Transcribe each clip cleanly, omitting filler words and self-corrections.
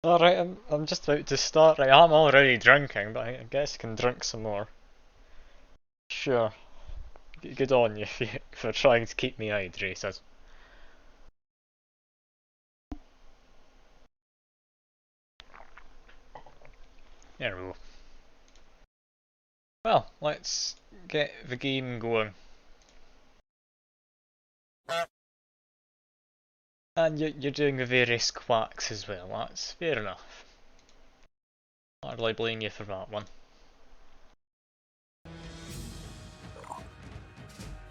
Alright, I'm just about to start. Right, I'm already drinking, but I guess I can drink some more. Sure. Good on you for trying to keep me hydrated. There we go. Well, let's get the game going. And you're doing the various quacks as well, that's fair enough. Hardly blame you for that one.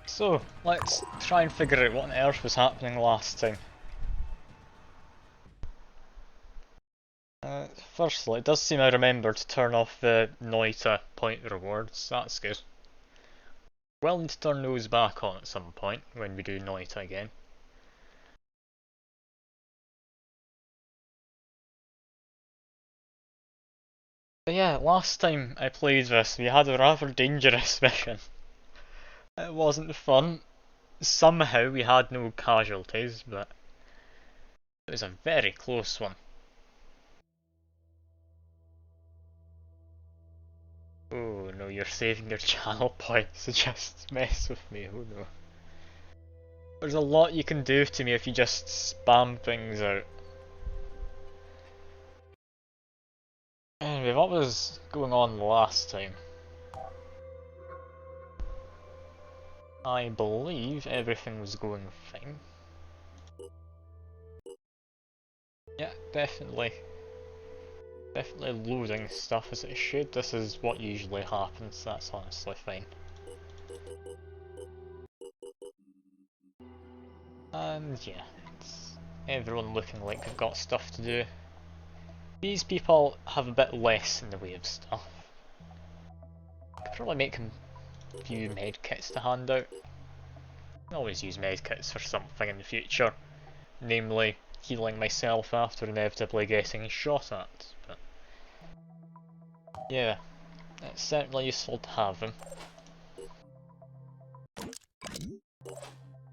So, let's try and figure out what on earth was happening last time. Firstly, it does seem I remembered to turn off the Noita point rewards, that's good. We'll need to turn those back on at some point when we do Noita again. But yeah, last time I played this, we had a rather dangerous mission. It wasn't fun. Somehow we had no casualties, but it was a very close one. Oh no, you're saving your channel points to just mess with me, oh no. There's a lot you can do to me if you just spam things out. Anyway, what was going on last time? I believe everything was going fine. Yeah, definitely. Definitely loading stuff as it should. This is what usually happens, that's honestly fine. And yeah, it's everyone looking like they've got stuff to do. These people have a bit less in the way of stuff. Could probably make a few medkits to hand out. I always use medkits for something in the future, namely healing myself after inevitably getting shot at. But yeah, it's certainly useful to have them.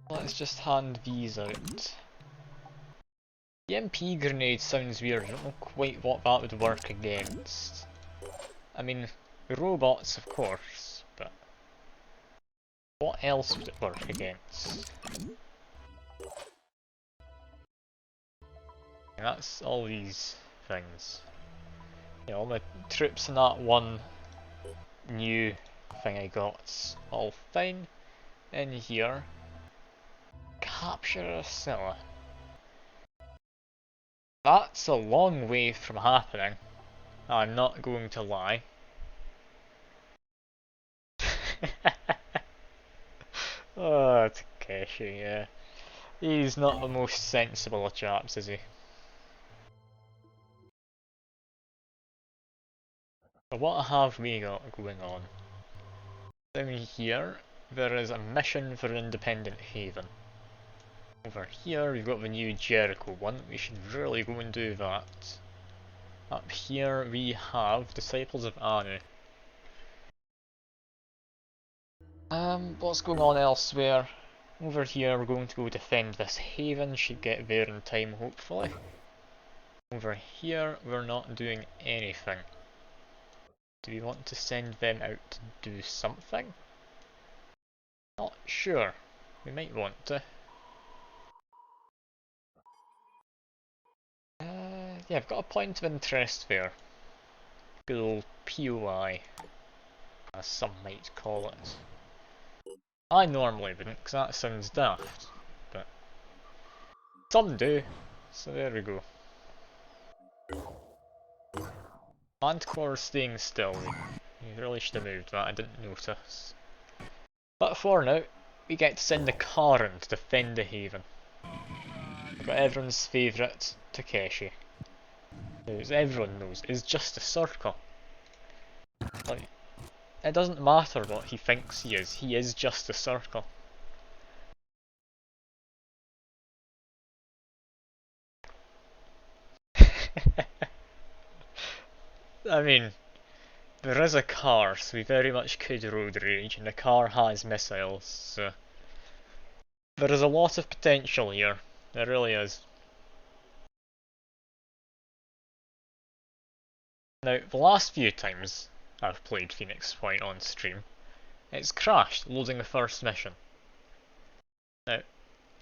Let's just hand these out. The MP grenade sounds weird, I don't know quite what that would work against. I mean, robots of course, but what else would it work against? And that's all these things. Yeah, all my troops in that one new thing I got's all fine. In here, capture a Scylla. That's a long way from happening. I'm not going to lie. Oh, Takeshi, yeah. He's not the most sensible of chaps, is he? But what have we got going on? Down here, there is a mission for Independent Haven. Over here, we've got the new Jericho one. We should really go and do that. Up here, we have Disciples of Anu. What's going on elsewhere? Over here, we're going to go defend this haven. Should get there in time, hopefully. Over here, we're not doing anything. Do we want to send them out to do something? Not sure. We might want to. Yeah, I've got a point of interest there. Good old POI, as some might call it. I normally wouldn't, because that sounds daft, but some do, so there we go. Manticore staying still. You really should have moved that, I didn't notice. But for now, we get to send the Karen to defend the haven. We've got everyone's favourite, Takeshi. Who, as everyone knows, is just a circle. Like, it doesn't matter what he thinks he is just a circle. I mean, there is a car, so we very much could road rage, and the car has missiles, so there is a lot of potential here. There really is. Now, the last few times I've played Phoenix Point on stream, it's crashed loading the first mission. Now,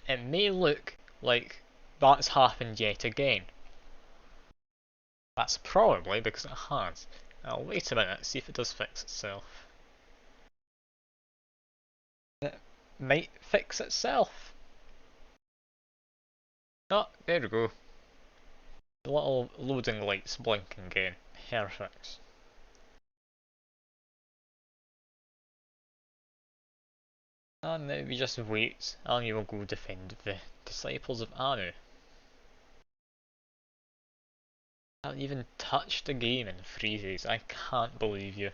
it may look like that's happened yet again. That's probably because it has. I'll wait a minute, see if it does fix itself. It might fix itself. Oh, there we go. The little loading lights blinking again. Perfect. And now we just wait, and we will go defend the Disciples of Anu. I haven't even touched the game in 3 days, I can't believe you.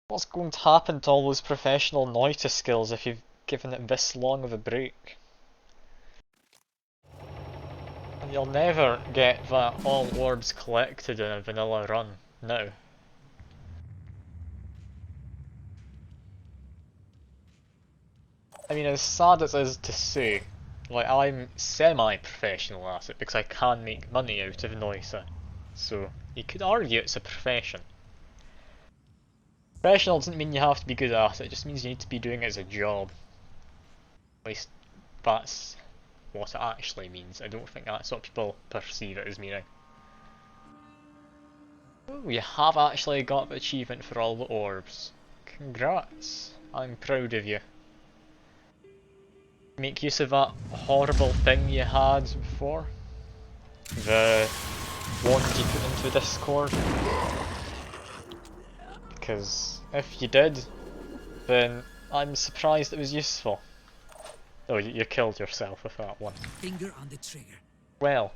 What's going to happen to all those professional Noita skills if you've given it this long of a break? And you'll never get that all orbs collected in a vanilla run, no. I mean, as sad as it is to say, like, I'm semi-professional at it because I can make money out of Noita. So, you could argue it's a profession. Professional doesn't mean you have to be good at it, it just means you need to be doing it as a job. At least, that's what it actually means. I don't think that's what people perceive it as meaning. Oh, we have actually got the achievement for all the orbs. Congrats. I'm proud of you. Make use of that horrible thing you had before. The wand you put into Discord. Because if you did, then I'm surprised it was useful. Oh, you killed yourself with that one. Finger on the trigger. Well,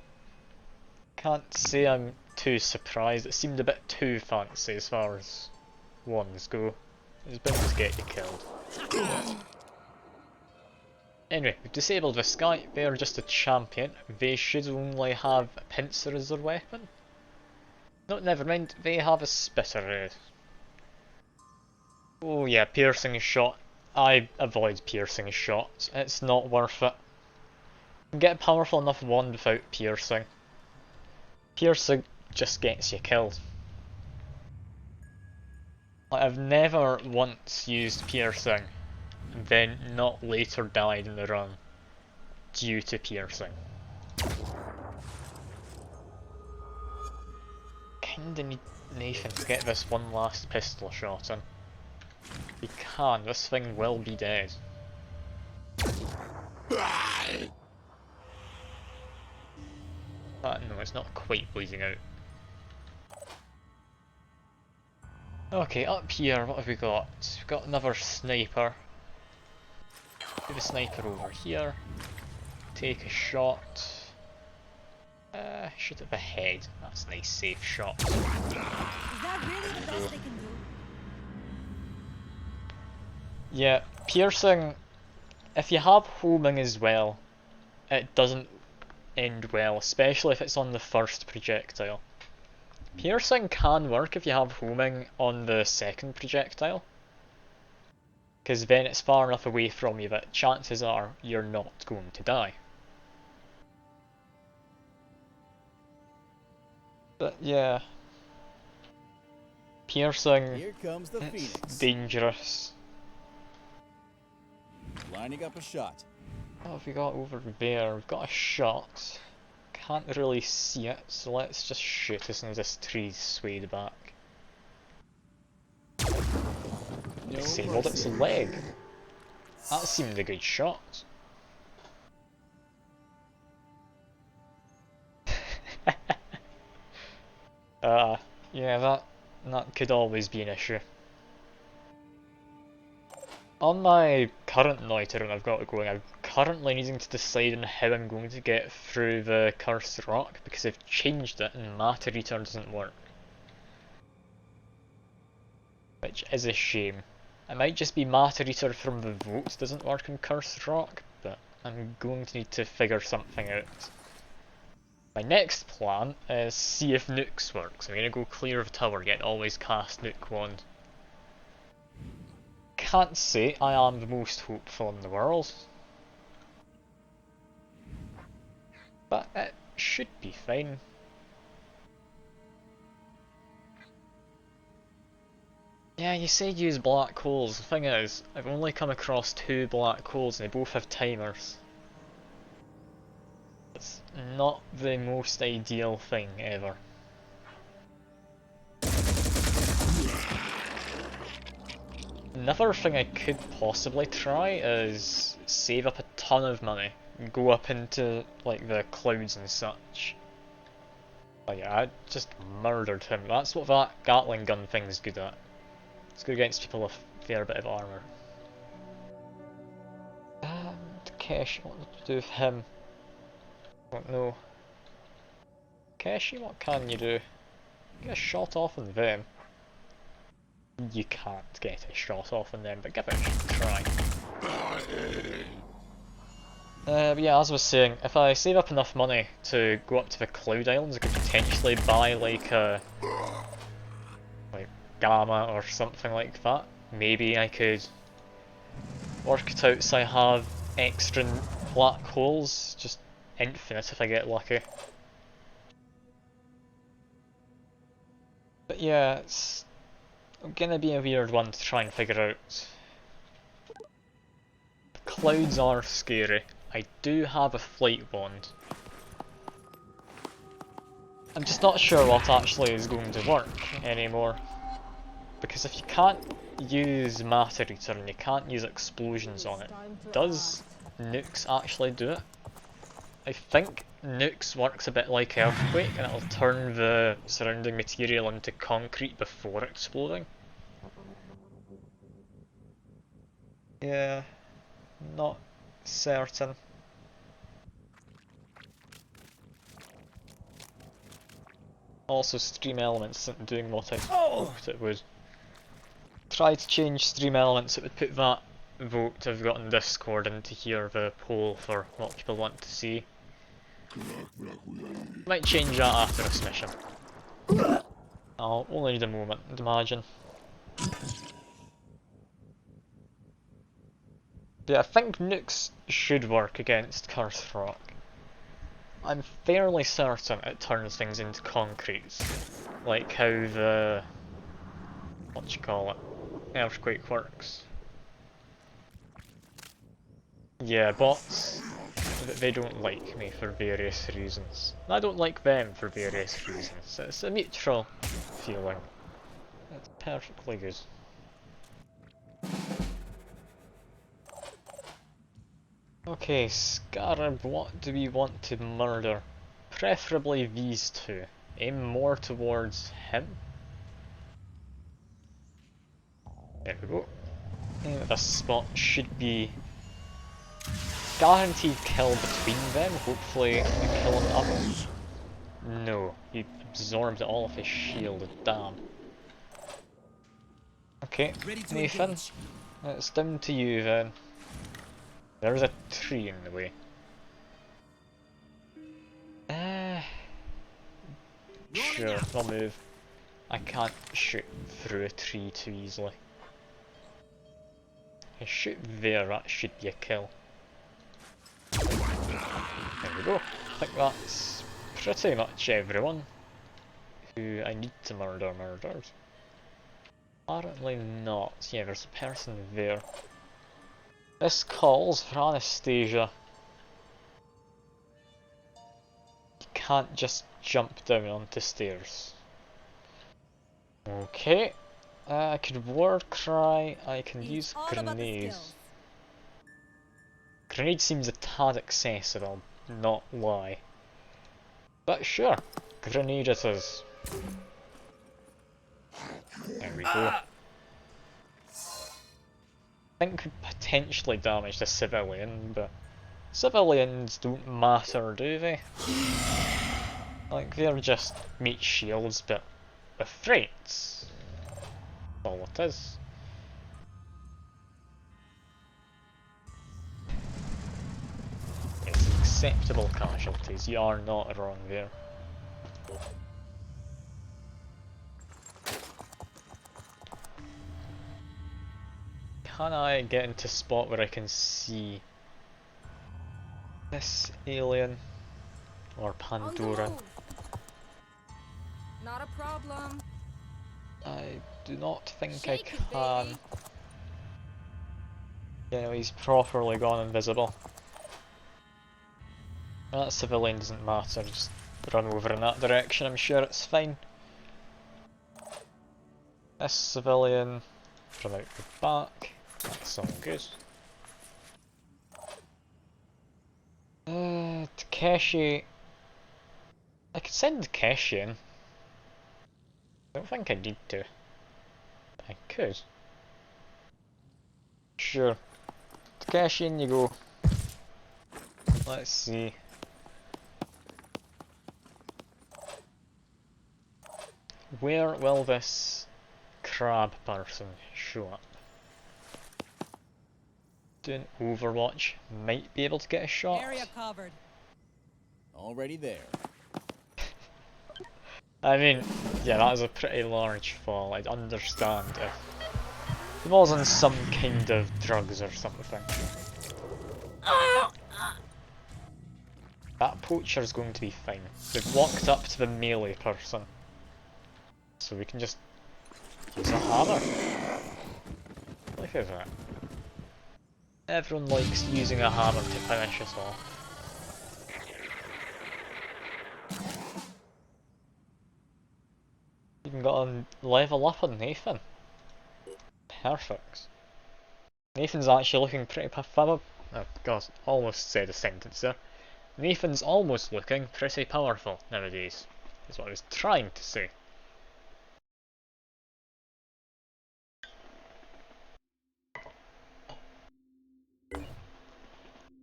can't say I'm too surprised. It seemed a bit too fancy as far as wands go. It was bound to get you killed. Anyway, we've disabled this guy. They're just a champion. They should only have a pincer as their weapon. No, never mind. They have a spitter. Oh yeah, piercing shot. I avoid piercing shots. It's not worth it. You can get a powerful enough wand without piercing. Piercing just gets you killed. Like, I've never once used piercing and then not later died in the run due to piercing. Kinda need Nathan to get this one last pistol shot in. He can, this thing will be dead. No, it's not quite bleeding out. Okay, up here, what have we got? We've got another sniper. Put the sniper over here. Take a shot. Shoot at the head. That's a nice safe shot. Is that really the best they can do? Yeah, piercing, if you have homing as well, it doesn't end well, especially if it's on the first projectile. Piercing can work if you have homing on the second projectile, because then it's far enough away from you that chances are you're not going to die. But yeah, piercing, Here comes the it's Phoenix. dangerous. Lining up a shot. What have we got over there? We've got a shot. Can't really see it, so let's just shoot as soon as this tree's swayed back. No Disabled its leg. That seemed a good shot. Yeah, that could always be an issue. On my current Noiter I've got it going, I'm currently needing to decide on how I'm going to get through the Cursed Rock because they've changed it and Matter Eater doesn't work. Which is a shame. It might just be Matter Eater from the vote doesn't work in Cursed Rock, but I'm going to need to figure something out. My next plan is see if Nukes works. I'm going to go clear of tower, get always cast Nuke Wand. Can't say I am the most hopeful in the world, but it should be fine. Yeah, you said use black holes. The thing is, I've only come across 2 black holes and they both have timers. It's not the most ideal thing ever. Another thing I could possibly try is save up a ton of money and go up into like the clouds and such. But yeah, I just murdered him. That's what that Gatling gun thing's good at. It's good against people with a fair bit of armour. Takeshi, what to do with him? I don't know. Takeshi, what can you do? Get a shot off on them. You can't get a shot off on them, but give it a try. But yeah, as I was saying, if I save up enough money to go up to the Cloud Islands, I could potentially buy like a Gamma or something like that. Maybe I could work it out so I have extra black holes, just infinite if I get lucky. But yeah, it's gonna be a weird one to try and figure out. The clouds are scary. I do have a flight wand. I'm just not sure what actually is going to work anymore. Because if you can't use Matter Eater and you can't use explosions on it, does Nukes actually do it? I think Nukes works a bit like Earthquake and it'll turn the surrounding material into concrete before exploding. Yeah, not certain. Also, Stream Elements isn't doing what I hoped it would. Try to change Stream Elements, it would put that vote I've got in Discord into here, the poll for what people want to see. Might change that after this mission. I'll only need a moment, I'd imagine. But yeah, I think Nukes should work against Cursed Rock. I'm fairly certain it turns things into concrete, like how the Earthquake works. Yeah, bots, they don't like me for various reasons. And I don't like them for various reasons. It's a mutual feeling. It's perfectly good. Okay, Scarab, what do we want to murder? Preferably these two. Aim more towards him. There we go. This spot should be guaranteed kill between them. Hopefully a kill on the others. No, he absorbed all of his shield, damn. Okay, Nathan, it's down to you then. There's a tree in the way. Sure, I'll move. I can't shoot through a tree too easily. I shoot there, that should be a kill. There we go. I think that's pretty much everyone who I need to murder murdered. Apparently not. Yeah, there's a person there. This calls for Anastasia. You can't just jump down onto stairs. Okay. I could word cry, I can use grenades. Grenade seems a tad excessive, I'll not lie. But sure, grenade it is. There we go. I think could potentially damage the civilian, but civilians don't matter, do they? Like, they're just meat shields, but with threats. That's all it is. It's acceptable casualties, you are not wrong there. Can I get into a spot where I can see this alien or Pandora? Not a problem. I do not think Shake I it, can. baby. Yeah, no, he's properly gone invisible. That civilian doesn't matter, just run over in that direction, I'm sure it's fine. This civilian, from out the back, that's all good. Takeshi. I could send Takeshi in. I don't think I need to. I could. Sure. Takeshi, in you go. Let's see. Where will this crab person show up? Doing Overwatch, might be able to get a shot. Area covered. Already there. I mean, yeah, that is a pretty large fall. I'd understand if he was on some kind of drugs or something. That poacher's going to be fine. They've walked up to the melee person. So we can just use a hammer. Look at that. Everyone likes using a hammer to finish us off. Even got a level up on Nathan. Perfect. Nathan's actually looking pretty powerful. Oh god, almost said a sentence there. Nathan's almost looking pretty powerful nowadays, is what I was trying to say.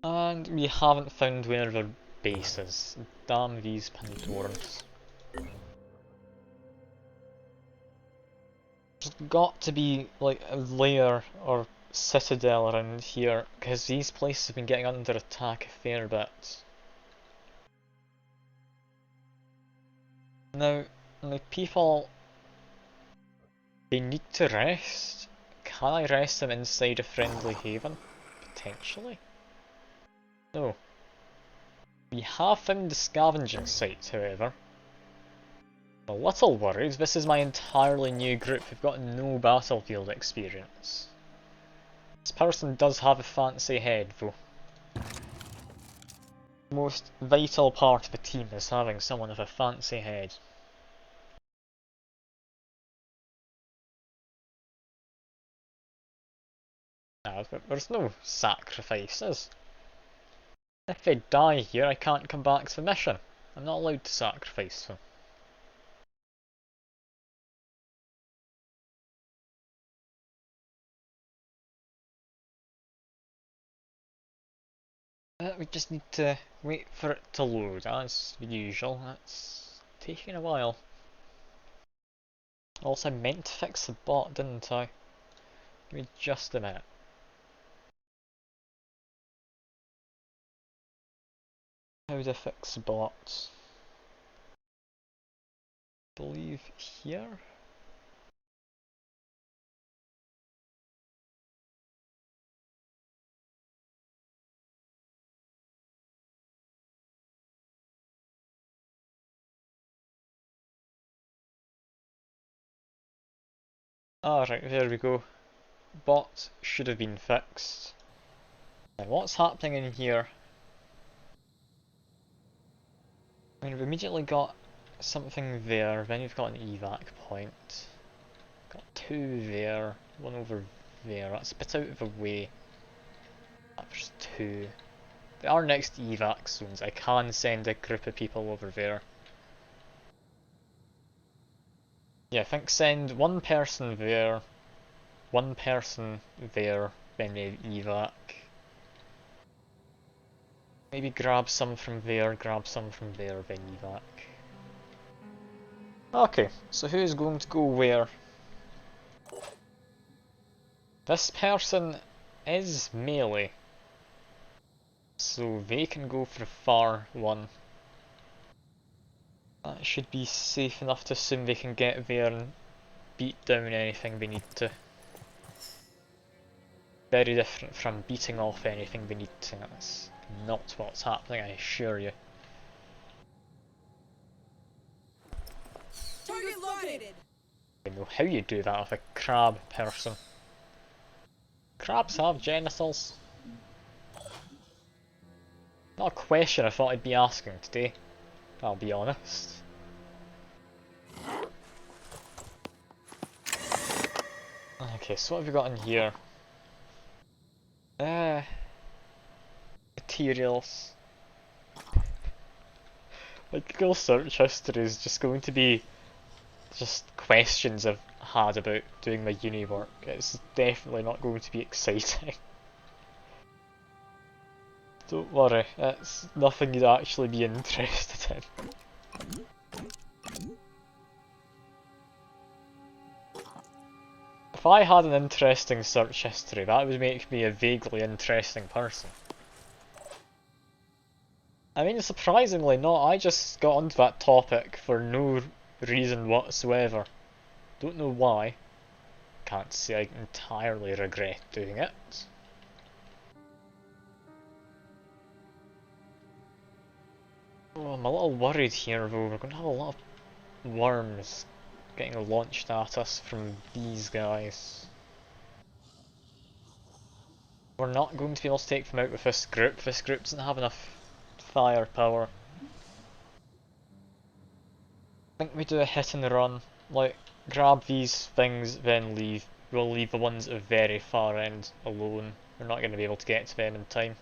And we haven't found where their base is. Damn these Pandorans. There's got to be like a lair or citadel around here, because these places have been getting under attack a fair bit. Now, like people, they need to rest. Can I rest them inside a friendly haven? Potentially. No. We have found the scavenging site, however. I'm a little worried. This is my entirely new group who've got no battlefield experience. This person does have a fancy head, though. The most vital part of the team is having someone with a fancy head. There's no sacrifices. If they die here, I can't come back to the mission. I'm not allowed to sacrifice them. We just need to wait for it to load, as usual. That's taking a while. Also, I meant to fix the bot, didn't I? Give me just a minute. How to fix the bots? I believe here? Ah, right, there we go. Bot should have been fixed. Now, what's happening in here? I mean, we've immediately got something there, then we've got an evac point. Got two there, one over there. That's a bit out of the way. There's two. There are next evac zones. I can send a group of people over there. Yeah, I think send one person there, one person there, then maybe evac. Maybe grab some from there, grab some from there, then evac. Okay, so who's going to go where? This person is melee, so they can go for the far one. That should be safe enough to assume they can get there and beat down anything they need to. Very different from beating off anything they need to. That's not what's happening, I assure you. Target located. know how you do that with a crab person. Crabs have genitals? Not a question I thought I'd be asking today, I'll be honest. Okay, so what have we got in here? Materials. My Google search history is just going to be just questions I've had about doing my uni work. It's definitely not going to be exciting. Don't worry, it's nothing you'd actually be interested in. If I had an interesting search history, that would make me a vaguely interesting person. I mean, surprisingly not, I just got onto that topic for no reason whatsoever. Don't know why. Can't say I entirely regret doing it. Oh, I'm a little worried here though, we're going to have a lot of worms getting launched at us from these guys. We're not going to be able to take them out with this group doesn't have enough firepower. I think we do a hit and run, like grab these things then leave. We'll leave the ones at the very far end alone, we're not going to be able to get to them in time.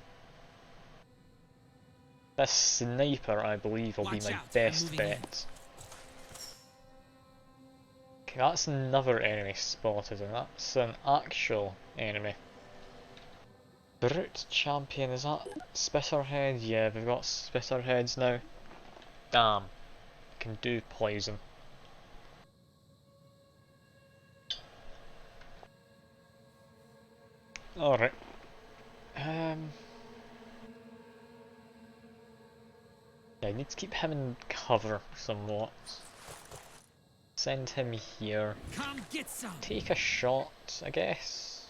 This sniper, I believe, will be my best bet. Okay, that's another enemy spotted, and that's an actual enemy. Brute champion, is that Spitterhead? Yeah, we've got Spitterheads now. Damn, can do poison. Alright. Yeah, I need to keep him in cover somewhat. Send him here. Come get some. Take a shot, I guess.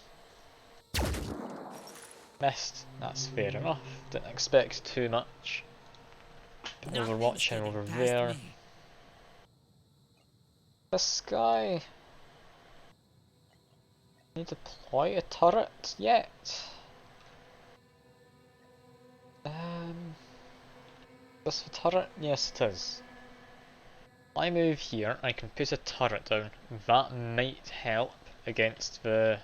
Missed. That's fair enough. Didn't expect too much. Overwatch him over there. This guy. Need to deploy a turret yet? This the turret? Yes it is. I move here, I can put a turret down. That might help against the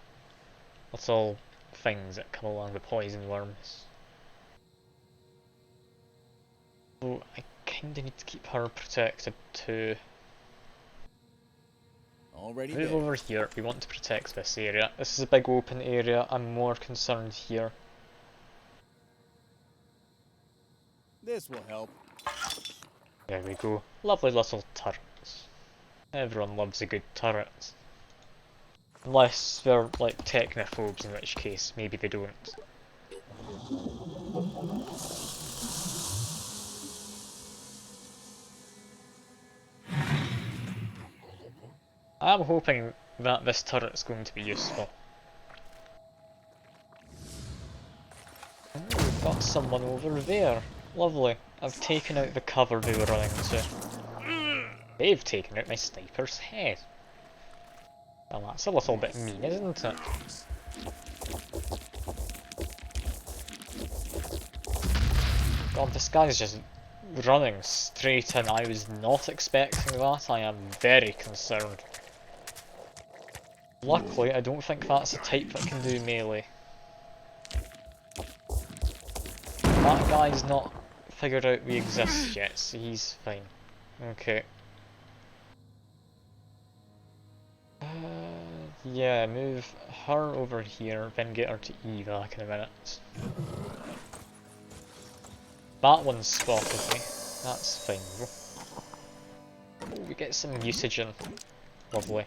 little things that come along, the poison worms. So I kinda need to keep her protected too. Already Move there. over here, we want to protect this area. This is a big open area, I'm more concerned here. This will help. There we go. Lovely little turrets. Everyone loves a good turret. Unless they're like technophobes, in which case maybe they don't. I'm hoping that this turret's going to be useful. Oh, we've got someone over there. Lovely. I've taken out the cover they were running to. They've taken out my sniper's head. Well, that's a little bit mean, isn't it? God, this guy's just running straight in. I was not expecting that. I am very concerned. Luckily, I don't think that's a type that can do melee. That guy's not figured out we exist yet, so he's fine. Okay. Yeah, move her over here, then get her to evac in a minute. That one spotted me. That's fine though. Oh, we get some mutagen. Lovely.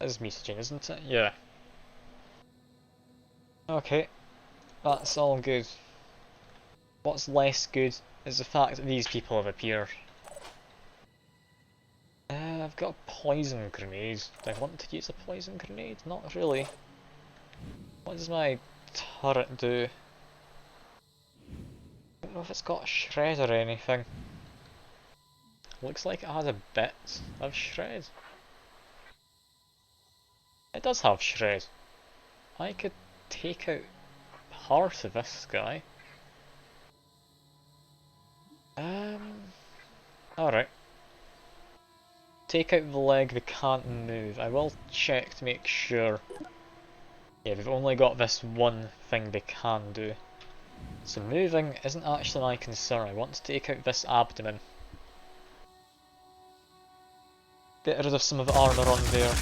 That is mutagen, isn't it? Yeah. Okay. That's all good. What's less good is the fact that these people have appeared. I've got a poison grenade. Do I want to use a poison grenade? Not really. What does my turret do? I don't know if it's got shred or anything. Looks like it has a bit of shred. It does have shred. I could take out part of this guy. Alright. Take out the leg they can't move. I will check to make sure. Yeah, they've only got this one thing they can do. So moving isn't actually my concern. I want to take out this abdomen. Get rid of some of the armour on there.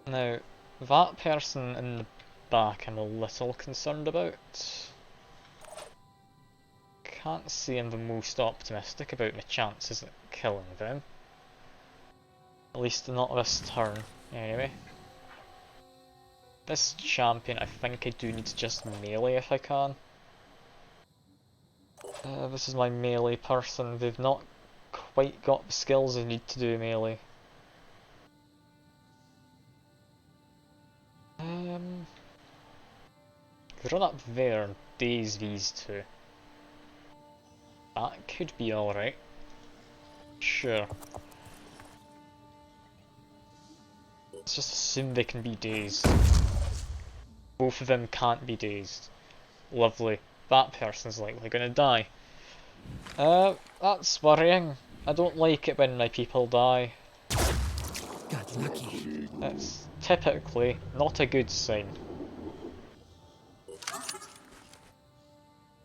Now, that person in the back I'm a little concerned about. Can't say I'm the most optimistic about my chances at killing them. At least not this turn, anyway. This champion, I think I do need to just melee if I can. This is my melee person. They've not quite got the skills they need to do melee. Run up there and daze these two. That could be alright. Sure. Let's just assume they can be dazed. Both of them can't be dazed. Lovely. That person's likely gonna die. That's worrying. I don't like it when my people die. Got lucky. It's typically not a good sign.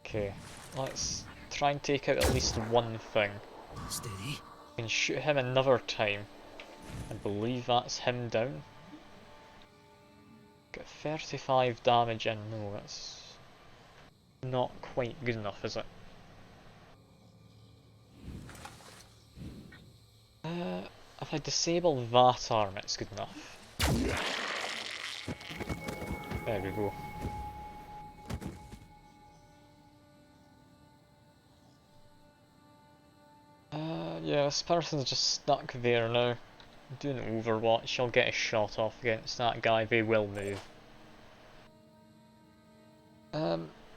Okay, let's try and take out at least one thing. Steady. We can shoot him another time. I believe that's him down. Got 35 damage in. No, that's not quite good enough, is it? If I disable that arm, it's good enough. There we go. Yeah, this person's just stuck there now. Doing Overwatch, I'll get a shot off against that guy, they will move.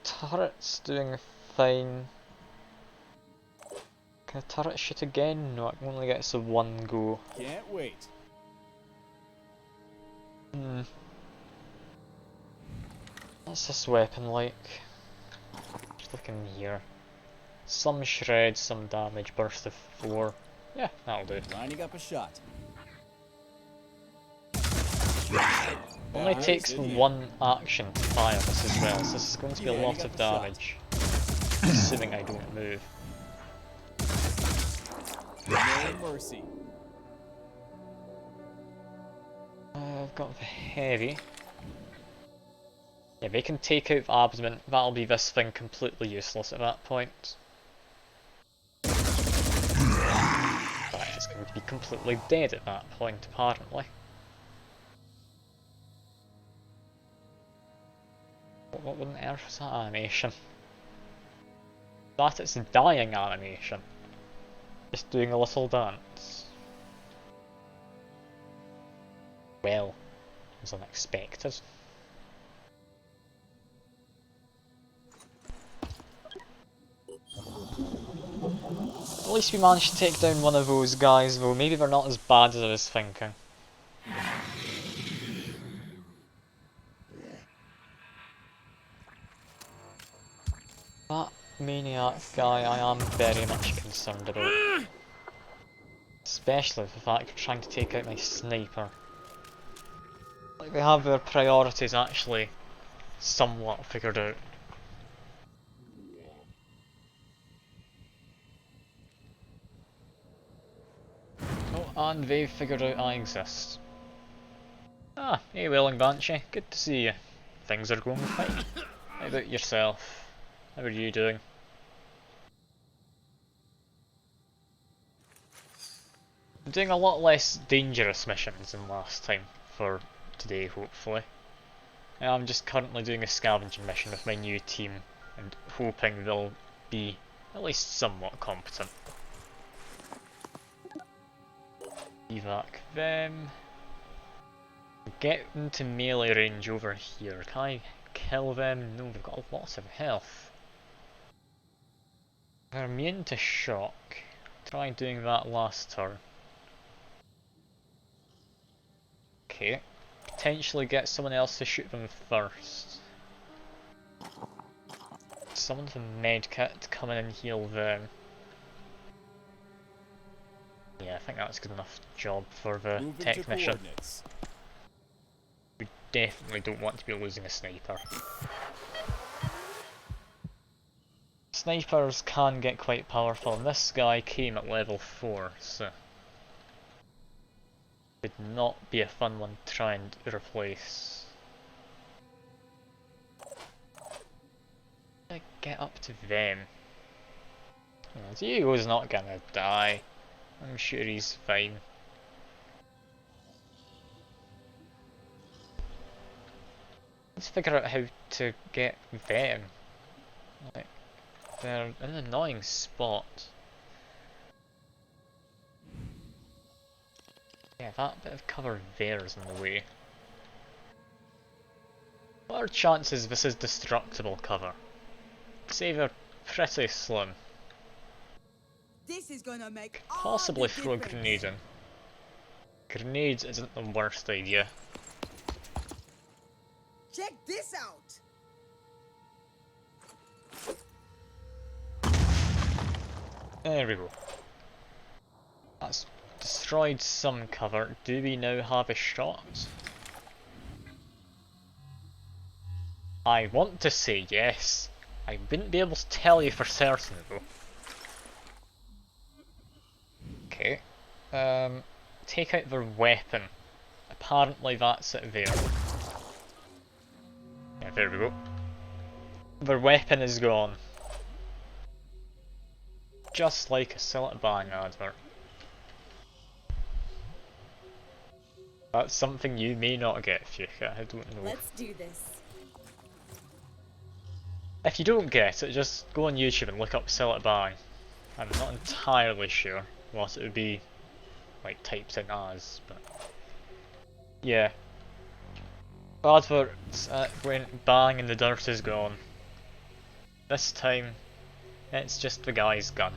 Turret's doing fine. Can a turret shoot again? No, it only gets a one go. Can't wait. What's this weapon like? Just looking here. Some shred, some damage, burst of 4. Yeah, that'll do. Lining up a shot. Only Nice, takes idiot. one action to fire this as well, so this is going to be a Yeah, you lot got of the shot. damage. Assuming I don't move. No mercy. I've got the heavy. Yeah, they can take out the abdomen. That'll be this thing completely useless at that point. But it's going to be completely dead at that point, apparently. What on earth was that animation? That it's a dying animation. Just doing a little dance. Well, it was unexpected. At least we managed to take down one of those guys though, maybe they're not as bad as I was thinking. That maniac guy I am very much concerned about. Especially the fact they're trying to take out my sniper. Like they have their priorities actually somewhat figured out. Oh, and they've figured out I exist. Ah, hey Welling Banshee, good to see you. Things are going fine. How about yourself? How are you doing? I'm doing a lot less dangerous missions than last time for today, hopefully. I'm just currently doing a scavenging mission with my new team and hoping they'll be at least somewhat competent. Evac them. Get into melee range over here. Can I kill them? No, they've got lots of health. They're immune to shock. Try doing that last turn. Okay. Potentially get someone else to shoot them first. Someone with a medkit to come in and heal them. Yeah, I think that's a good enough job for the Move into technician. coordinates. We definitely don't want to be losing a sniper. Snipers can get quite powerful, and this guy came at level 4, so would not be a fun one to try and replace. Get up to them. Diego's not gonna die. I'm sure he's fine. Let's figure out how to get them. Like, they're in an annoying spot. Yeah, that bit of cover there is in the way. What are chances this is destructible cover? Say they're pretty slim. This is gonna make Possibly all the throw a difference. grenade in. Grenades isn't the worst idea. Check this out. There we go. That's destroyed some cover. Do we now have a shot? I want to say yes. I wouldn't be able to tell you for certain though. Okay. Take out their weapon. Apparently that's it there. Yeah, there we go. Their weapon is gone. Just like a Sell It Bang advert. That's something you may not get, Fuka, I don't know. Let's do this. If you don't get it, just go on YouTube and look up Sell It Bang. I'm not entirely sure what it would be like typed in as, but yeah. Adverts went bang and the dirt is gone. This time, it's just the guy's gun.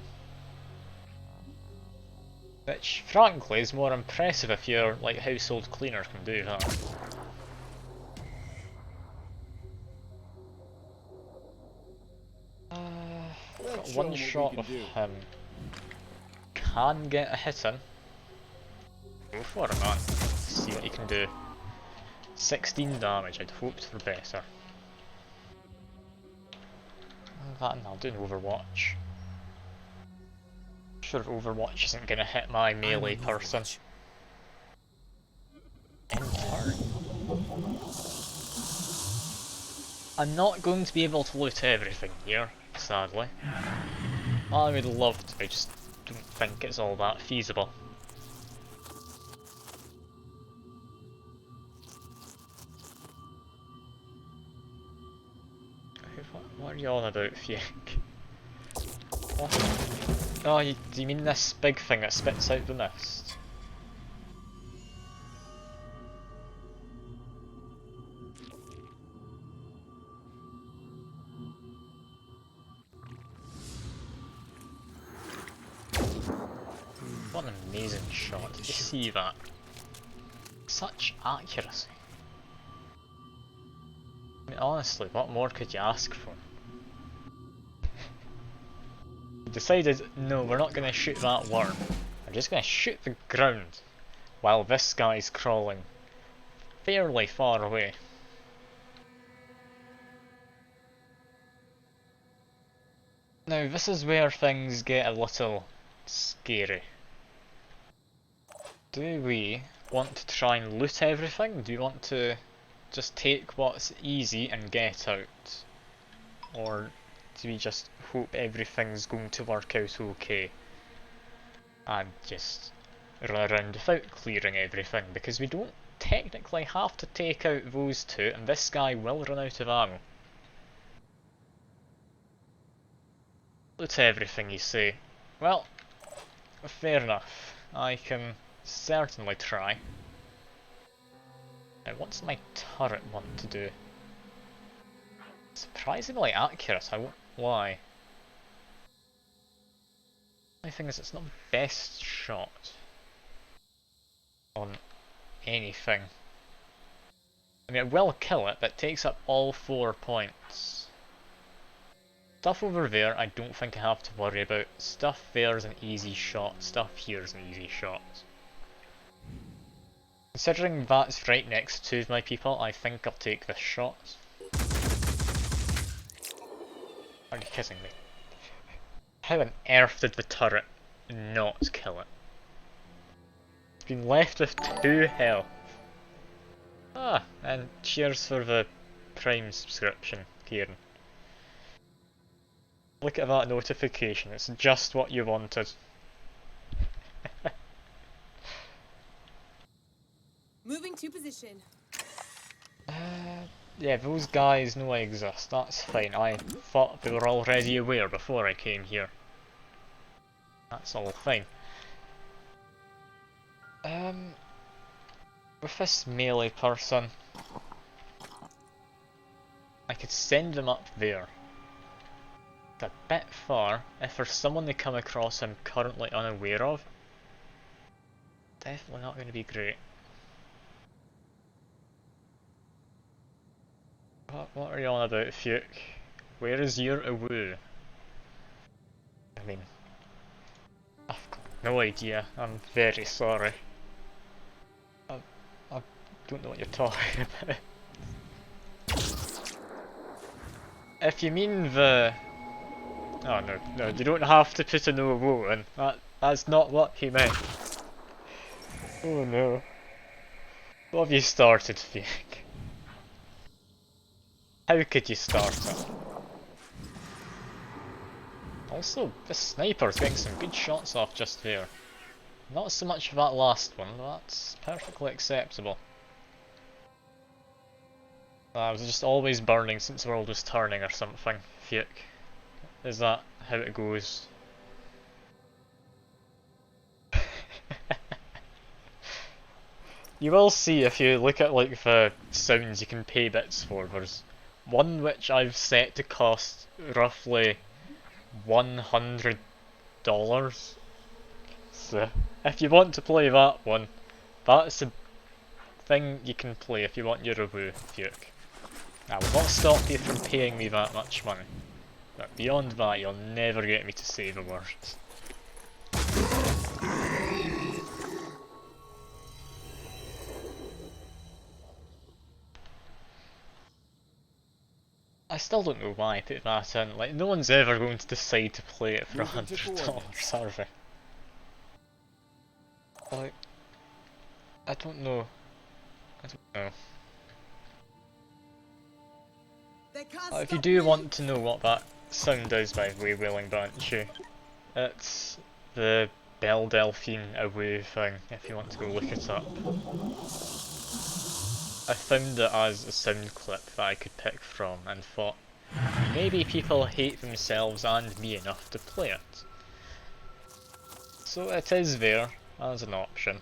Which, frankly, is more impressive if your like household cleaner can do that. Let's Got show 'em one what we shot can with do. him. Can get a hit in. Go for it, man. See what you can do. 16 damage, I'd hoped for better. That and I'll do an Overwatch. Sure, Overwatch isn't gonna hit my melee I'm on person. Overwatch. In turn. I'm not going to be able to loot everything here, sadly. I would love to, I just don't think it's all that feasible. What are you on about, Fiek? What? Oh, do you mean this big thing that spits out the mist? What an amazing shot, did you see that? Such accuracy. I mean, honestly, what more could you ask for? We decided, no, we're not going to shoot that worm. We're just going to shoot the ground while this guy's crawling fairly far away. Now, this is where things get a little scary. Do we want to try and loot everything? Do we want to just take what's easy and get out? Or do we just hope everything's going to work out okay? And just run around without clearing everything, because we don't technically have to take out those two, and this guy will run out of ammo. Loot everything, you say? Well, fair enough. I can certainly try. Now, what's my turret want to do? Surprisingly accurate, I won't lie. My thing is, it's not the best shot on anything. I mean, it will kill it, but it takes up all 4 points. Stuff over there, I don't think I have to worry about. Stuff there is an easy shot. Stuff here is an easy shot. Considering that's right next to my people, I think I'll take this shot. Are you kidding me? How on earth did the turret not kill it? It's been left with 2 health. Ah, and cheers for the Prime subscription, Kieran. Look at that notification, it's just what you wanted. Moving to position. Yeah, those guys know I exist, that's fine. I thought they were already aware before I came here. That's all fine. With this melee person, I could send them up there. It's a bit far. If there's someone they come across I'm currently unaware of, definitely not going to be great. What are you on about, Fuke? Where is your awoo? I mean, I've got no idea. I'm very sorry. I don't know what you're talking about. If you mean the... Oh no, you don't have to put a no awoo in. That's not what he meant. Oh no. What have you started, Fuke? How could you start it? Also, this sniper's getting some good shots off just there. Not so much for that last one, but that's perfectly acceptable. I was just always burning since the world was turning or something, Fuke. Is that how it goes? You will see if you look at like the sounds you can pay bits for. There's one which I've set to cost roughly $100. So if you want to play that one, that's a thing you can play if you want your awoo, Fuke. I will not stop you from paying me that much money. But beyond that, you'll never get me to say the word. I still don't know why I put that in. Like, no one's ever going to decide to play it for $100, are they? Like, I don't know. I don't know. If you do want to know what that sound is, by the way, Willing Banshee, it's the Belle Delphine away thing, if you want to go look it up. I found it as a sound clip that I could pick from and thought, maybe people hate themselves and me enough to play it. So it is there as an option.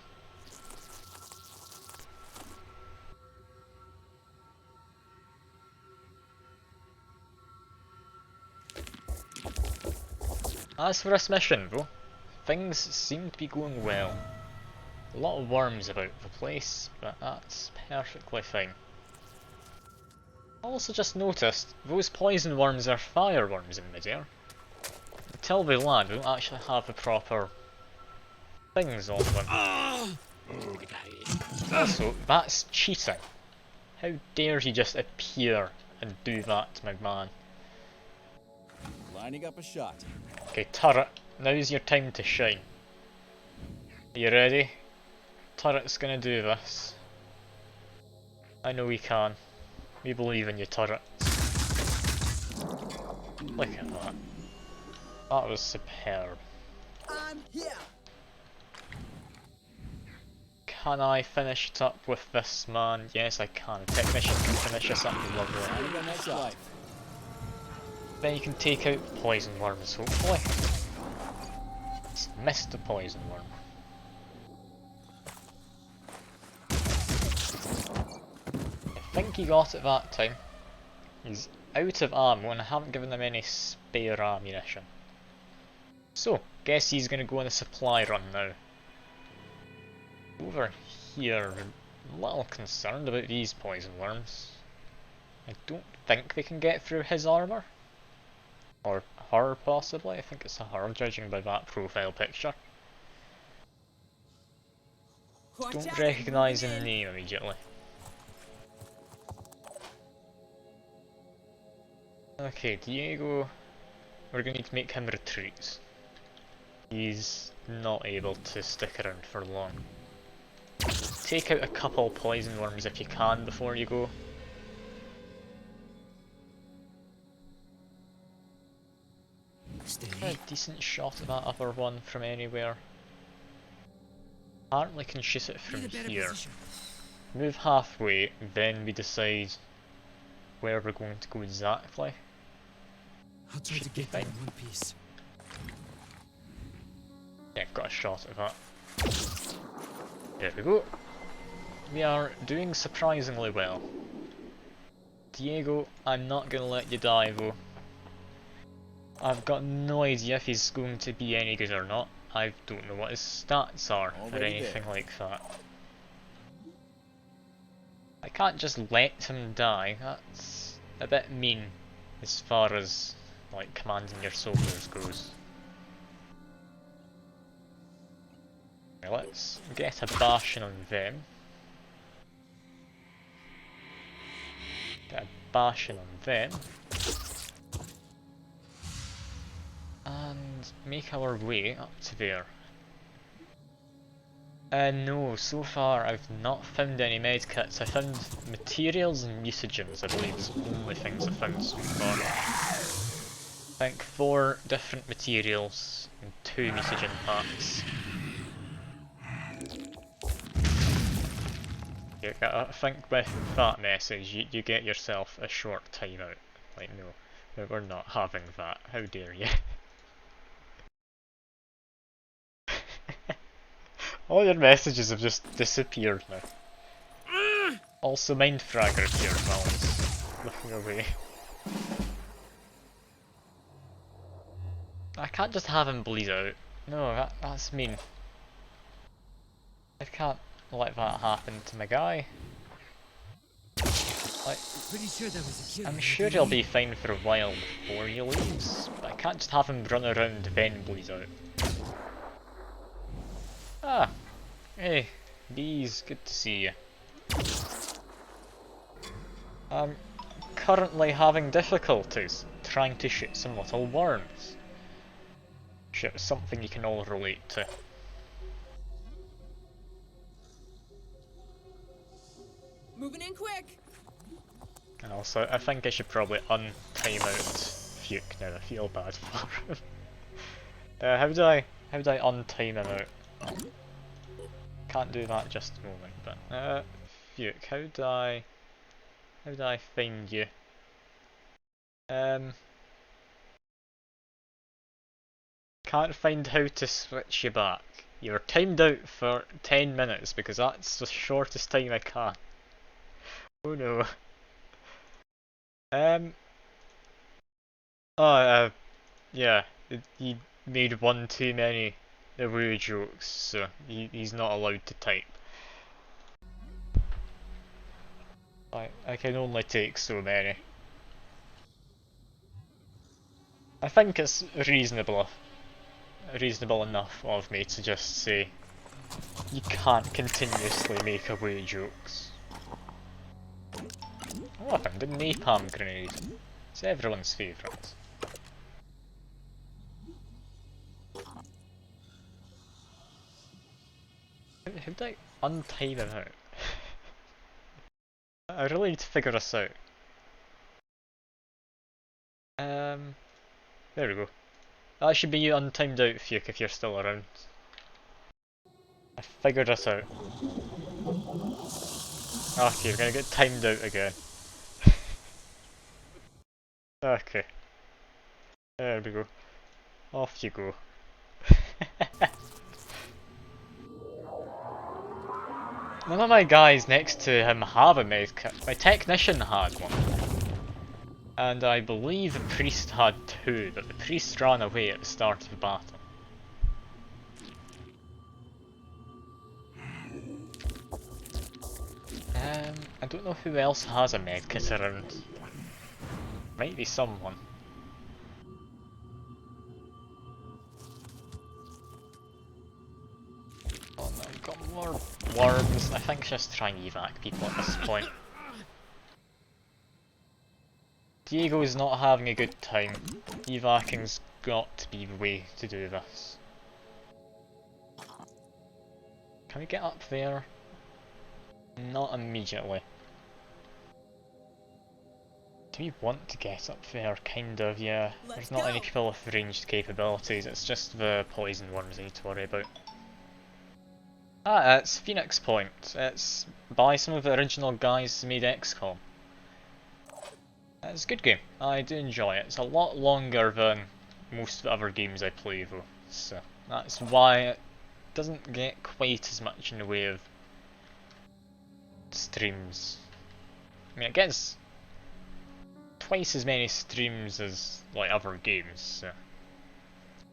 As for this mission though, things seem to be going well. A lot of worms about the place, but that's perfectly fine. I also just noticed, those poison worms are fire worms in midair. Until they land, they don't actually have the proper things on them. Also, that's cheating. How dare he just appear and do that to my man? Lining up a shot. Okay, turret, now's your time to shine. Are you ready? Turret's gonna do this. I know we can. We believe in you, turret. Look at that. That was superb. I'm here. Can I finish it up with this man? Yes, I can. The technician can finish this up. Lovely. Lining up a shot. Then you can take out the poison worms, hopefully. It's missed the poison worm. I think he got it that time. He's out of ammo and I haven't given him any spare ammunition. So, guess he's gonna go on a supply run now. Over here, I'm a little concerned about these poison worms. I don't think they can get through his armour. Or her, possibly. I think it's a her, judging by that profile picture. Watch Don't out, recognise the moving in. name immediately. Okay, Diego, we're going to need to make him retreat. He's not able to stick around for long. Take out a couple poison worms if you can before you go. Steady. A decent shot of that other one from anywhere. Apparently can shoot it from Need a better here. position. Move halfway, then we decide where we're going to go exactly. I'll try to Should be get that in fine. one piece. Yeah, got a shot of that. There we go. We are doing surprisingly well. Diego, I'm not gonna let you die though. I've got no idea if he's going to be any good or not. I don't know what his stats are or Already anything there. like that. I can't just let him die, that's a bit mean as far as like commanding your soldiers goes. Okay, let's get a bashing on them. Get a bashing on them. And make our way up to there. No, so far I've not found any medkits. I found materials and mutagens, I believe is the only things I've found so far. I think 4 different materials and 2 mutagen packs. Yeah, I think with that message you get yourself a short timeout. Like no, we're not having that, how dare you. All your messages have just disappeared now. Also, mind fragger here while I was looking away. I can't just have him bleed out. No, that's mean. I can't let that happen to my guy. Like, Pretty sure that was a kill. I'm sure he'll be fine for a while before he leaves, but I can't just have him run around then bleed out. Ah, hey, bees, good to see you. I'm currently having difficulties trying to shoot some little worms. Sure, it's something you can all relate to. Moving in quick. And also, I think I should probably untime out Fuke now, I feel bad for him. How do I untime him out? Can't do that just a moment, but Fuke, how do I find you? Can't find how to switch you back. You're timed out for 10 minutes because that's the shortest time I can. Oh no. Yeah, he made one too many woo jokes, so he's not allowed to type. I can only take so many. I think it's reasonable enough of me to just say you can't continuously make away jokes. Oh, I found a napalm grenade. It's everyone's favourite. How do I untime him out? I really need to figure this out. There we go. That should be you untimed out, Fuke, if you're still around. I figured this out. Okay, you're gonna get timed out again. Okay. There we go. Off you go. None of my guys next to him have a medkit. My technician had one. And I believe the priest had 2, but the priest ran away at the start of the battle. I don't know who else has a medkit around. Might be someone. Oh no, I've got more worms. I think just try and evac people at this point. Diego's not having a good time. Evacing's got to be the way to do this. Can we get up there? Not immediately. Do we want to get up there? Kind of, yeah. There's not any people with ranged capabilities, it's just the poison worms I need to worry about. Ah, it's Phoenix Point. It's by some of the original guys who made XCOM. It's a good game. I do enjoy it. It's a lot longer than most of the other games I play though, so that's why it doesn't get quite as much in the way of streams. I mean, it gets twice as many streams as like other games, so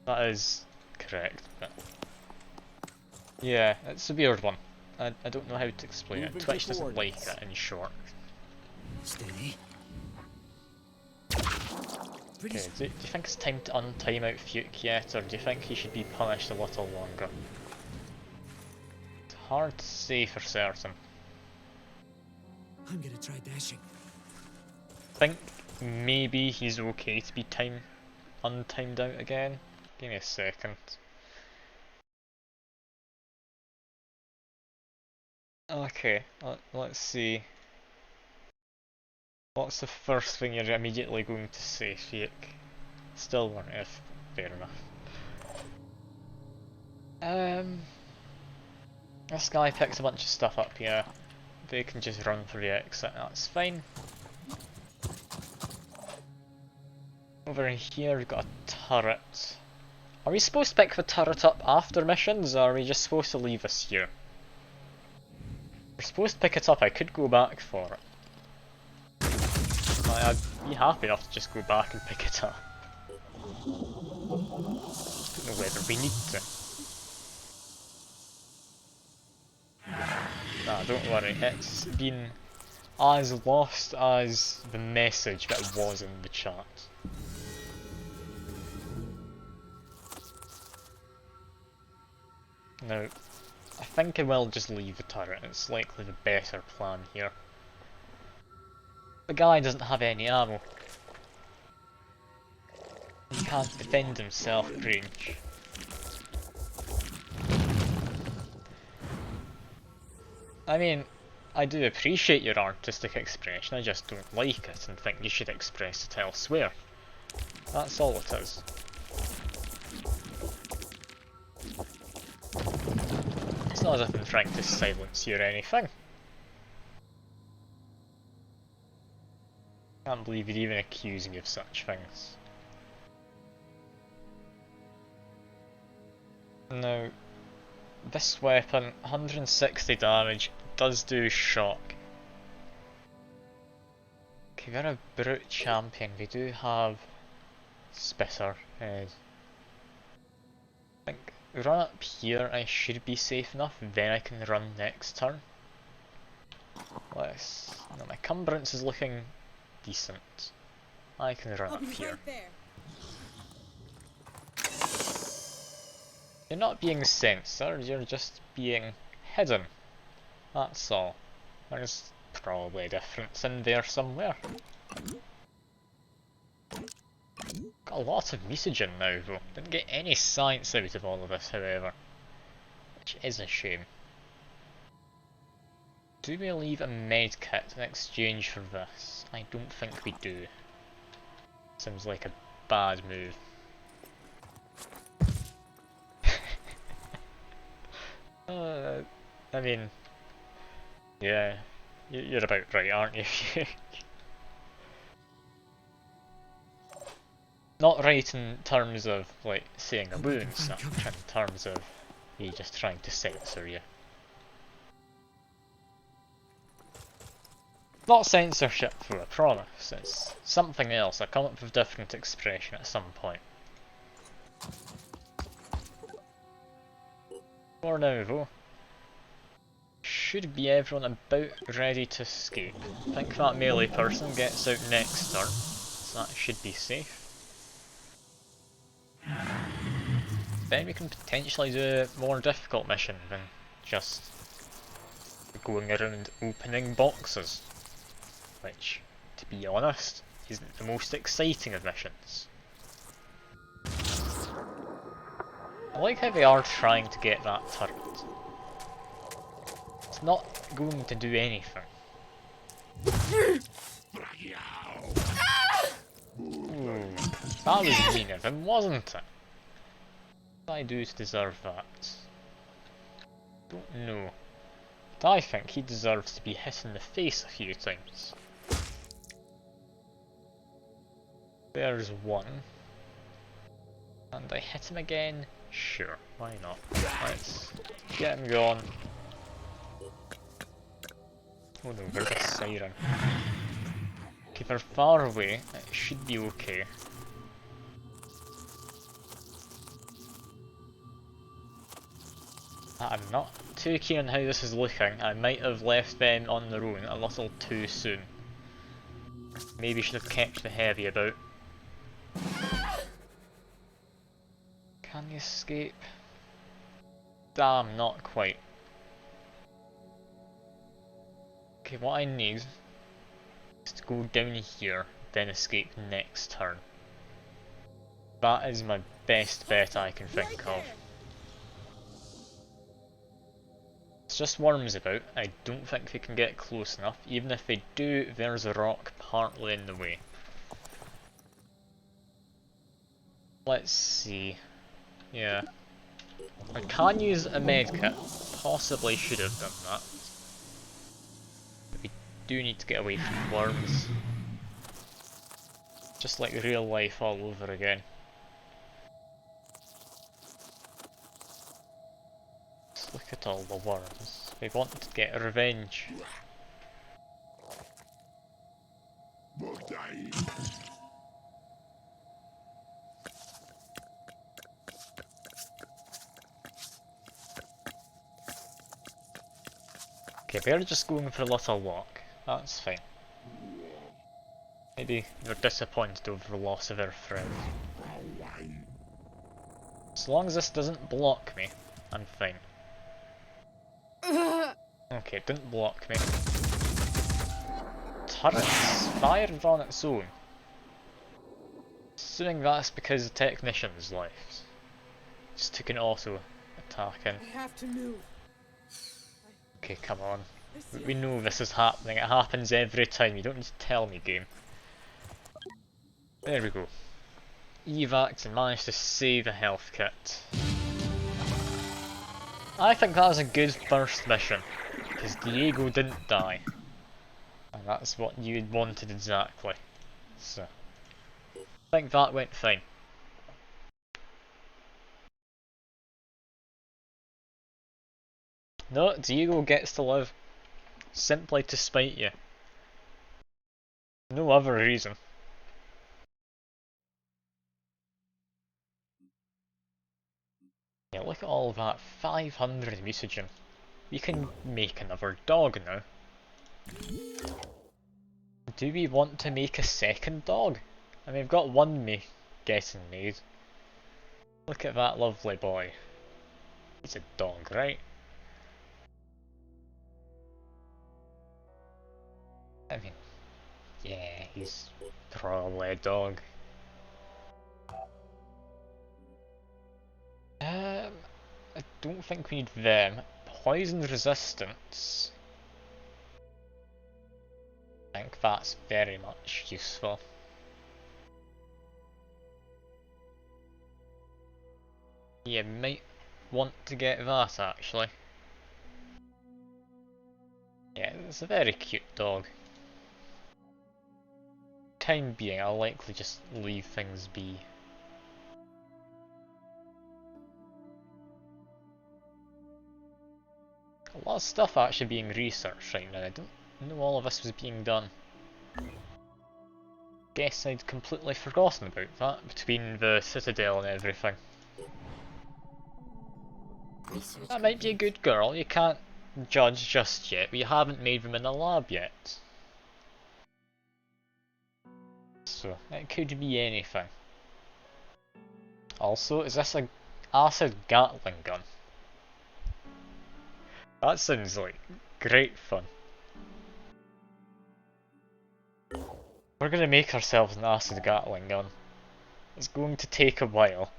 that is correct. But yeah, it's a weird one. I don't know how to explain it. Moving to Twitch doesn't like coordinates. it in short. Steady. Pretty Okay, do you think it's time to untime out Fuke yet, or do you think he should be punished a little longer? It's hard to say for certain. I'm gonna try dashing. I think maybe he's okay to be untimed out again. Give me a second. Okay, let's see. What's the first thing you're immediately going to say, Fiek? Still one if fair enough. This guy picks a bunch of stuff up here. They can just run through the exit, that's fine. Over here we've got a turret. Are we supposed to pick the turret up after missions, or are we just supposed to leave this here? We're supposed to pick it up, I could go back for it. I'd be happy enough to just go back and pick it up. Don't know whether we need to. Nah, don't worry, it's been as lost as the message that was in the chat. Now, I think I will just leave the turret, it's likely the better plan here. The guy doesn't have any ammo. He can't defend himself at range. I mean, I do appreciate your artistic expression, I just don't like it and think you should express it elsewhere. That's all it is. It's not as if I'm trying to silence you or anything. Can't believe you'd even accuse me of such things. Now, this weapon, 160 damage, does do shock. Okay, we're a brute champion, we do have Spitter head. I think run up here, I should be safe enough, then I can run next turn. No, my cumbrance is looking decent. I can run I'll up be here. right there. You're not being censored, you're just being hidden. That's all. There's probably a difference in there somewhere. Got a lot of mutagen now though. Didn't get any science out of all of this however. Which is a shame. Do we leave a medkit in exchange for this? I don't think we do. Seems like a bad move. I mean, yeah, you're about right, aren't you? Not right in terms of like saying a wound and such, in terms of me just trying to censor you. Not censorship for a promise, it's something else. I'll come up with a different expression at some point. For now though, should be everyone about ready to escape. I think that melee person gets out next turn, so that should be safe. Then we can potentially do a more difficult mission than just going around opening boxes, which, to be honest, isn't the most exciting of missions. I like how they are trying to get that turret. It's not going to do anything. Ooh, that was mean of him, wasn't it? What did I do to deserve that? Don't know. But I think he deserves to be hit in the face a few times. There's one. And I hit him again? Sure, why not? Let's get him going. Oh no, there's a siren. Okay, they're far away, it should be okay. I'm not too keen on how this is looking. I might have left them on their own a little too soon. Maybe should have kept the heavy about. Can you escape? Damn, not quite. Okay, what I need is to go down here, then escape next turn. That is my best bet I can think of. It's just worms about. I don't think they can get close enough. Even if they do, there's a rock partly in the way. Let's see. Yeah. I can use a medkit. Possibly should have done that. But we do need to get away from worms. Just like real life all over again. Let's look at all the worms. They want to get revenge. Okay, they're just going for a little walk. That's fine. Maybe they're disappointed over the loss of their friend. As long as this doesn't block me, I'm fine. Okay, it didn't block me. Turrets fired on its own. Assuming that's because the technician's left. Just took an auto attack in. I have to move. Okay, come on. We know this is happening. It happens every time. You don't need to tell me, game. There we go. Evacs and managed to save a health kit. I think that was a good first mission, because Diego didn't die. And that's what you had wanted exactly. So, I think that went fine. No, Diego gets to live. Simply to spite you. No other reason. Yeah, look at all that. 500 mutagen. We can make another dog now. Do we want to make a second dog? I mean, we've got one getting made. Look at that lovely boy. He's a dog, right? I mean, yeah, he's probably a dog. I don't think we need them. Poison resistance. I think that's very much useful. Yeah, might want to get that actually. Yeah, it's a very cute dog. Time being, I'll likely just leave things be. A lot of stuff actually being researched right now. I don't know all of this was being done. Guess I'd completely forgotten about that between the Citadel and everything. That might be a good girl. You can't judge just yet. We haven't made them in the lab yet. So, it could be anything. Also, is this a acid Gatling gun? That sounds like great fun. We're gonna make ourselves an acid Gatling gun. It's going to take a while,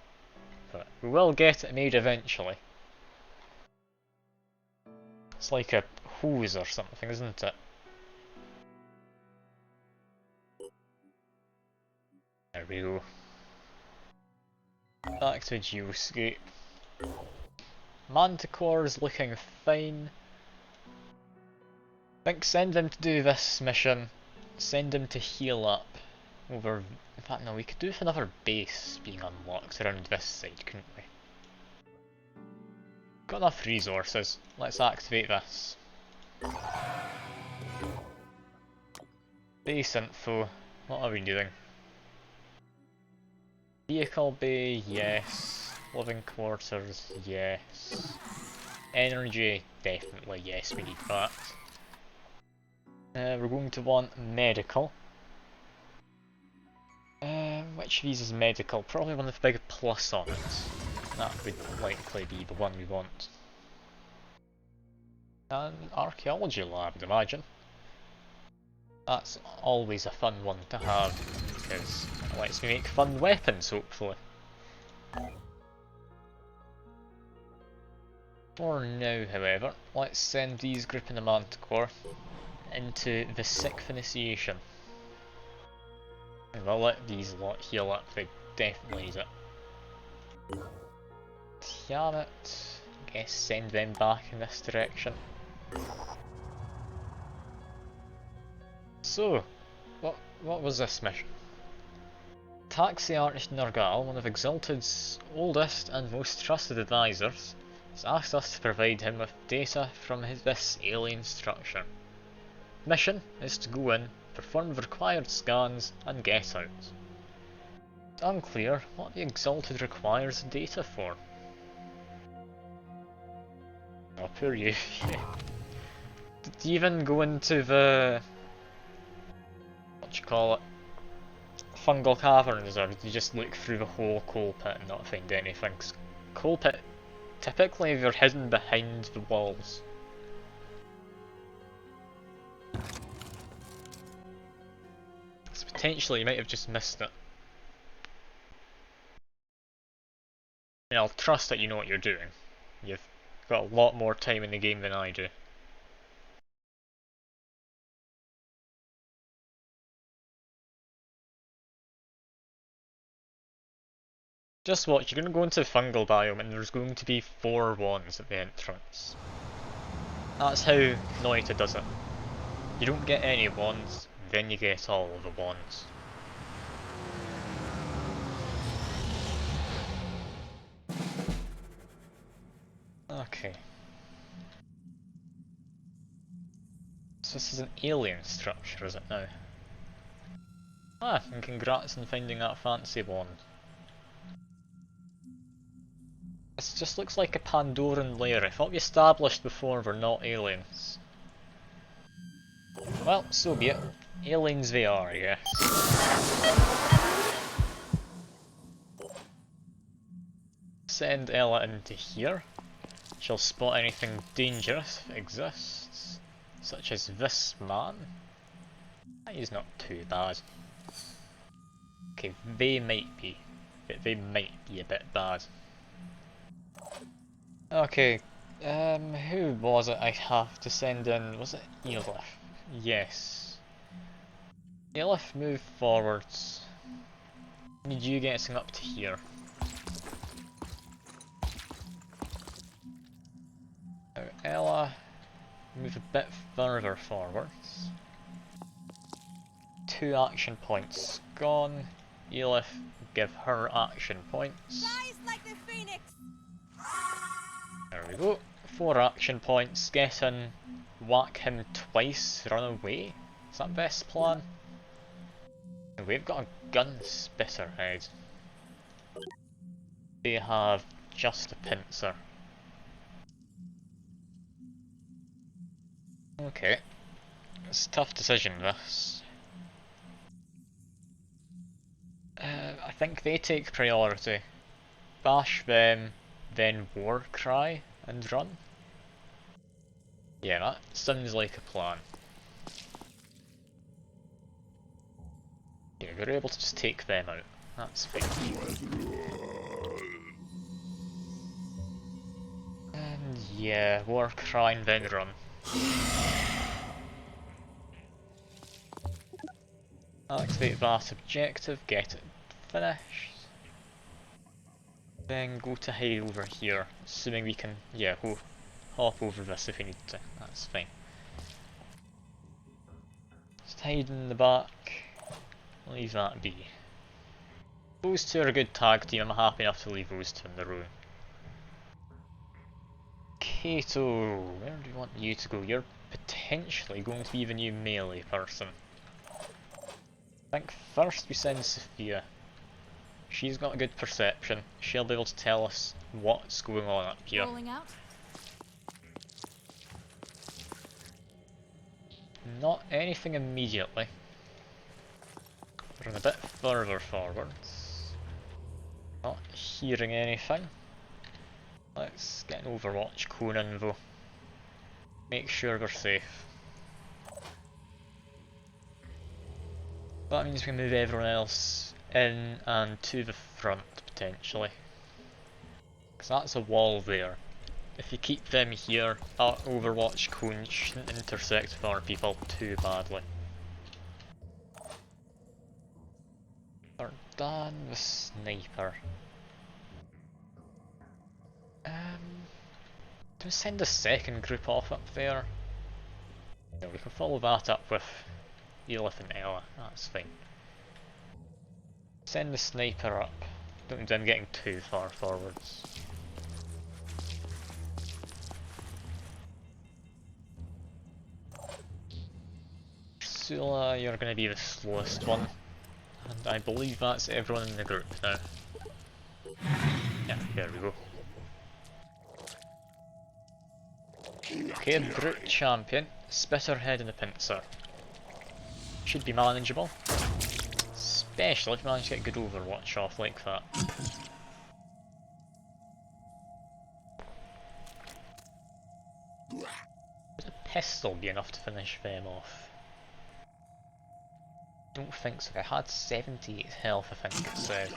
but we will get it made eventually. It's like a hose or something, isn't it? There we go. Back to Geoscape. Manticore's looking fine. I think send him to do this mission. Send him to heal up over... In fact no, we could do with another base being unlocked around this side, couldn't we? Got enough resources. Let's activate this. Base info. What are we doing? Vehicle bay, yes. Living quarters, yes. Energy, definitely yes, we need that. We're going to want medical. Which of these is medical? Probably one with a big plus on it. That would likely be the one we want. An archaeology lab, I'd imagine. That's always a fun one to have, because it lets me make fun weapons, hopefully. For now, however, let's send these group in the Manticore into the Sixth Initiation. And we'll let these lot heal up, they definitely need it. Damn it. Guess send them back in this direction. So, what was this mission? Taxi artist Nergal, one of Exalted's oldest and most trusted advisors, has asked us to provide him with data from this alien structure. Mission is to go in, perform the required scans, and get out. It's unclear what the Exalted requires data for. Oh, poor you. Did you even go into the... what you call it? Fungal caverns, or did you just look through the whole coal pit and not find anything? 'Cause coal pit, typically they're hidden behind the walls. So potentially you might have just missed it. And I'll trust that you know what you're doing. You've got a lot more time in the game than I do. Just watch, you're going to go into the fungal biome and there's going to be 4 wands at the entrance. That's how Noita does it. You don't get any wands, then you get all of the wands. Okay. So this is an alien structure, is it now? Ah, and congrats on finding that fancy wand. This just looks like a Pandoran lair. I thought we established before we're not aliens. Well, so be it. Aliens they are, I guess. Send Ella into here. She'll spot anything dangerous if it exists. Such as this man. He's not too bad. Okay, they might be. They might be a bit bad. Okay, who was it I have to send in? Was it Elif? Yes. Elif, move forwards. Need you getting up to here. Now Ella, move a bit further forwards. 2 action points gone. Elif, give her action points. Rise like the phoenix. There we go. 4 action points. Get in, whack him twice, run away. Is that best plan? We've got a gun spitter head. They have just a pincer. Okay. It's a tough decision, this. I think they take priority. Bash them, then war cry and run. Yeah, that sounds like a plan. Yeah, we're able to just take them out. That's fine. And yeah, war cry and then run. Activate that objective, get it finished. Then go to hide over here, assuming we can, yeah, go hop over this if we need to, that's fine. Just hide in the back, leave that be. Those two are a good tag team, I'm happy enough to leave those two in the room. Kato, where do you want you to go? You're potentially going to be the new melee person. I think first we send Sophia. She's got a good perception. She'll be able to tell us what's going on up here. Rolling out. Not anything immediately. Run a bit further forwards. Not hearing anything. Let's get an Overwatch Conan though. Make sure we're safe. That means we can move everyone else in and to the front potentially. Because that's a wall there. If you keep them here, our Overwatch cone shouldn't intersect with our people too badly. We're done with sniper. Do we send a second group off up there? Yeah, we can follow that up with Elif and Ela, that's fine. Send the sniper up. Don't need them getting too far forwards. Ursula, you're going to be the slowest one. And I believe that's everyone in the group now. Yeah, there we go. Okay, brute champion, Spitterhead and a pincer. Should be manageable. Especially if you manage to get good Overwatch off like that. Would a pistol be enough to finish them off? Don't think so. I had 78 health, I think it said.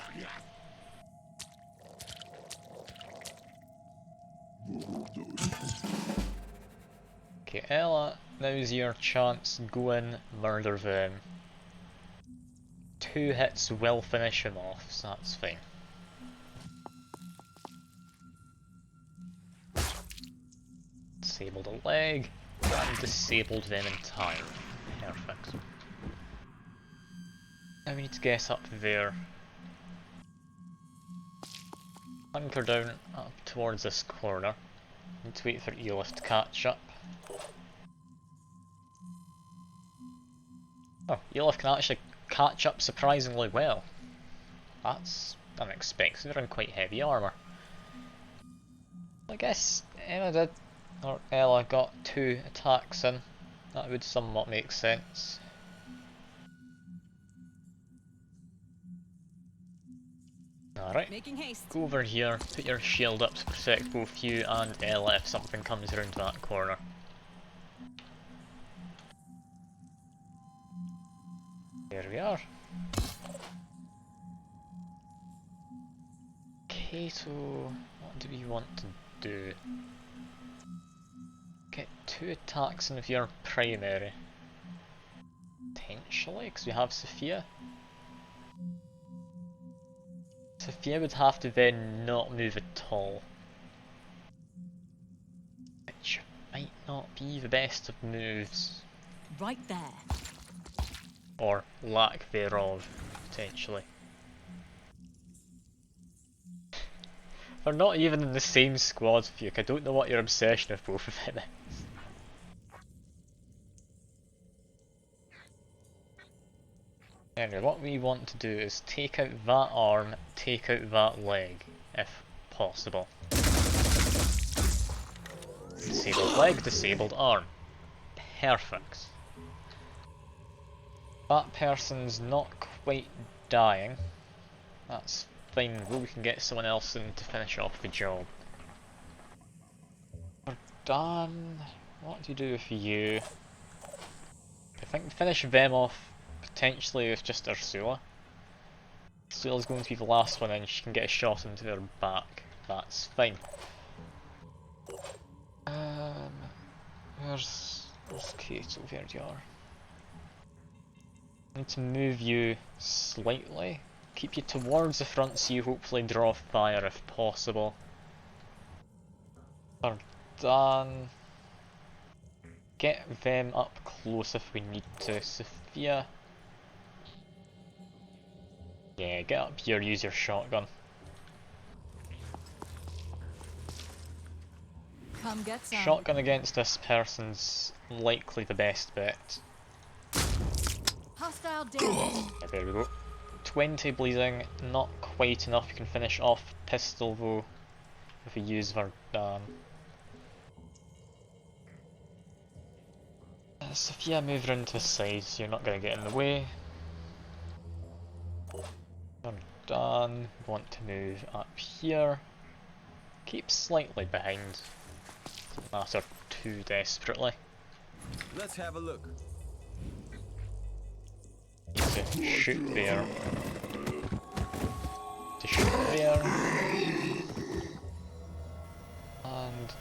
Okay, Ela, now's your chance. Go in, murder them. 2 hits will finish him off, so that's fine. Disabled a leg, and disabled them entirely. Perfect. Now we need to get up there. Hunker down up towards this corner. Need to wait for Elif to catch up. Oh, Elif can actually catch up surprisingly well. That's unexpected, they're in quite heavy armour. I guess Ella did, or Ella got 2 attacks in. That would somewhat make sense. Alright, Making haste. go over here, put your shield up to protect both you and Ella if something comes around that corner. There we are. Kato, what do we want to do? Get 2 attacks in with your primary. Potentially, because we have Sophia. Sophia would have to then not move at all. Which might not be the best of moves. Right there. Or lack thereof, potentially. They're not even in the same squad, Fuke. I don't know what your obsession with both of them is. Anyway, what we want to do is take out that arm, take out that leg, if possible. Disabled leg, disabled arm. Perfect. That person's not quite dying. That's fine, we can get someone else in to finish off the job. We're done. What do you do with you? I think finish them off potentially with just Ursula. Ursula's going to be the last one and she can get a shot into their back. That's fine. Where's Kate? Over you are. I need to move you slightly. Keep you towards the front so you hopefully draw fire if possible. We're done. Get them up close if we need to. Sophia. Yeah, get up here, use your shotgun. Come get some. Shotgun against this person's likely the best bet. Hostile damage. Yeah, there we go. 20 bleeding, not quite enough. You can finish off pistol though if we use Verdun. Sophia, move round to the side so you're not going to get in the way. Verdun, want to move up here. Keep slightly behind. Doesn't matter too desperately. Let's have a look. Need to shoot there. To shoot there. And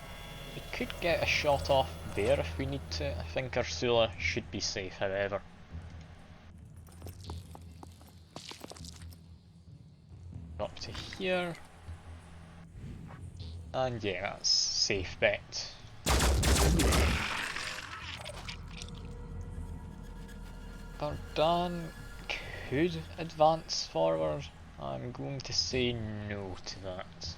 we could get a shot off there if we need to. I think Ursula should be safe, however. Up to here. And yeah, that's safe bet. Verdun could advance forward. I'm going to say no to that.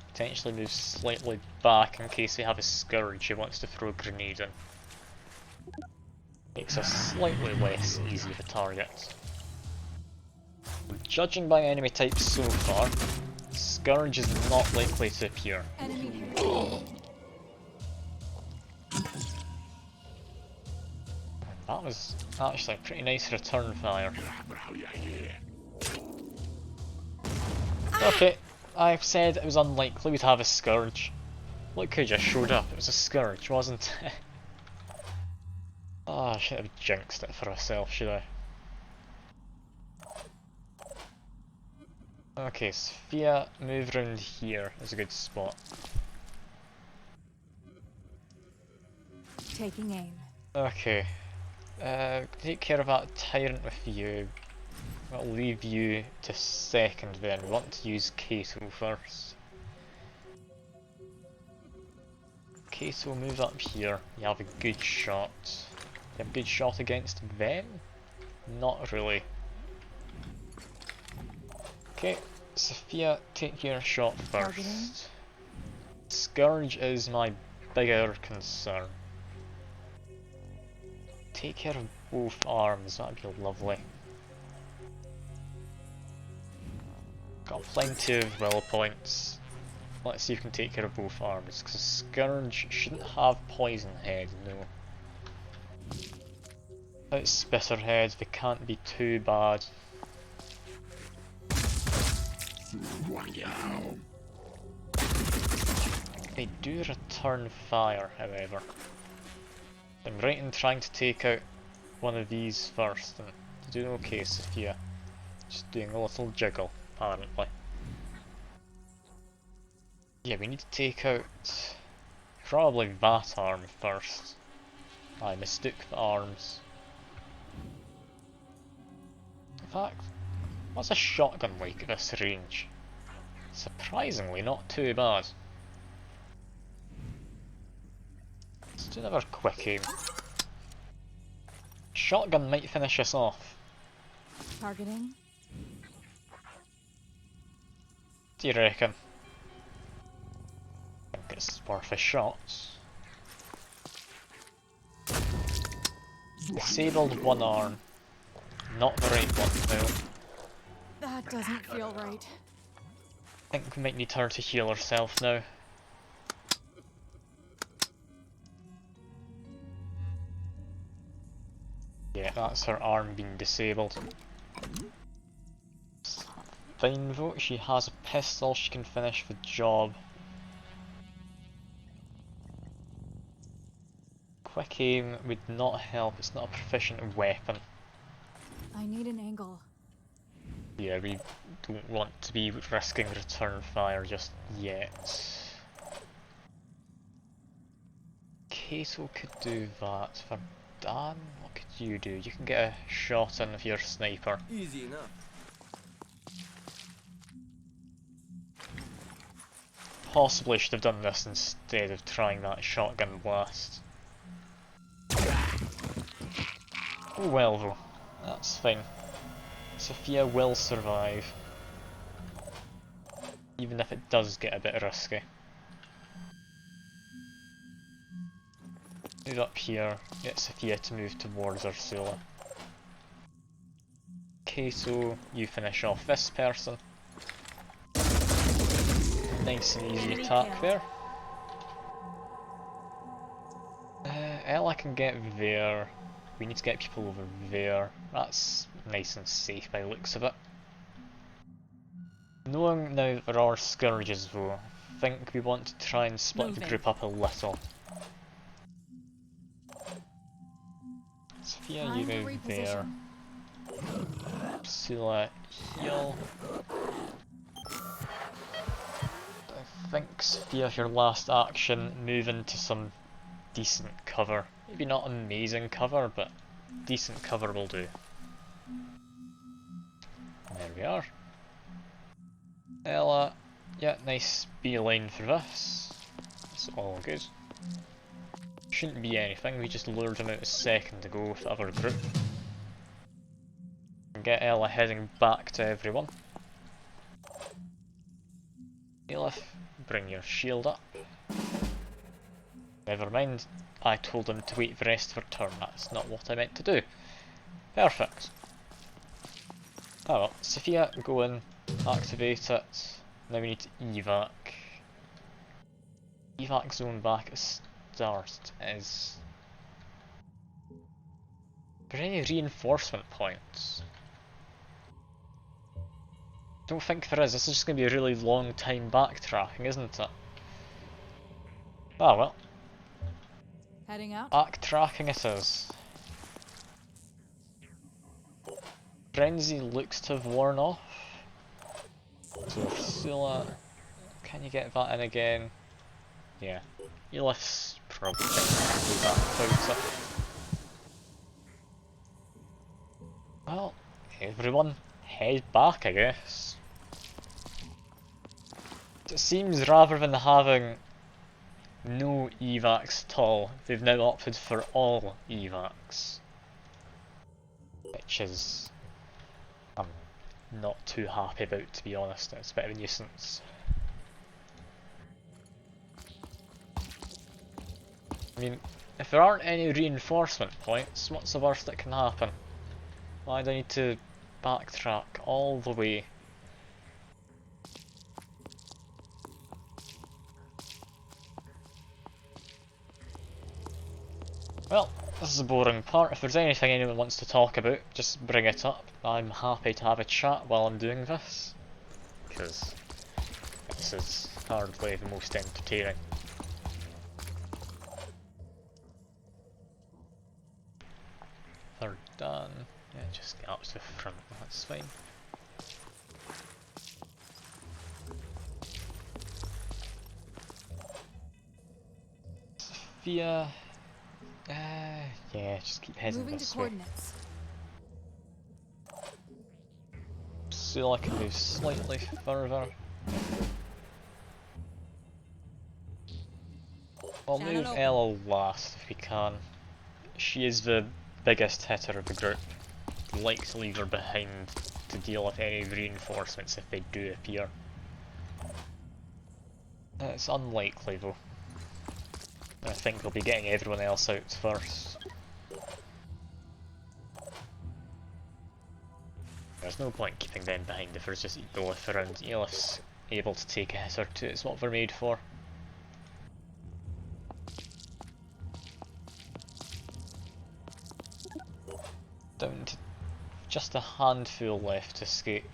Potentially move slightly back in case we have a Scourge who wants to throw a grenade in. Makes us slightly less easy of a target. Judging by enemy types so far, Scourge is not likely to appear. Enemy. That was actually a pretty nice return fire. Okay, I've said it was unlikely we'd have a Scourge. Look who just showed up, it was a Scourge, wasn't it? Oh, I should have jinxed it for myself, should I? Okay, Sophia, move round here is a good spot. Taking aim. Okay, take care of that tyrant with you. I'll leave you to second then. We want to use Kato first. Kato, move up here. You have a good shot. You have a good shot against them? Not really. Okay, Sophia, take your shot first. Scourge is my bigger concern. Take care of both arms, that'd be lovely. Got plenty of will points. Let's see if we can take care of both arms, because Scourge shouldn't have Poison Head, no. Without Spitter Head, they can't be too bad. They do return fire, however. I'm right in trying to take out one of these first, and you're doing okay, Sophia. Just doing a little jiggle, apparently. Yeah, we need to take out probably that arm first. I mistook the arms. In fact, what's a shotgun like at this range? Surprisingly not too bad. Let's do another quick aim. Shotgun might finish us off. Targeting. What do you reckon? I think it's worth a shot. Disabled one arm. Not the right one though. That doesn't feel right. I think we might need her to heal herself now. Yeah, that's her arm being disabled. Fine though, she has a pistol, she can finish the job. Quick aim would not help, it's not a proficient weapon. I need an angle. Yeah, we don't want to be risking return fire just yet. Kato could do that. For Dan, what could you do? You can get a shot in with your sniper. Easy enough. Possibly should have done this instead of trying that shotgun blast. Oh well though, that's fine. Sophia will survive. Even if it does get a bit risky. Move up here, get Sophia to move towards Ursula. Kato, you finish off this person. Nice and easy attack there. Ella can get there. We need to get people over there. That's nice and safe by the looks of it. Knowing now that there are scourges though, I think we want to try and split the group up a little. Sophia, you Time to move there. reposition. Ursula, heal. I think Sophia, your last action, move into some decent cover. Maybe not amazing cover, but decent cover will do. There we are. Ella, yeah, nice beeline for this. It's all good. Shouldn't be anything, we just lured him out a second ago with the other group. And get Ella heading back to everyone. Elif, bring your shield up. Never mind, I told him to wait the rest of her turn, that's not what I meant to do. Perfect. Oh well, Sophia, go in, activate it. Now we need to evac. Evac zone back at start is... Are there any reinforcement points? Don't think there is, this is just going to be a really long time backtracking, isn't it? Oh well. Heading out? Backtracking it is. Frenzy looks to have worn off. So Ursula, can you get that in again? Yeah. Elif's probably back out. Well, everyone head back I guess. It seems rather than having no evacs at all, they've now opted for all evacs. Which is... I'm not too happy about, to be honest. It's a bit of a nuisance. I mean, if there aren't any reinforcement points, what's the worst that can happen? Why do I need to backtrack all the way? Well, this is the boring part. If there's anything anyone wants to talk about, just bring it up. I'm happy to have a chat while I'm doing this, because this is hardly the most entertaining. Third done. Yeah, just get up to the front, that's fine. Sophia... yeah, just keep heading Moving to this way. coordinates. So I can move slightly further. I'll Channel move open. Ella last if we can. She is the biggest hitter of the group. I'd like to leave her behind to deal with any reinforcements if they do appear. It's unlikely though. I think we'll be getting everyone else out first. There's no point keeping them behind if there's just Elif around. Elif's able to take a hit or two, it's what they're made for. just a handful left to escape.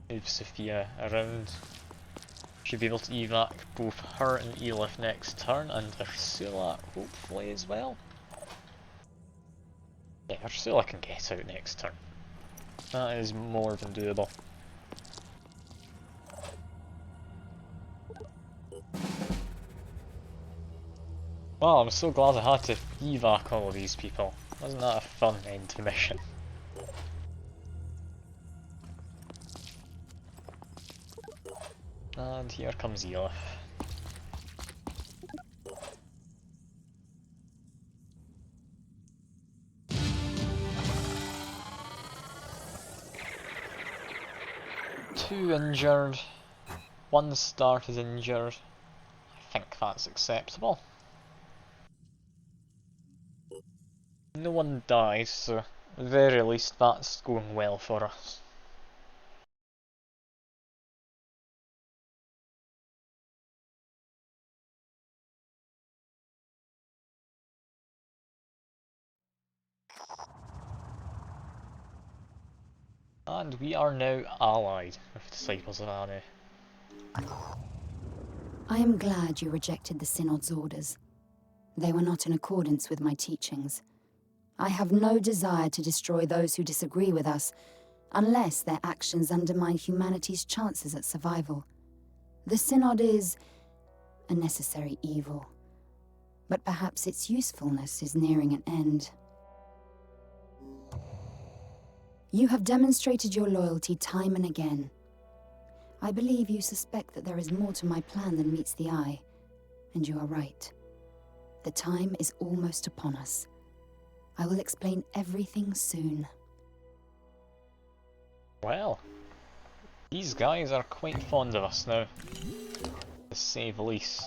Move Sophia around. Should be able to evac both her and Elif next turn, and Ursula hopefully as well. Yeah, Ursula can get out next turn. That is more than doable. Wow, I'm so glad I had to evac all of these people. Wasn't that a fun end to the mission? And here comes Elif. Two injured. One started injured. I think that's acceptable. No one died, so at the very least that's going well for us. And we are now allied with Disciples of Anu. I am glad you rejected the Synod's orders. They were not in accordance with my teachings. I have no desire to destroy those who disagree with us, unless their actions undermine humanity's chances at survival. The Synod is a necessary evil, but perhaps its usefulness is nearing an end. You have demonstrated your loyalty time and again. I believe you suspect that there is more to my plan than meets the eye, and you are right. The time is almost upon us. I will explain everything soon. Well, these guys are quite fond of us now, to say the least.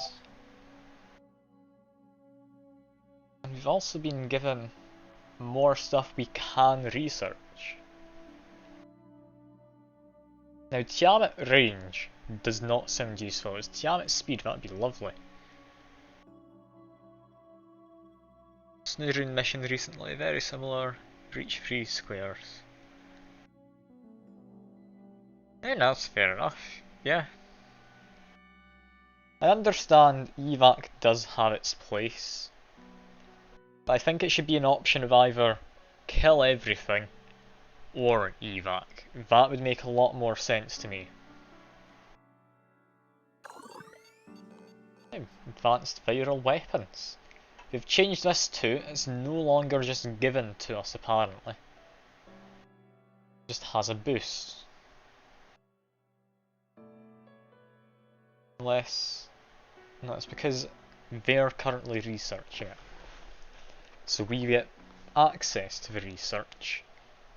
And we've also been given more stuff we can research. Now, Tiamat range does not sound useful. It's Tiamat speed, that'd be lovely. Snowrune mission recently, very similar. Reach 3 squares. And that's fair enough, yeah. I understand evac does have its place, but I think it should be an option of either kill everything or evac. That would make a lot more sense to me. Advanced viral weapons. They've changed this too, it's no longer just given to us apparently. It just has a boost. Unless... no, it's because they're currently researching it. So we get access to the research,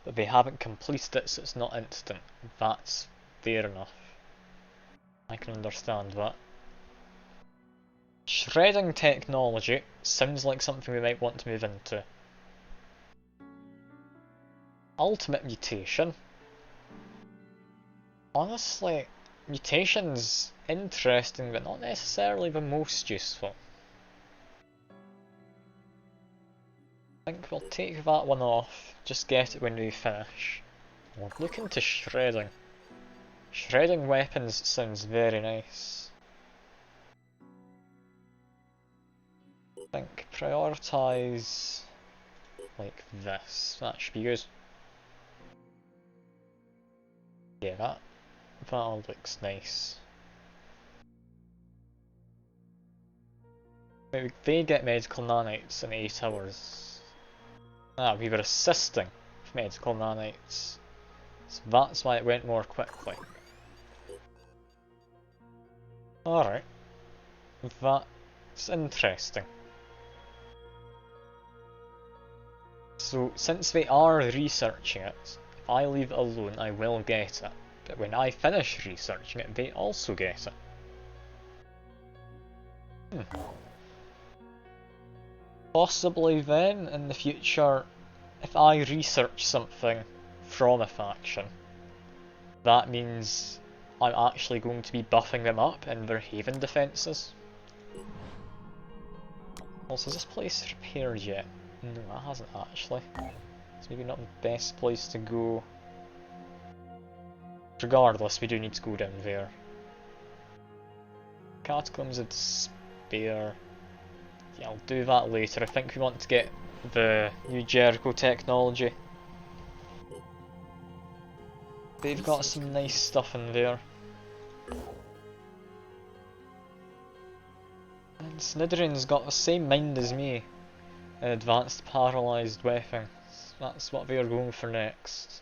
but they haven't completed it, so it's not instant. That's fair enough. I can understand that. Shredding technology sounds like something we might want to move into. Ultimate mutation. Honestly, mutation's interesting, but not necessarily the most useful. I think we'll take that one off, just get it when we finish. We'll look into shredding. Shredding weapons sounds very nice. I think prioritise like this, that should be good. Yeah, that all looks nice. Maybe they get medical nanites in 8 hours. Ah, we were assisting with medical nanites, so that's why it went more quickly. Alright, that's interesting. So, since they are researching it, if I leave it alone I will get it, but when I finish researching it they also get it. Possibly then, in the future, if I research something from a faction, that means I'm actually going to be buffing them up in their Haven defences. Also, is this place repaired yet? No, it hasn't actually. It's maybe not the best place to go. Regardless, we do need to go down there. Catacombs of Despair. Yeah, I'll do that later. I think we want to get the new Jericho technology. They've got some nice stuff in there. And Snidderin's got the same mind as me. An advanced paralysed weapon. That's what they're going for next.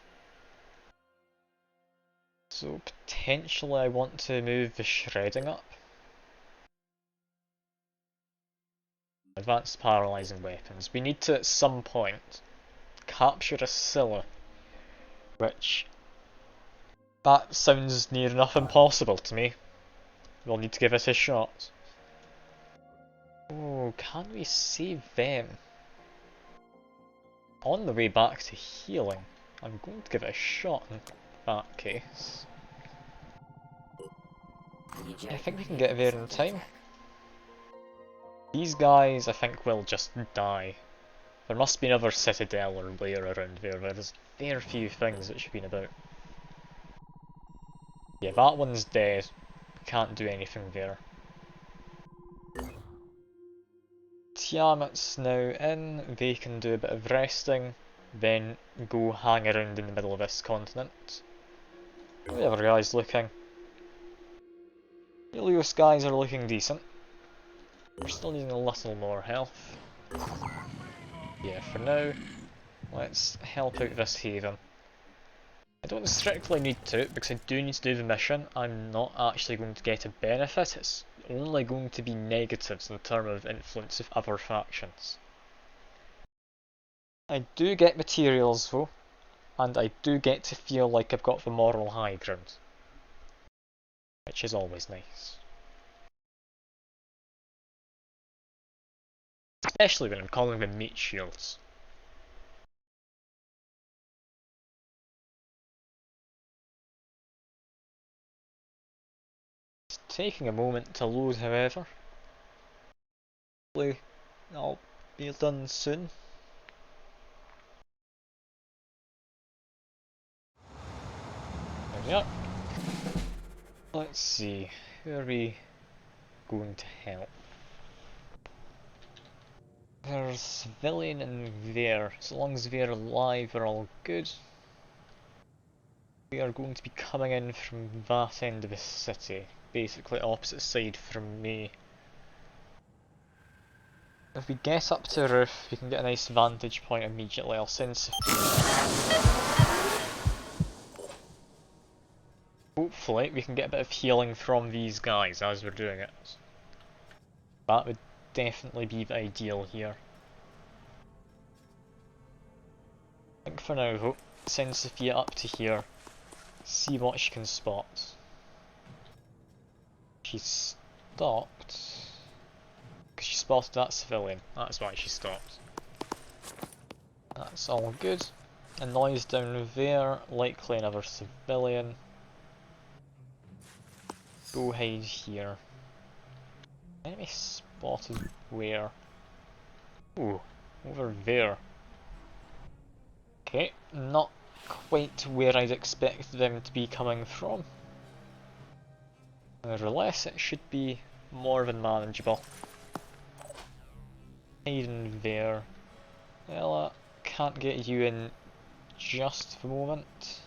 So potentially I want to move the shredding up. Advanced paralysing weapons. We need to at some point capture a Scylla, which that sounds near enough impossible to me. We'll need to give it a shot. Oh, can we save them? On the way back to healing, I'm going to give it a shot in that case. I think we can get there in time. These guys, I think, will just die. There must be another citadel or lair around there. There's a fair few things which have been about. Yeah, that one's dead. Can't do anything there. Tiamat's now in. They can do a bit of resting, then go hang around in the middle of this continent. How are the other guys looking? Helios guys are looking decent. We're still needing a little more health. Yeah, for now, let's help out this haven. I don't strictly need to, because I do need to do the mission. I'm not actually going to get a benefit, it's only going to be negatives in terms of influence of other factions. I do get materials though, and I do get to feel like I've got the moral high ground, which is always nice. Especially when I'm calling them meat shields. It's taking a moment to load, however. Hopefully I'll be done soon. There we are. Let's see, who are we going to help? There's civilian in there. So long as they're alive, we're all good. We are going to be coming in from that end of the city, basically opposite side from me. If we get up to the roof, we can get a nice vantage point immediately. I'll send Sophia. Hopefully we can get a bit of healing from these guys as we're doing it. That would definitely be the ideal here. I think for now though, send Sophia up to here, see what she can spot. She stopped because she spotted that civilian, that's why she stopped. That's all good. A noise down there, likely another civilian. Go hide here. Enemy spotted where? Ooh, over there. Okay, not quite where I'd expect them to be coming from. Nevertheless, it should be more than manageable. Hiding there. Ella, can't get you in just for the moment.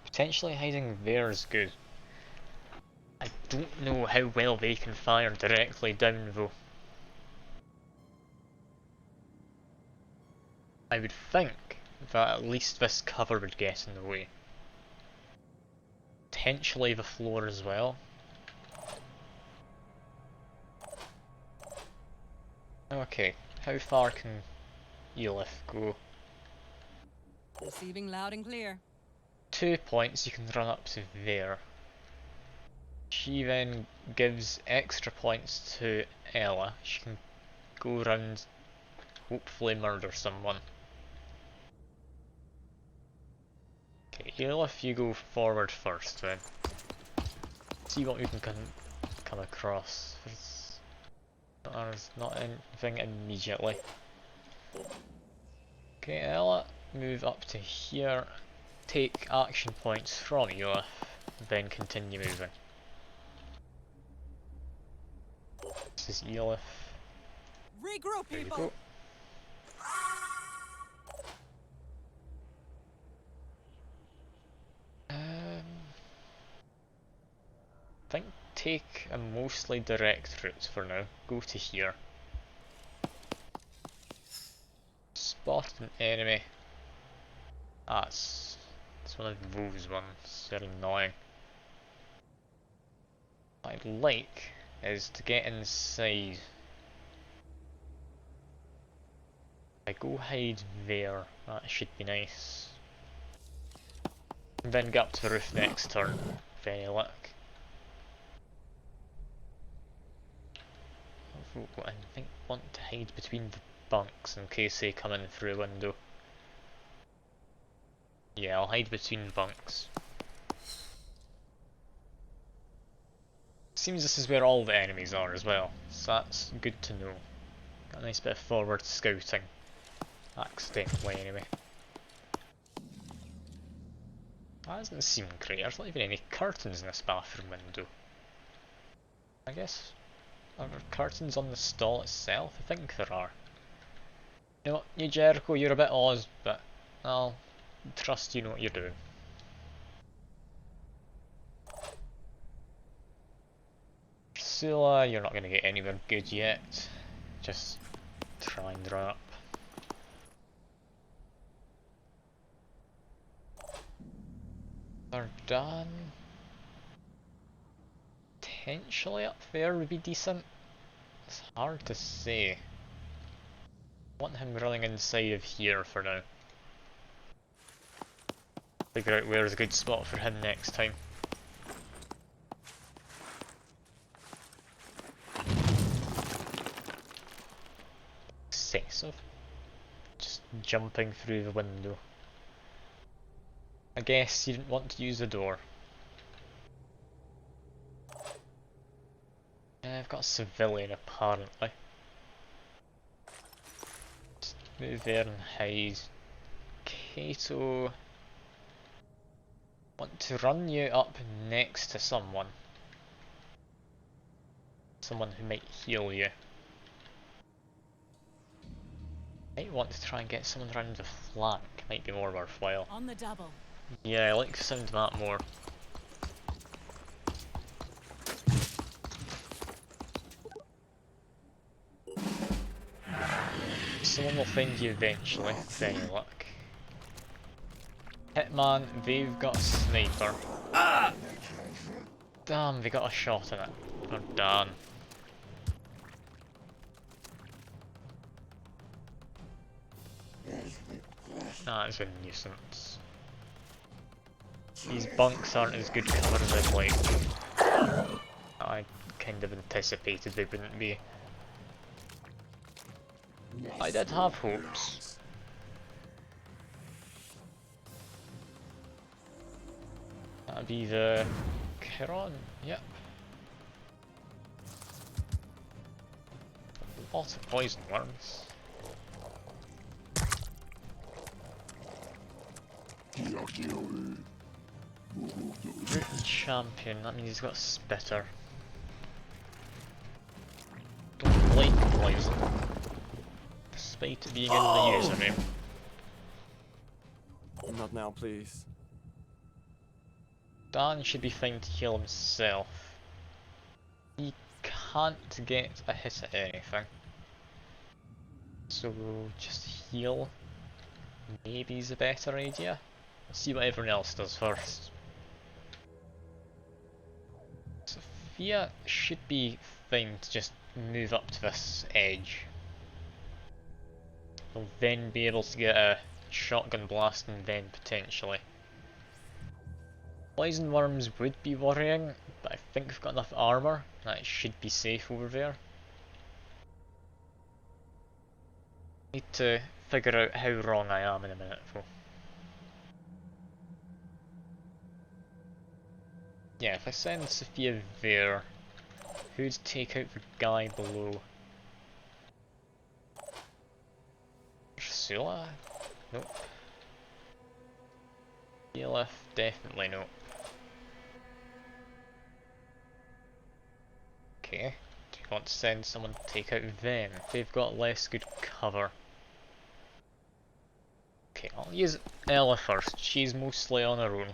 Potentially hiding there is good. I don't know how well they can fire directly down though. I would think that at least this cover would get in the way. Potentially the floor as well. Okay, how far can Elif go? Receiving loud and clear. 2 points, you can run up to there. She then gives extra points to Ella. She can go around, hopefully murder someone. Okay, Elif, you go forward first then. See what we can come across. There's not anything immediately. Okay, Ella, move up to here, take action points from Eolith, then continue moving. This is Eolith. Regroup, There you people. go. I think take a mostly direct route for now. Go to here. Spot an enemy. It's one of those ones. They're annoying. What I'd like is to get inside. I go hide there. That should be nice. And then get up to the roof next turn. With any luck. I think want to hide between the bunks in case they come in through a window. Yeah, I'll hide between bunks. Seems this is where all the enemies are as well, so that's good to know. Got a nice bit of forward scouting. Accidentally anyway. That doesn't seem great, there's not even any curtains in this bathroom window. I guess. Are there curtains on the stall itself? I think there are. You know what, you Jericho, you're a bit Oz, but I'll trust you know what you're doing. Ursula, you're not going to get anywhere good yet. Just try and run up. They're done. Potentially up there would be decent. It's hard to say. I want him running inside of here for now. Figure out where's a good spot for him next time. Excessive. Just jumping through the window. I guess you didn't want to use the door. I've got a civilian apparently. Just move there and hide. Kato. Want to run you up next to someone. Someone who might heal you. Might want to try and get someone around the flank, might be more worthwhile. On the double. Yeah, I like the sound of that more. Someone will find you eventually, with any luck. Hitman, they've got a sniper. Damn, they got a shot in it. They're done. That is a nuisance. These bunks aren't as good cover as I'd like. I kind of anticipated they wouldn't be. I did have hopes. That'd be the Chiron, yep. Lots of poison worms. Root champion, that means he's got a spitter. Don't like poison. Despite it being in the username. Not now, please. Dan should be fine to heal himself. He can't get a hit at anything. So just heal. Maybe is a better idea. Let's see what everyone else does first. Sophia should be fine to just move up to this edge. We'll then be able to get a shotgun blast and then potentially. Poison worms would be worrying, but I think we've got enough armour that it should be safe over there. Need to figure out how wrong I am in a minute though. Yeah, if I send Sophia there, who'd take out the guy below? Ursula? Nope. Elif, definitely no. Okay, do you want to send someone to take out them? They've got less good cover. Okay, I'll use Ella first. She's mostly on her own.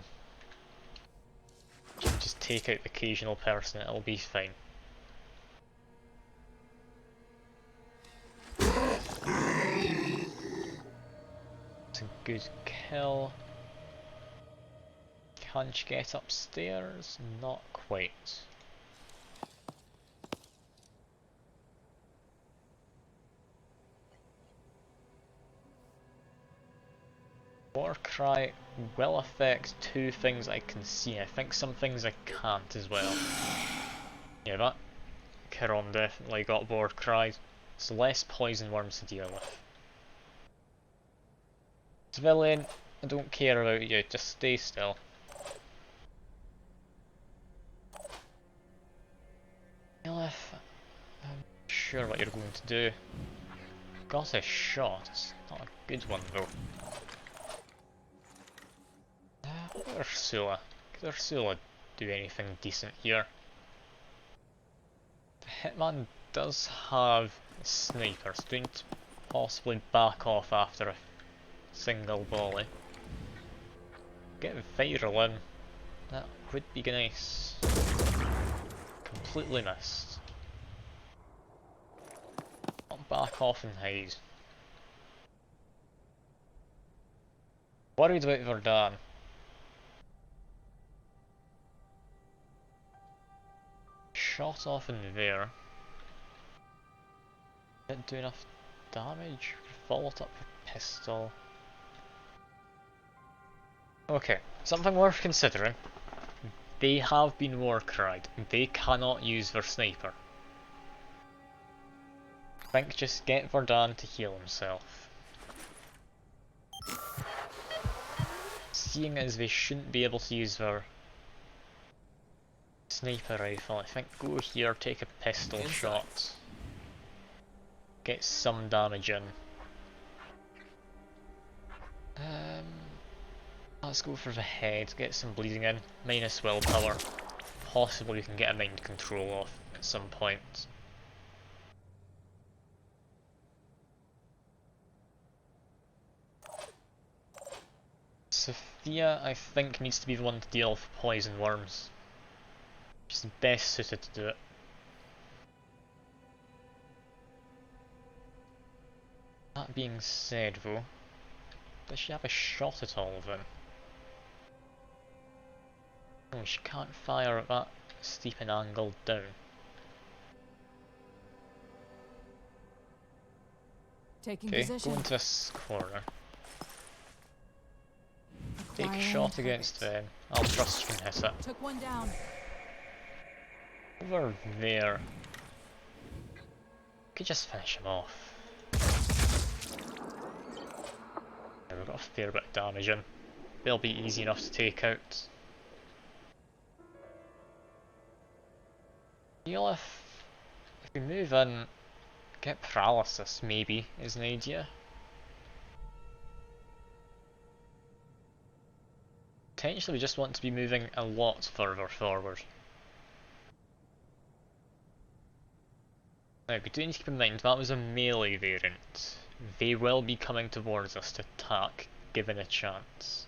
She can just take out the occasional person, it'll be fine. It's a good kill. Can she get upstairs? Not quite. Warcry will affect two things I can see. I think some things I can't as well. Yeah, that Chiron definitely got Warcry. So less poison worms to deal with. Civilian, I don't care about you, just stay still. Elif, I'm not sure what you're going to do. Got a shot, not a good one though. Ursula. Could Ursula do anything decent here? The Hitman does have snipers, don't possibly back off after a single volley. Get viral in, that would be nice. Completely missed. Not back off and hide. Worried about Verdun. Shot off in there. Didn't do enough damage. Followed up with pistol. Okay, something worth considering. They have been Warcried. They cannot use their sniper. I think just get Verdun to heal himself. Seeing as they shouldn't be able to use their sniper rifle, I think go here, take a pistol shot. Get some damage in. Let's go for the head, get some bleeding in, minus willpower. Possibly we can get a mind control off at some point. Sophia, I think, needs to be the one to deal with poison worms. She's best suited to do it. That being said though, does she have a shot at all then? Oh, she can't fire at that steep an angle down. Taking Okay, position. go into this corner. Take a Acquiring shot against them. I'll trust you can hit it. Took one down. Over there. Could just finish him off. Yeah, we've got a fair bit of damage in. They'll be easy enough to take out. If we move in, get paralysis maybe is an idea. Potentially we just want to be moving a lot further forward. Now we do need to keep in mind that was a melee variant. They will be coming towards us to attack given a chance.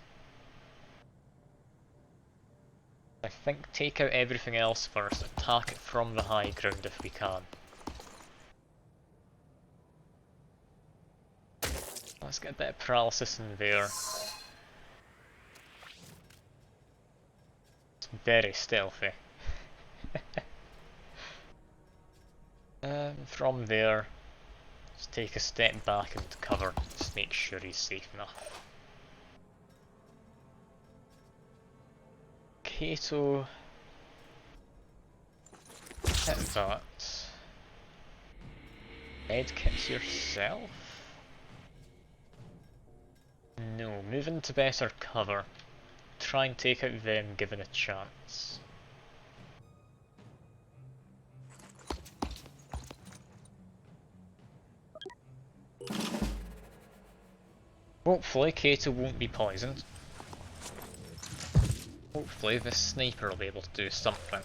I think take out everything else first, attack it from the high ground if we can. Let's get a bit of paralysis in there. It's very stealthy. From there, just take a step back into cover, just make sure he's safe enough. Kato, hit that. Med kits yourself? No, move into better cover. Try and take out them given a chance. Hopefully Kato won't be poisoned. Hopefully this sniper will be able to do something.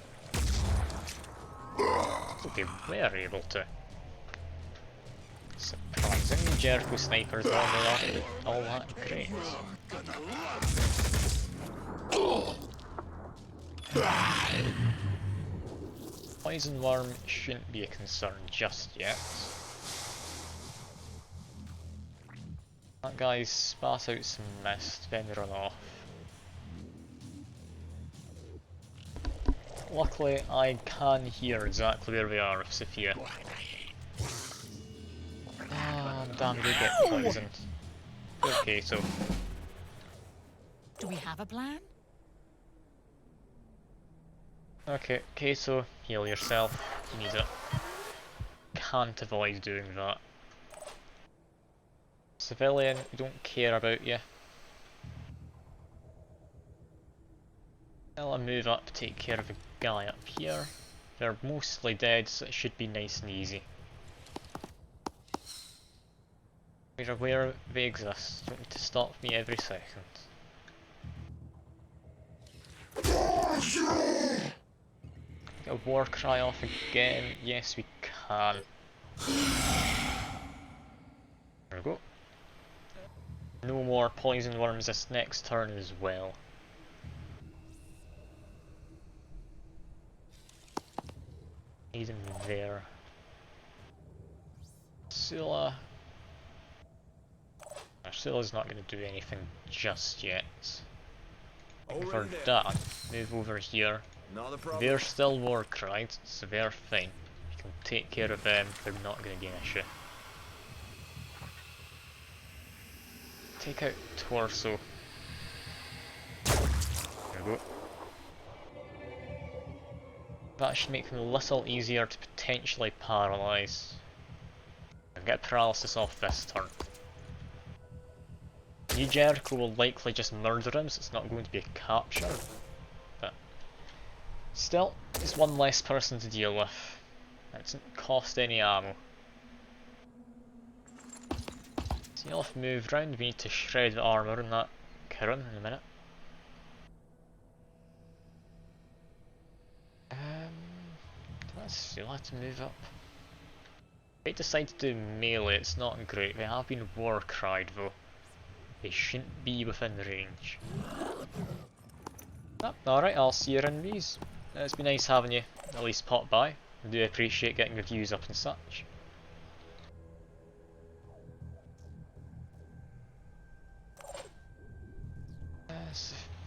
So they were able to. Surprising, Jericho snipers aren't all that great. Poison worm shouldn't be a concern just yet. That guy's spat out some mist, then run off. Luckily, I can hear exactly where we are with Sophia. Ah, damn, you get poisoned. Okay, so. Do we have a plan? Okay, Queso, heal yourself. You need it. Can't avoid doing that. Civilian, we don't care about you. I'll move up, take care of a guy up here. They're mostly dead, so it should be nice and easy. We're aware they exist, you don't need to stop me every second. Get a war cry off again, yes we can. There we go. No more poison worms this next turn as well. Need him there. Scylla. Scylla's not going to do anything just yet. For that, move over here. They're still war cried, so they're fine. You can take care of them, they're not going to be an issue. Take out Torso. There we go. That should make them a little easier to potentially paralyse. And get paralysis off this turn. New Jericho will likely just murder him, so it's not going to be a capture. But still, it's one less person to deal with. It doesn't cost any ammo. So you'll have to move round, we need to shred the armour in that Kirin in a minute. Let's see, we'll have to move up. If they decide to do melee, it's not great. They have been war cried though. They shouldn't be within range. Oh, alright, I'll see you in these. It's been nice having you at least pop by. I do appreciate getting reviews up and such.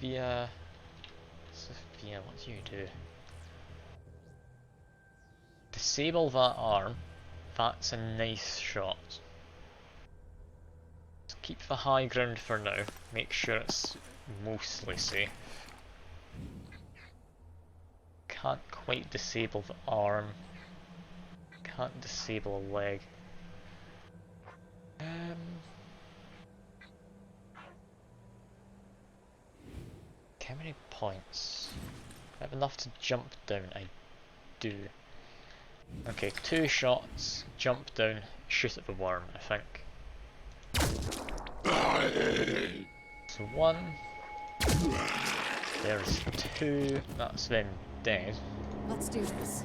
Sophia, what do you do? Disable that arm. That's a nice shot. So keep the high ground for now. Make sure it's mostly safe. Can't quite disable the arm. Can't disable a leg. How many points? I have enough to jump down, I do. Okay, 2 shots, jump down, shoot at the worm, I think. So 1. There's 2, that's them dead. Let's do this.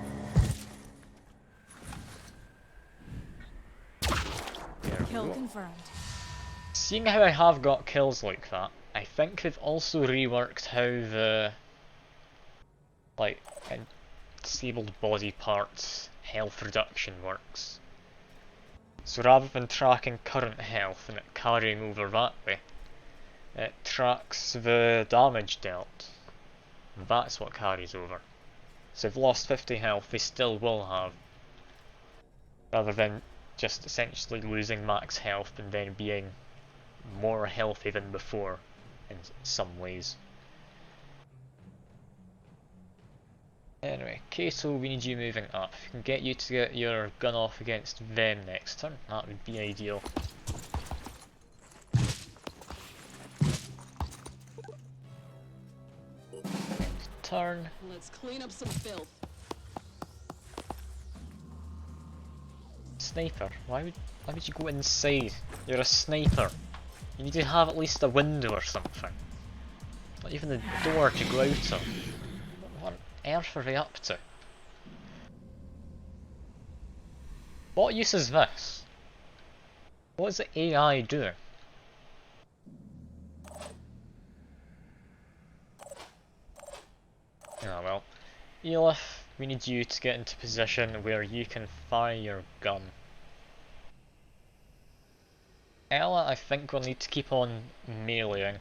There Kill we go. confirmed. Seeing how I have got kills like that, I think they've also reworked how the disabled body parts health reduction works. So rather than tracking current health and it carrying over that way, it tracks the damage dealt. That's what carries over. So if they've lost 50 health, they still will have. Rather than just essentially losing max health and then being more healthy than before in some ways. Anyway, Queso, we need you moving up. If we can get you to get your gun off against them next turn, that would be ideal. Turn. Let's clean up some filth. Sniper? Why would you go inside? You're a sniper. You need to have at least a window or something. Not even the door to go out of. What on earth are they up to? What use is this? What is the AI doing? Ah well. Elif, we need you to get into position where you can fire your gun. Ella, I think we'll need to keep on meleeing.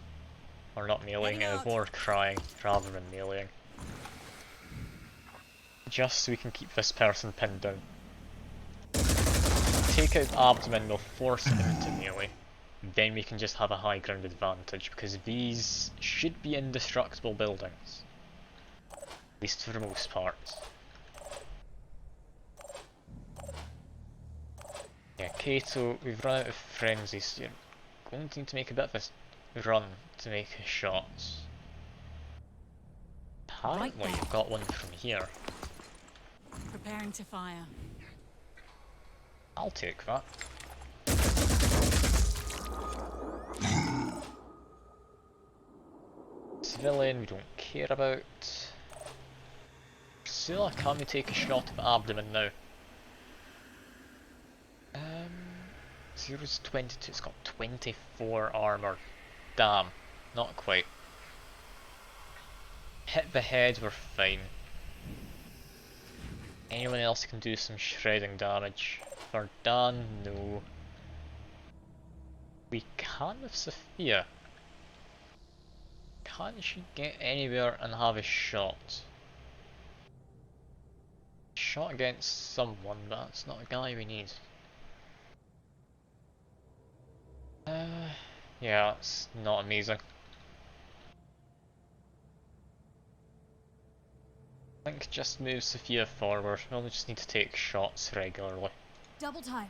Or not meleeing, war crying rather than meleeing. Just so we can keep this person pinned down. Take out abdomen, we'll force it into melee. Then we can just have a high ground advantage because these should be indestructible buildings. At least for the most part. Yeah, Kato, we've run out of frenzies, so you're going to need to make a bit of a run to make shots. Apparently you've got one from here. Preparing to fire. I'll take that. Civilian we don't care about. Ursula, can we take a shot of abdomen now? 0's 22, it's got 24 armour. Damn, not quite. Hit the head, we're fine. Anyone else can do some shredding damage. For Dan, no. We can with Sophia. Can she get anywhere and have a shot? Shot against someone, but that's not a guy we need. Yeah, that's not amazing. I think just move Sophia forward, we'll just need to take shots regularly. Double time.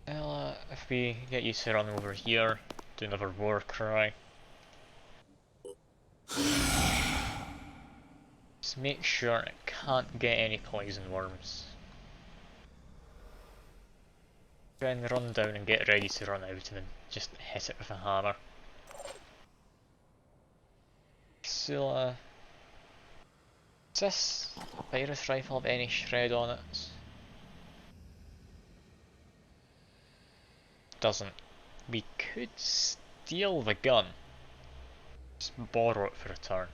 Ella, if we get you to run over here, do another war cry. Just make sure it can't get any poison worms. Then run down and get ready to run out and then just hit it with a hammer. So, does this virus rifle have any shred on it? Doesn't. We could steal the gun. Just borrow it for a turn.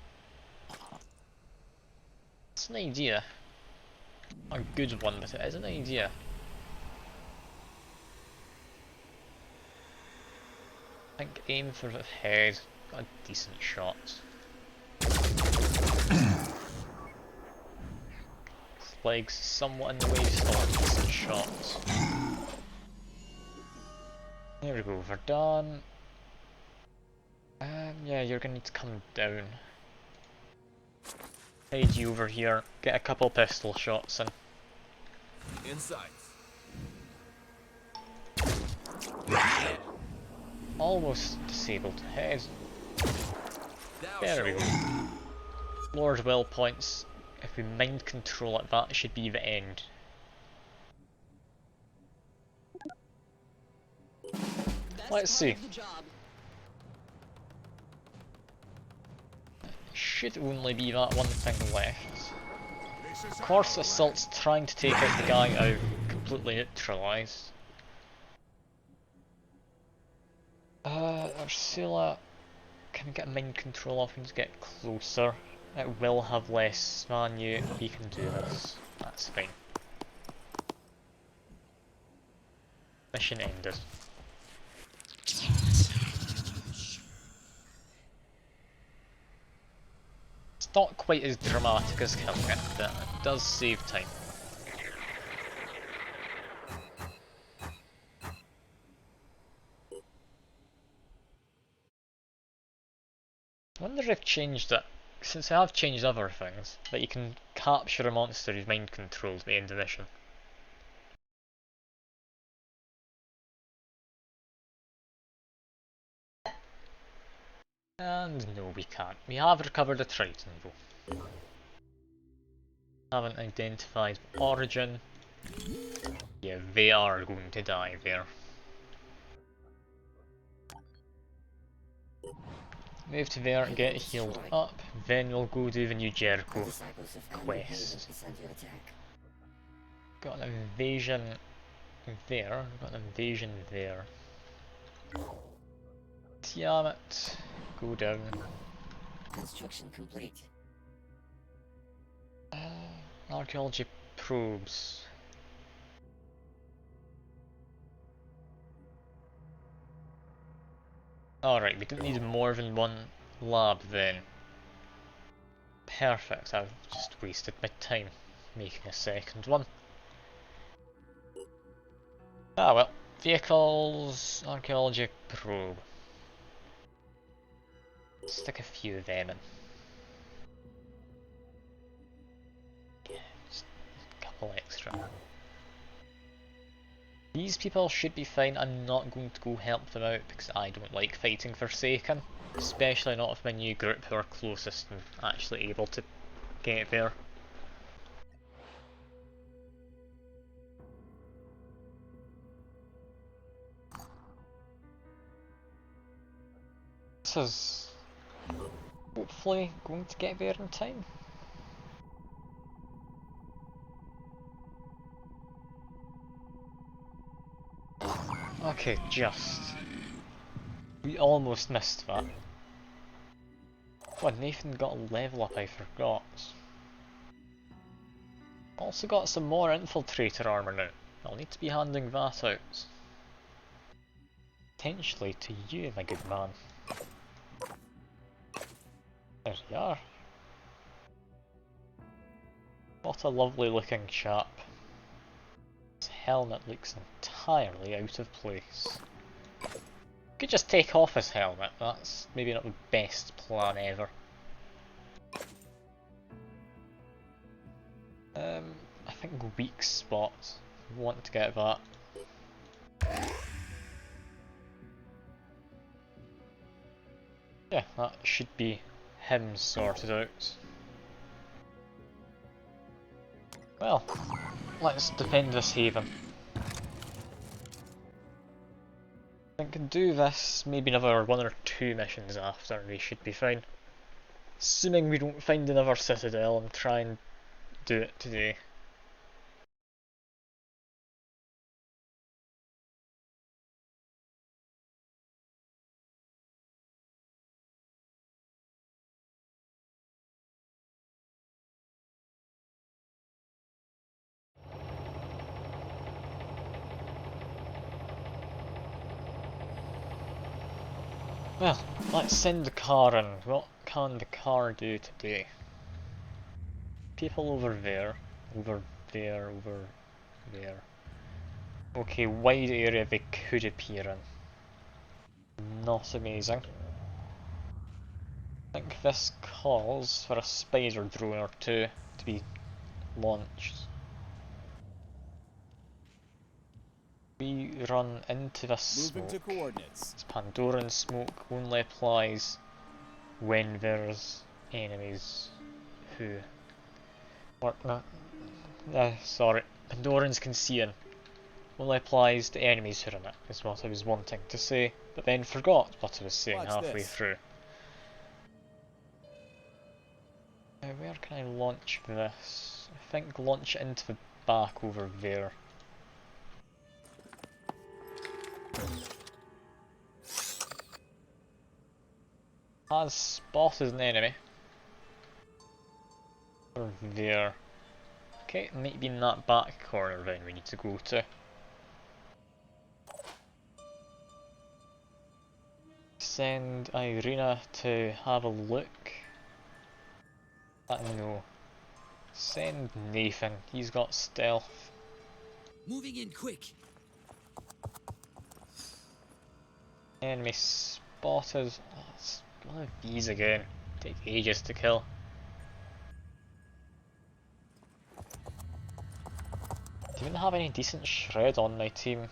It's an idea. Not a good one, but it is an idea. I think aim for the head, got a decent shot. Legs somewhat in the way, still a decent shot. There we go, we're done. Yeah, you're gonna need to come down. Hide you over here, get a couple pistol shots in. Inside. Almost disabled head. There we go. Lord Will points. If we mind control it, that should be the end. Let's see. Should only be that one thing left. Of course, Assault's trying to take out the guy I've completely neutralised. Ursula, can we get mind control off and get closer? It will have less manu, we can do this. That's fine. Mission ended. It's not quite as dramatic as killing it, but it does save time. I wonder if they've changed it, since they have changed other things, that you can capture a monster who's mind controlled at the end of the mission. And no, we can't. We have recovered a Triton though. Haven't identified origin. Yeah, they are going to die there. Move to there, get healed up, then we'll go do the New Jericho quest. Got an invasion there, got an invasion there. Tiamat, go down. Construction complete. Archaeology probes. Alright, we didn't need more than one lab then. Perfect, I've just wasted my time making a second one. Ah well, vehicles, archaeology probe. Stick a few of them in. Yeah, just a couple extra. These people should be fine. I'm not going to go help them out because I don't like fighting Forsaken. Especially not with my new group who are closest and actually able to get there. This is hopefully going to get there in time. Okay, just. We almost missed that. Oh, Nathan got a level up, I forgot. Also got some more infiltrator armor now. I'll need to be handing that out. Potentially to you, my good man. There you are. What a lovely looking chap. His helmet looks entirely out of place. Could just take off his helmet, that's maybe not the best plan ever. I think weak spot. Want to get that. Yeah, that should be him sorted out. Well, let's defend this haven. I can do this, maybe another 1 or 2 missions after, and we should be fine. Assuming we don't find another citadel and try and do it today. Well, let's send the car in. What can the car do today? People over there, over there, over there. Okay, wide area they could appear in. Not amazing. I think this calls for a spider drone or two to be launched. We run into this Moving smoke. to coordinates. This Pandoran smoke only applies when there's enemies who... sorry, Pandorans can see in. Only applies to enemies who are in it, is what I was wanting to say, but then forgot what I was saying Watch halfway this. through. Now where can I launch this? I think launch it into the back over there. Has spotted an enemy. Over there. Okay, it might be in that back corner then we need to go to. Send Irina to have a look. No. Send Nathan, he's got stealth. Moving in quick. Enemy spotted. Oh, it's one of these again. Take ages to kill. Do you even have any decent shred on my team?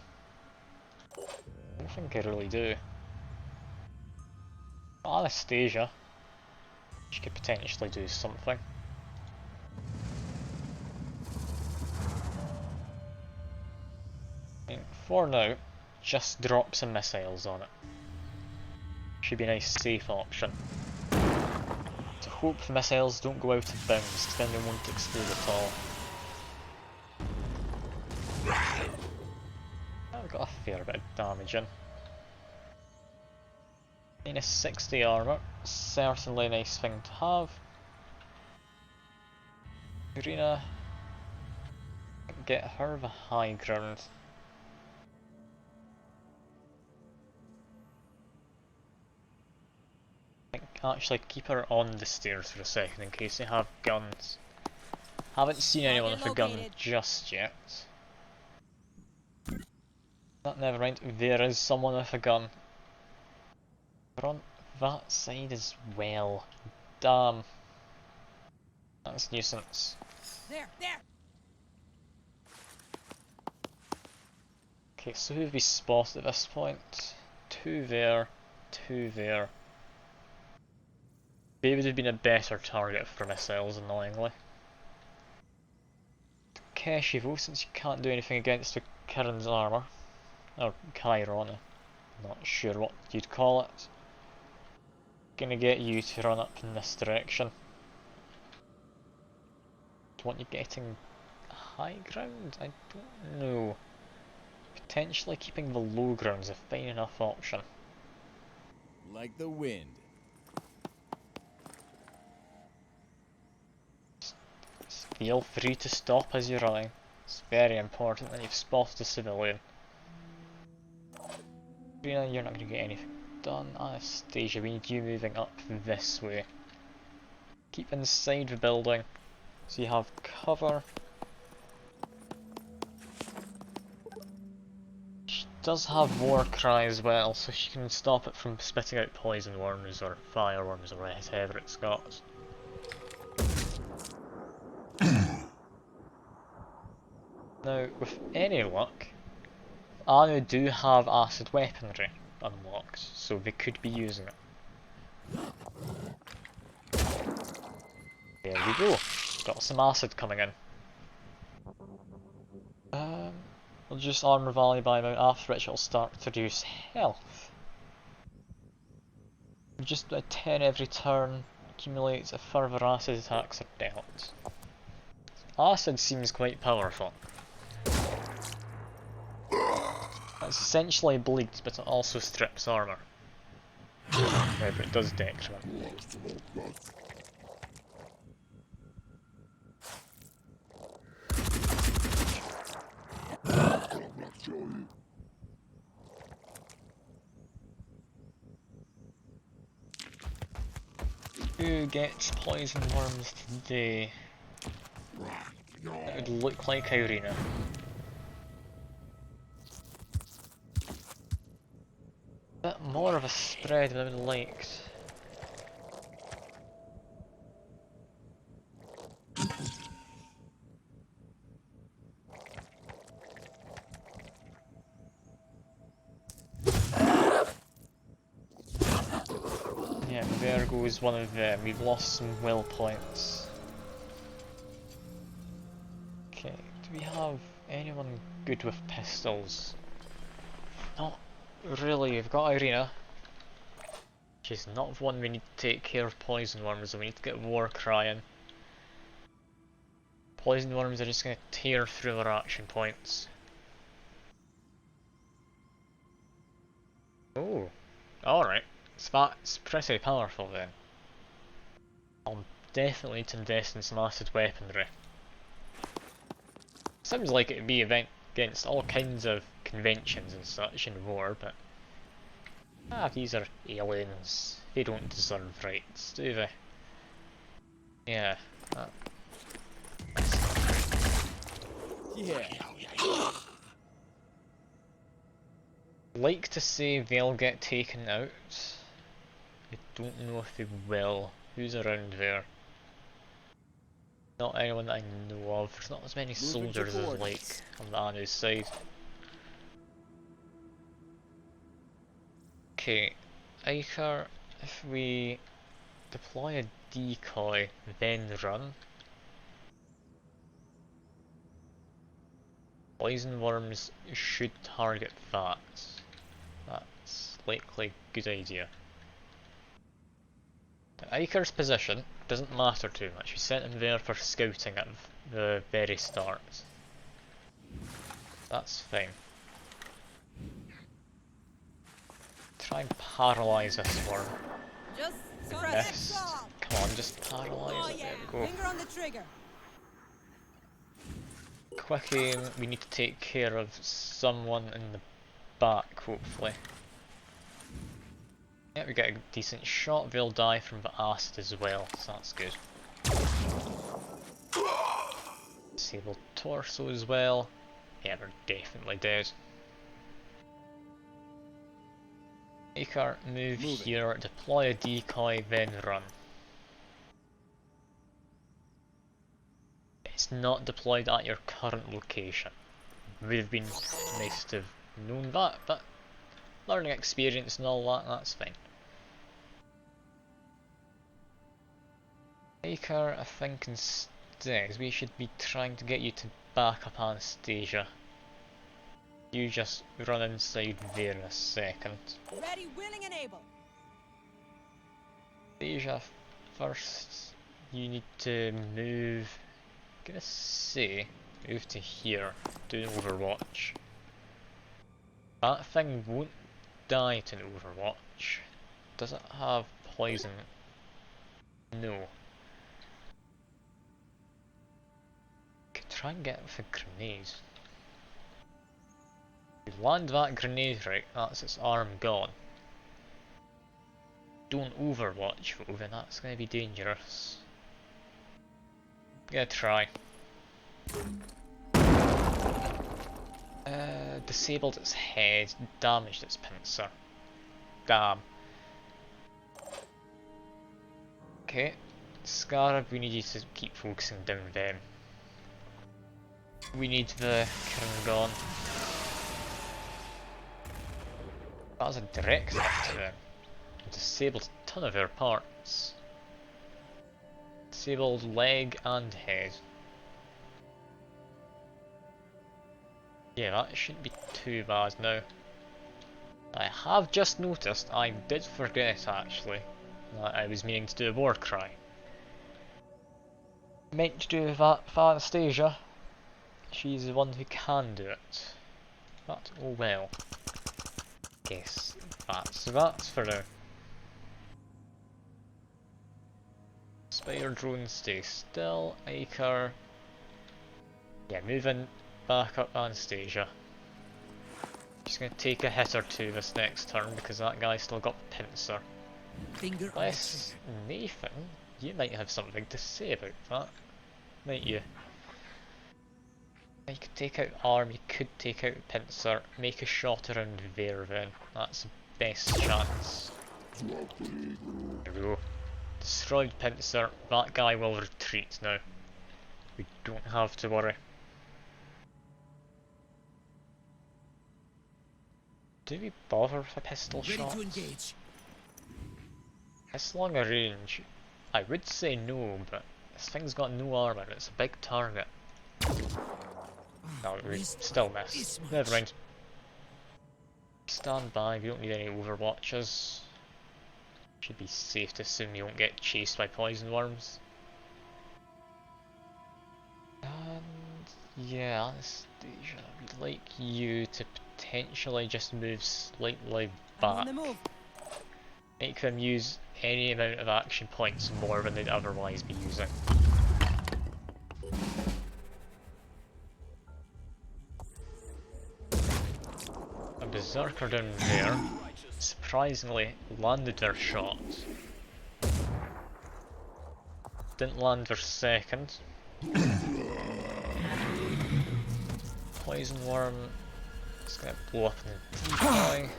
I don't think I really do. Anastasia. She could potentially do something. For now, just drop some missiles on it. Should be a nice safe option. To hope the missiles don't go out of bounds, because then they won't explode at all. I've got a fair bit of damage in. Minus 60 armour, certainly a nice thing to have. Irina, get her the high ground. Actually, keep her on the stairs for a second in case they have guns. Haven't seen anyone with a gun just yet. But never mind, there is someone with a gun. They're on that side as well. Damn. That's a nuisance. There. Okay, so who have we spotted at this point? Two there, two there. They would have been a better target for missiles, annoyingly. Takeshi though, since you can't do anything against the Kirin's armour. Or Chiron, not sure what you'd call it. Gonna get you to run up in this direction. Do you want you getting high ground? I don't know. Potentially keeping the low ground is a fine enough option. Like the wind. Feel free to stop as you're running. It's very important that you've spotted a civilian. Rina, you're not going to get anything done. Anastasia, we need you moving up this way. Keep inside the building so you have cover. She does have war cry as well, so she can stop it from spitting out poison worms or fireworms or whatever it's got. Now, with any luck, Anu do have acid weaponry unlocked, so they could be using it. There we go. Got some acid coming in. We'll just armor value by amount, after which it'll start to reduce health. Just a 10 every turn accumulates if further acid attacks are dealt. Acid seems quite powerful. It's essentially bleeds, but it also strips armour. However, it does decrement. Who gets poison worms today? It would look like Irina. Bit more of a spread than I would have liked. Yeah, there goes one of them. We've lost some will points. Okay, do we have anyone good with pistols? Not really. We've got Irina. She's not one we need to take care of poison worms, so we need to get war crying. Poison worms are just going to tear through our action points. Oh, alright. So that's pretty powerful then. I'll definitely need to invest in some acid weaponry. Sounds like it'd be against all kinds of conventions and such in war, but these are aliens. They don't deserve rights, do they? Yeah. Yeah. Like to say they'll get taken out. I don't know if they will. Who's around there? Not anyone that I know of. There's not as many soldiers as like on the Anu's side. Okay, Iker, if we deploy a decoy, then run. Poison worms should target that. That's likely a good idea. Iker's position doesn't matter too much. We sent him there for scouting at the very start. That's fine. Try and paralyze this worm. Just Yes. Come on, just paralyze it. There we go. Finger on the trigger. Quick aim. We need to take care of someone in the back, hopefully. Yeah, we get a decent shot. They'll die from the acid as well, so that's good. Disable torso as well. Yeah, they're definitely dead. Iker, move here, deploy a decoy, then run. It's not deployed at your current location. Would have been nice to have known that, but learning experience and all that, that's fine. Iker, I think instead we should be trying to get you to back up Anastasia. You just run inside there in a second. Ready, willing, and able. Anastasia, first you need to move. I'm gonna say move to here, do an Overwatch. That thing won't die to an Overwatch. Does it have poison? No. Could try and get it with a grenade. If you land that grenade right, that's its arm gone. Don't Overwatch though, then that's gonna be dangerous. Gonna try. Disabled its head, damaged its pincer. Damn. Okay, Scarab, we need you to keep focusing down them. We need the Kringon. That was a direct hit to them. Disabled a ton of their parts. Disabled leg and head. Yeah, that shouldn't be too bad now. I have just noticed, I did forget actually, that I was meaning to do a war cry. Meant to do that for Anastasia. She's the one who can do it. But oh well. Guess that's for now. Spider drone, stay still. Iker. Yeah, moving back up Anastasia. She's gonna take a hit or two this next turn because that guy's still got the pincer. Finger on the Unless trigger. Nathan, you might have something to say about that, might you? You could take out arm, you could take out pincer, make a shot around there then. That's the best chance. There we go. Destroyed pincer, that guy will retreat now. We don't have to worry. Do we bother with a pistol Ready shot? to engage. It's long a range. I would say no, but this thing's got no armor, it's a big target. No, we still missed. Never mind. Stand by, we don't need any overwatches. Should be safe to assume you won't get chased by poison worms. And yeah, Anastasia, we'd like you to potentially just move slightly I'm on back. the move. Make them use any amount of action points more than they'd otherwise be using. A berserker down there surprisingly landed their shot. Didn't land their second. Poison worm is gonna blow up in the decoy.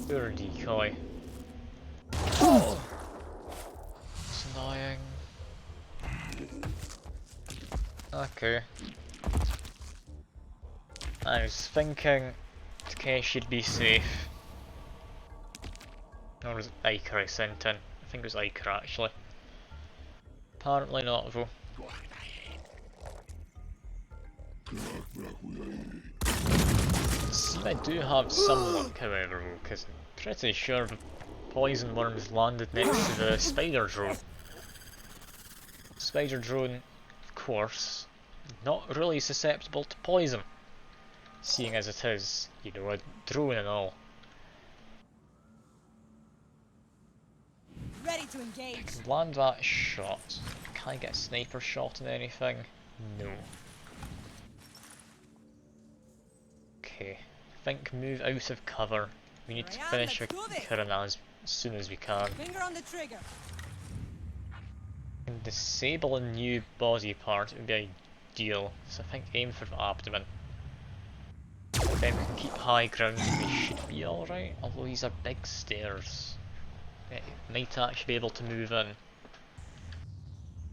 Pure decoy. It's annoying. Okay. I was thinking Takeshi'd be safe. Or was it Iker I sent in? I think it was Iker actually. Apparently not though. See, I do have some luck, however, because I'm pretty sure the poison worms landed next to the spider drone. Spider drone, of course, not really susceptible to poison, seeing as it is, you know, a drone and all. Ready to engage. Can land that shot. Can I get a sniper shot on anything? No. Okay, I think move out of cover. We need to finish with Kiran as soon as we can. Finger on the trigger. And disable a new body part would be ideal, so I think aim for the abdomen. Then we can keep high ground and we should be alright, although these are big stairs. It might actually be able to move in.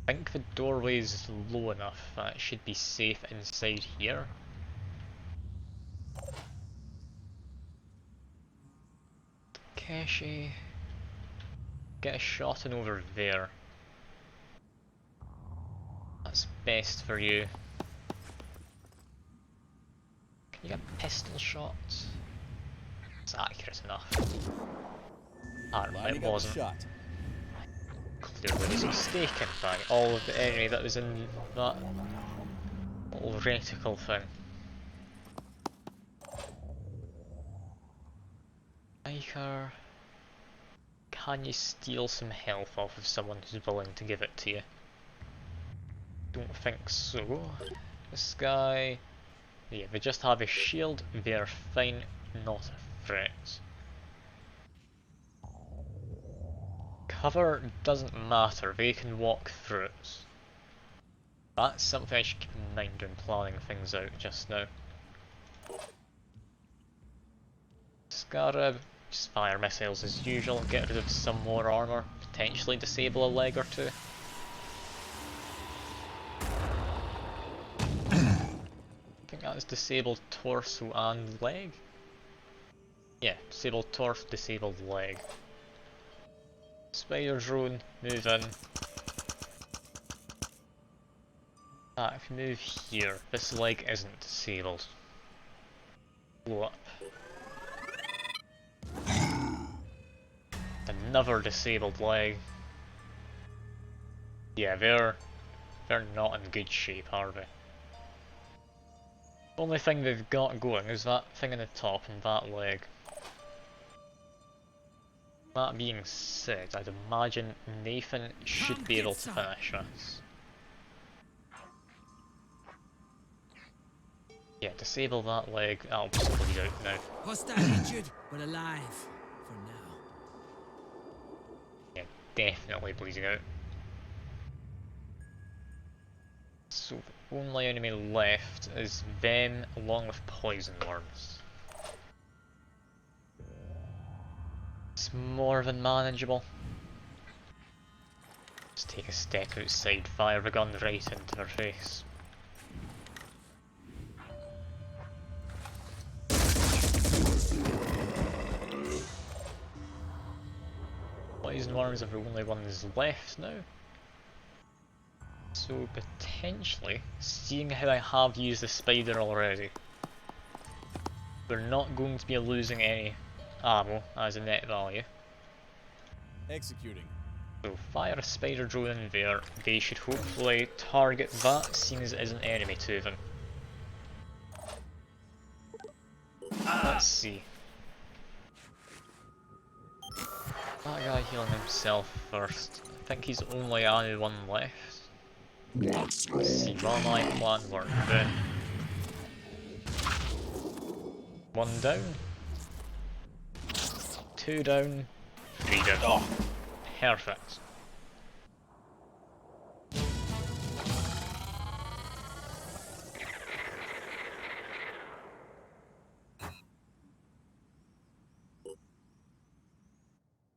I think the doorway is low enough that it should be safe inside here. Takeshi, get a shot in over there. That's best for you. Can you get pistol shots? It's accurate enough. Ah, it Lining up the wasn't. shot. Clearly was mistaken by all of the enemy that was in that little reticle thing. Iker, can you steal some health off of someone who's willing to give it to you? Don't think so. This guy, yeah, they just have a shield, they're fine, not a threat. Cover doesn't matter, they can walk through it. That's something I should keep in mind when planning things out just now. Scarab, just fire missiles as usual, get rid of some more armour, potentially disable a leg or two. I think that was disabled torso and leg? Yeah, disabled torso, disabled leg. Spider drone, move in. Ah, if you move here, this leg isn't disabled. Blow up. Another disabled leg. Yeah, they're not in good shape, are they? The only thing they've got going is that thing in the top and that leg. That being said, I'd imagine Nathan should be able to finish this. Yeah, disable that leg, that'll just bleed out now. Hostile injured, but alive for now. Yeah, definitely bleeding out. So the only enemy left is them along with poison worms. It's more than manageable. Just take a step outside, fire the gun right into their face. Poison worms are the only ones left now. So potentially, seeing how I have used the spider already, we're not going to be losing any ammo as a net value. Executing. So fire a spider drone in there, they should hopefully target that, seeing as it is an enemy to them. Let's see. That guy healing himself first. I think he's only only one left. Let's see, what my plan work then. One down. Two down. Three down. Oh, perfect.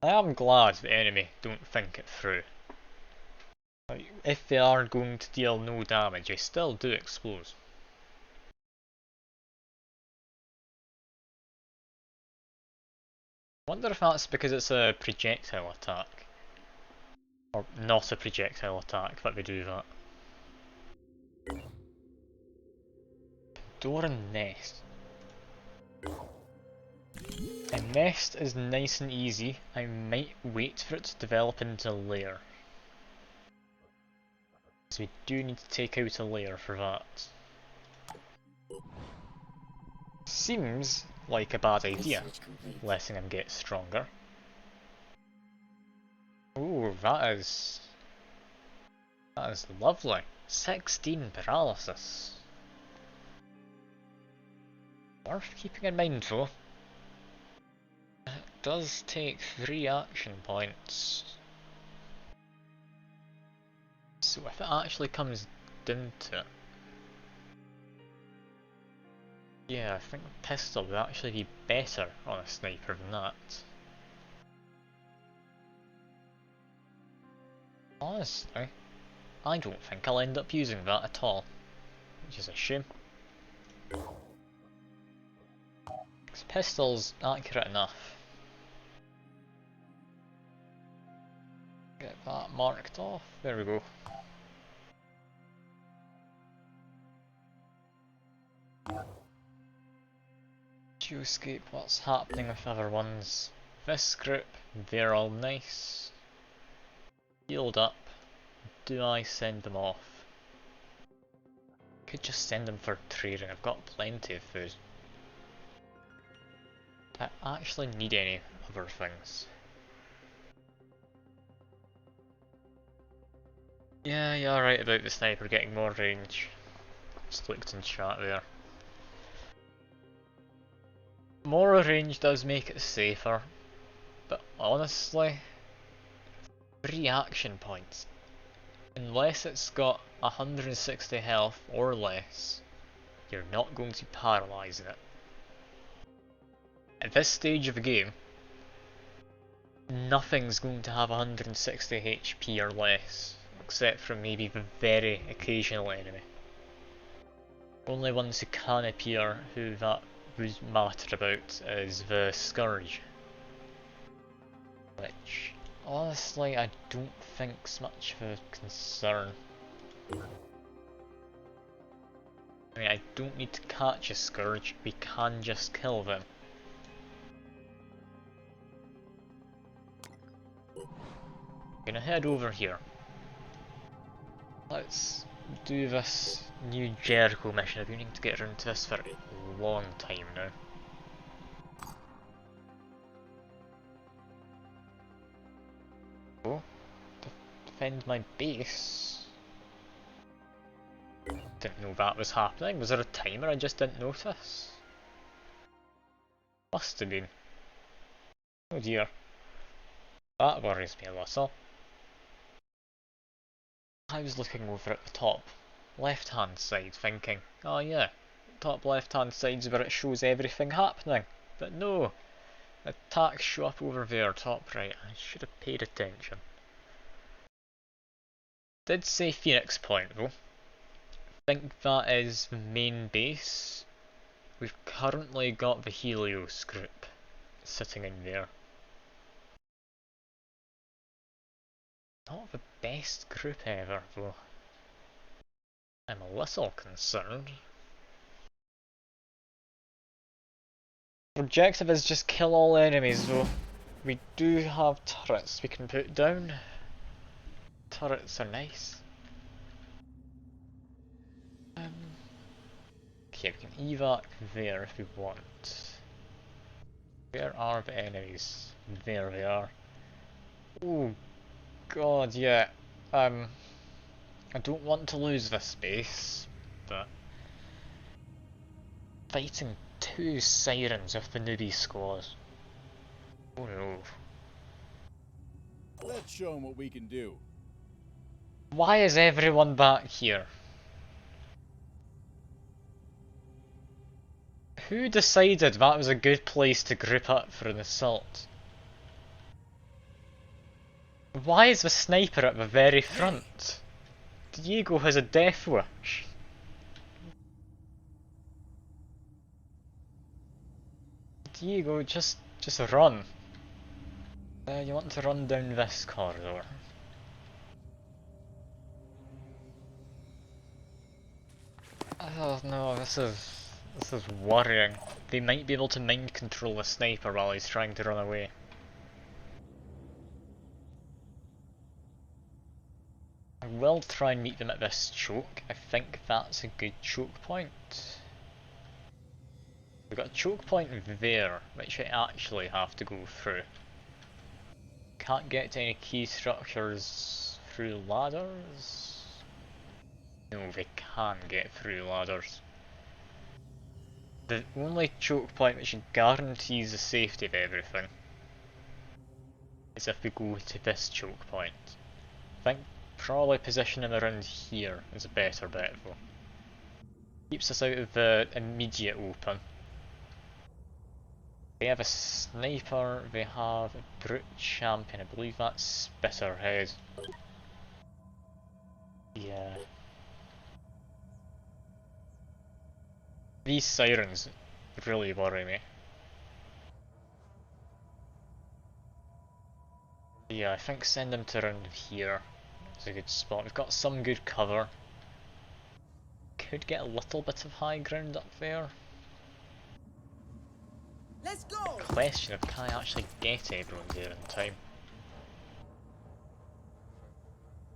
I am glad the enemy don't think it through. Like, if they are going to deal no damage, they still do explode. Wonder if that's because it's a projectile attack. Or not a projectile attack, but they do that. Door and nest. A nest is nice and easy. I might wait for it to develop into a lair. So we do need to take out a lair for that. Seems like a bad idea, letting him get stronger. Ooh, that is lovely. 16 paralysis. Worth keeping in mind though. It does take 3 action points. So if it actually comes down to it, yeah, I think the pistol would actually be better on a sniper than that. Honestly, I don't think I'll end up using that at all, which is a shame. This pistol's accurate enough. Get that marked off, there we go. Geoscape, what's happening with other ones? This group, they're all nice. Healed up. Do I send them off? Could just send them for trading, I've got plenty of food. Do I actually need any other things? Yeah, you're right about the sniper getting more range. Just looked in chat there. More range does make it safer, but honestly, 3 action points. Unless it's got 160 health or less, you're not going to be paralysing it. At this stage of the game, nothing's going to have 160 HP or less, except for maybe the very occasional enemy. Only ones who can appear who that would matter about is the Scourge, which honestly I don't think's much of a concern. I mean, I don't need to catch a Scourge, we can just kill them. Gonna head over here. Let's do this new Jericho mission. I've been needing to get around to this for a long time now. Oh, defend my base. Didn't know that was happening. Was there a timer I just didn't notice? Must have been. Oh dear. That worries me a little. I was looking over at the top left hand side thinking, oh yeah, top left hand side's where it shows everything happening. But no, attacks show up over there, top right. I should have paid attention. Did say Phoenix Point though. Think that is the main base. We've currently got the Helios group sitting in there. Not the best group ever though. I'm a little concerned. Objective is just kill all enemies though. We do have turrets we can put down. Turrets are nice. Okay, we can evac there if we want. Where are the enemies? There they are. Oh god, yeah. I don't want to lose this base, but fighting 2 sirens of the newbie squad. Oh no. Let's show them what we can do. Why is everyone back here? Who decided that was a good place to group up for an assault? Why is the sniper at the very front? Diego has a death wish. Diego, just run. You want to run down this corridor. Oh no, this is This is worrying. They might be able to mind control the sniper while he's trying to run away. I will try and meet them at this choke. I think that's a good choke point. We've got a choke point there, which I actually have to go through. Can't get to any key structures through ladders? No, we can get through ladders. The only choke point which guarantees the safety of everything is if we go to this choke point. I think probably positioning around here is a better bet though. Keeps us out of the immediate open. They have a sniper, they have a brute champion, I believe that's Spitterhead. Yeah. These sirens really worry me. Yeah, I think send them to around here. It's a good spot. We've got some good cover. Could get a little bit of high ground up there. Let's go. Question of can I actually get everyone there in time?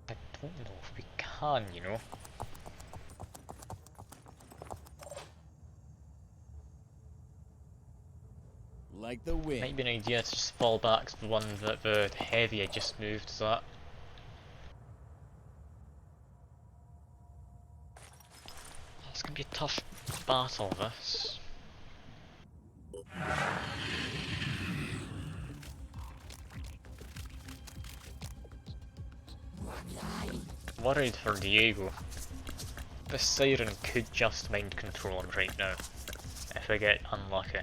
I don't know if we can, you know. Like the wind. Might be an idea to just fall back to the one that the heavy had just moved to that. It's gonna be a tough battle, this. Worried for Diego. This siren could just mind control him right now, if I get unlucky.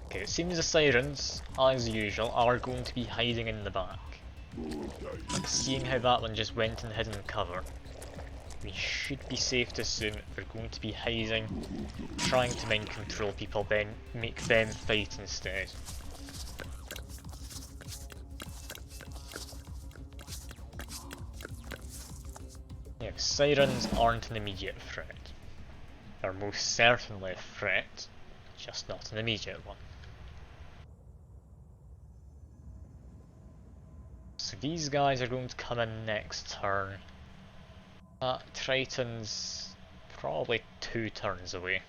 Okay, it seems the sirens, as usual, are going to be hiding in the back. Seeing how that one just went and hid in cover, we should be safe to assume that they're going to be hiding, trying to mind control people, then make them fight instead. Yeah, sirens aren't an immediate threat. They're most certainly a threat, just not an immediate one. So these guys are going to come in next turn. Triton's probably 2 turns away.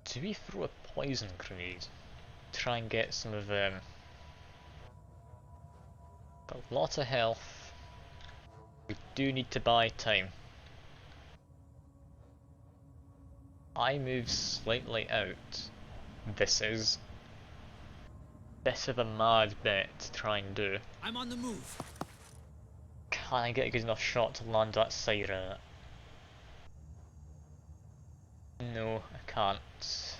Do we throw a poison grenade? Try and get some of them. Got a lot of health. We do need to buy time. I move slightly out. This is a bit of a mad bet to try and do. I'm on the move. Can I get a good enough shot to land that siren? No, I can't. Is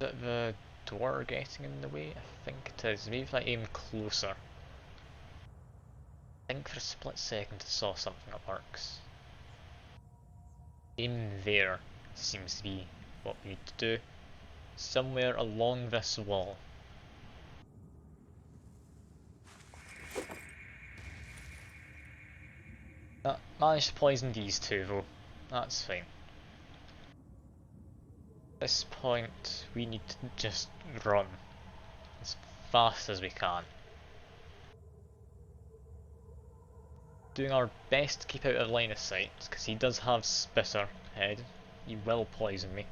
it the door getting in the way? I think it is. Maybe if I aim closer. I think for a split second I saw something that works. Aim there seems to be what we need to do. Somewhere along this wall. Managed to poison these two though. That's fine. At this point we need to just run as fast as we can. Doing our best to keep out of line of sight, because he does have Spitterhead. He will poison me.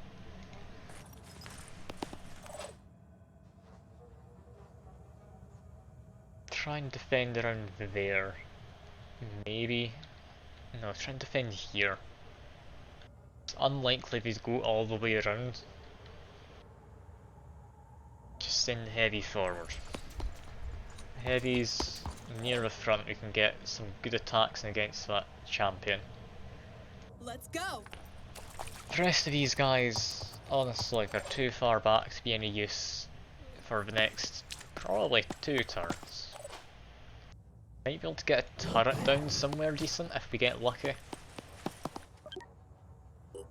Try and defend around there. Maybe. No, try and defend here. It's unlikely they'd go all the way around. Just send heavy forward. Heavy's near the front, we can get some good attacks against that champion. Let's go. The rest of these guys, honestly, they're too far back to be any use for the next probably 2 turns. Might be able to get a turret down somewhere decent if we get lucky.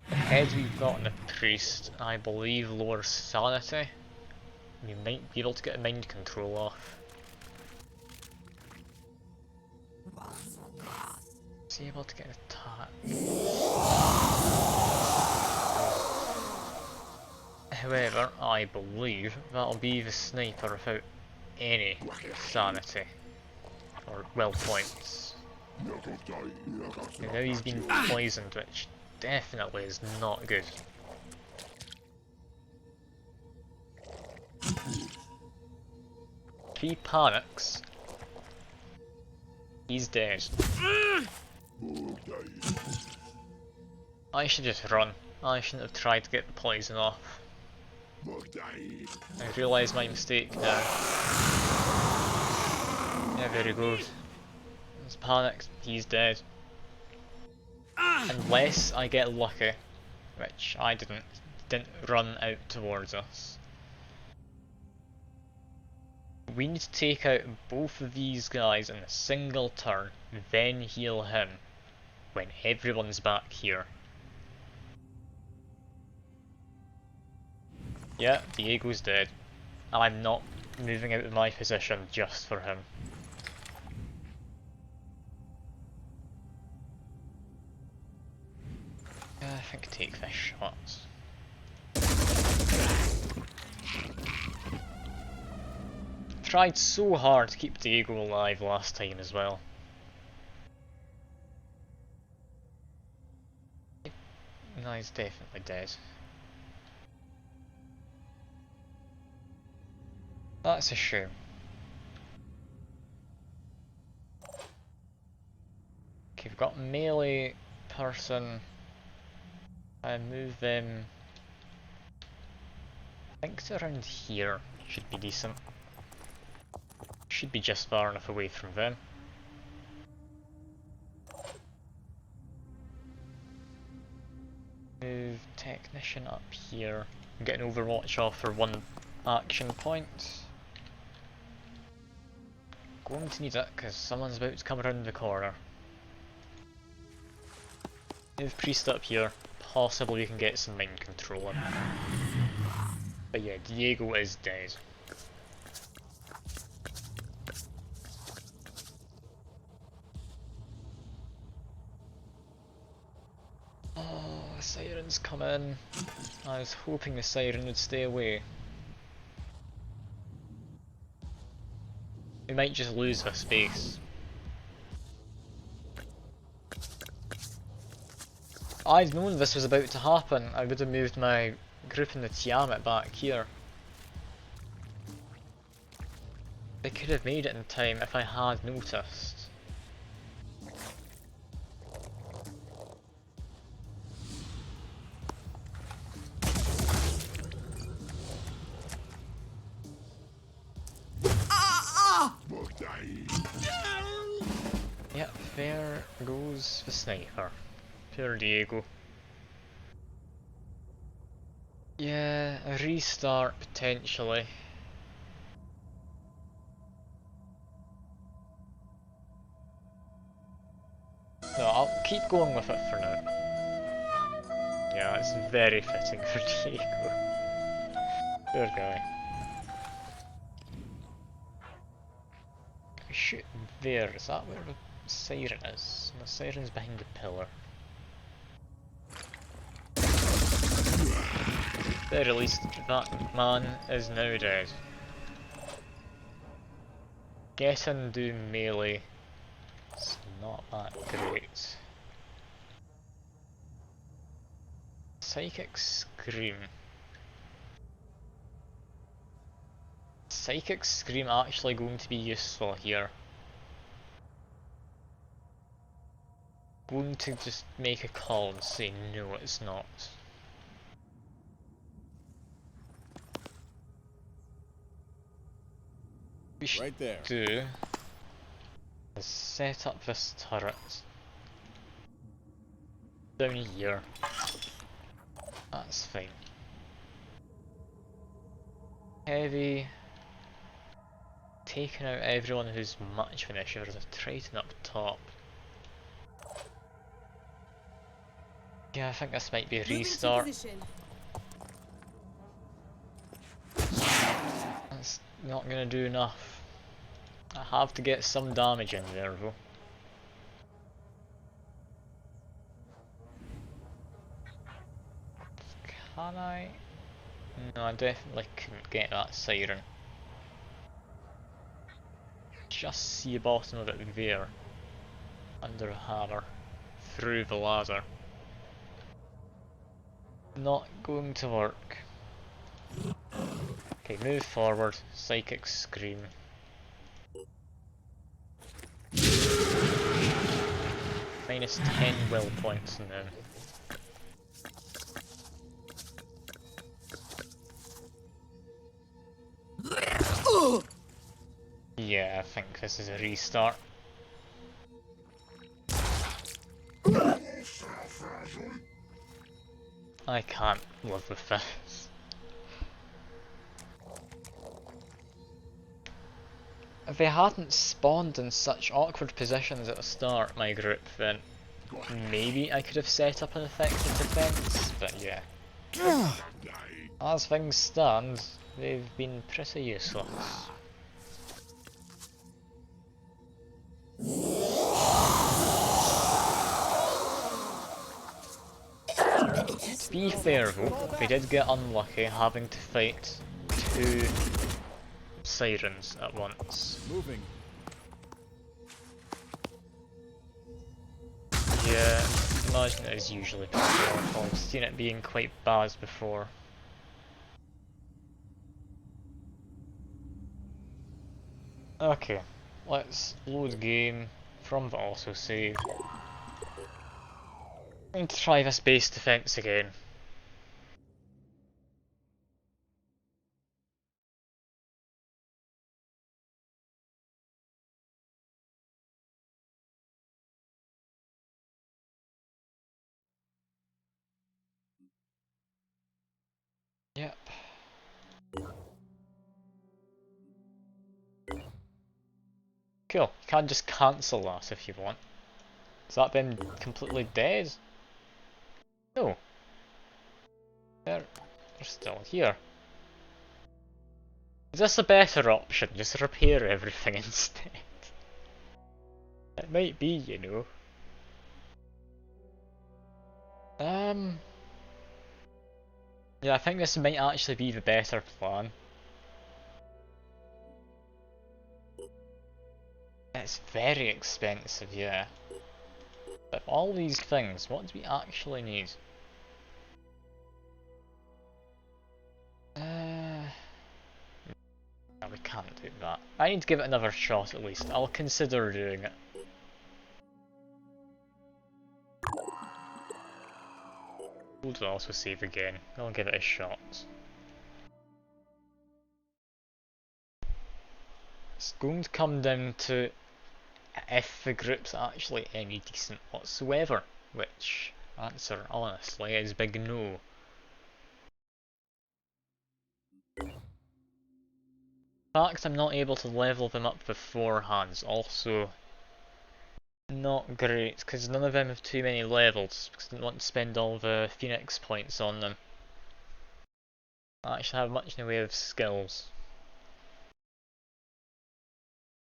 The head we've got on the priest, I believe, lowers sanity. We might be able to get a mind control off. able to get an attack. However, I believe that'll be the sniper without any sanity or will points. And now he's been poisoned, which definitely is not good. If he panics, he's dead. I should just run. I shouldn't have tried to get the poison off. I realise my mistake now. Yeah, very good. He's panicked, he's dead. Unless I get lucky, which I didn't run out towards us. We need to take out both of these guys in a single turn, then heal him when everyone's back here. Yeah, Diego's dead. I'm not moving out of my position just for him. I think take this shots. Tried so hard to keep Diego alive last time as well. No, he's definitely dead. That's a shame. Okay, we've got melee person. I move them. I think it's around here. Should be decent. Should be just far enough away from them. Move technician up here. Get an overwatch off for 1 action point. Going to need it because someone's about to come around the corner. Move priest up here. Possibly we can get some mind control in. But yeah, Diego is dead. Oh, the sirens come in. I was hoping the siren would stay away. We might just lose this space. I'd known this was about to happen, I would have moved my group in the Tiamat back here. They could have made it in time if I had noticed. Yep, there goes the sniper. Poor Diego. Yeah, a restart potentially. No, I'll keep going with it for now. Yeah, it's very fitting for Diego. Poor guy. Shoot there, is that where the siren is? The siren's behind the pillar. At the very least, that man is now dead. Get and do melee. It's not that great. Psychic Scream. Psychic Scream actually going to be useful here. Going to just make a call and say no, it's not. We should Right there. do is set up this turret down here. That's fine. Heavy. Taking out everyone who's much of an issue. There's a Triton up top. Yeah, I think this might be a Moving to restart. position. That's not gonna do enough. I have to get some damage in there though. Can I? No, I definitely couldn't get that siren. Just see the bottom of it there. Under a hammer. Through the ladder. Not going to work. Okay, move forward. Psychic scream. Minus 10 will points now. Yeah, I think this is a restart. I can't live with this. If they hadn't spawned in such awkward positions at the start, my group, then maybe I could have set up an effective defense, but yeah. As things stand, they've been pretty useless. To be fair though, they did get unlucky having to fight 2 sirens at once. Moving. Yeah, imagine it is usually pretty awful. I've seen it being quite bad before. Okay, let's load game from the autosave. I'm going to try this base defense again. Yep. Cool, you can just cancel that if you want. Is that then completely dead? No. They're still here. Is this a better option? Just repair everything instead? It might be, you know. Yeah, I think this might actually be the better plan. It's very expensive, yeah. But all these things, what do we actually need? No, we can't do that. I need to give it another shot at least. I'll consider doing it. We'll also save again. I'll give it a shot. It's going to come down to if the group's actually any decent whatsoever, which answer honestly is big no. The fact I'm not able to level them up beforehand's also not great, because none of them have too many levels, because I didn't want to spend all the Phoenix points on them. I actually have much in the way of skills.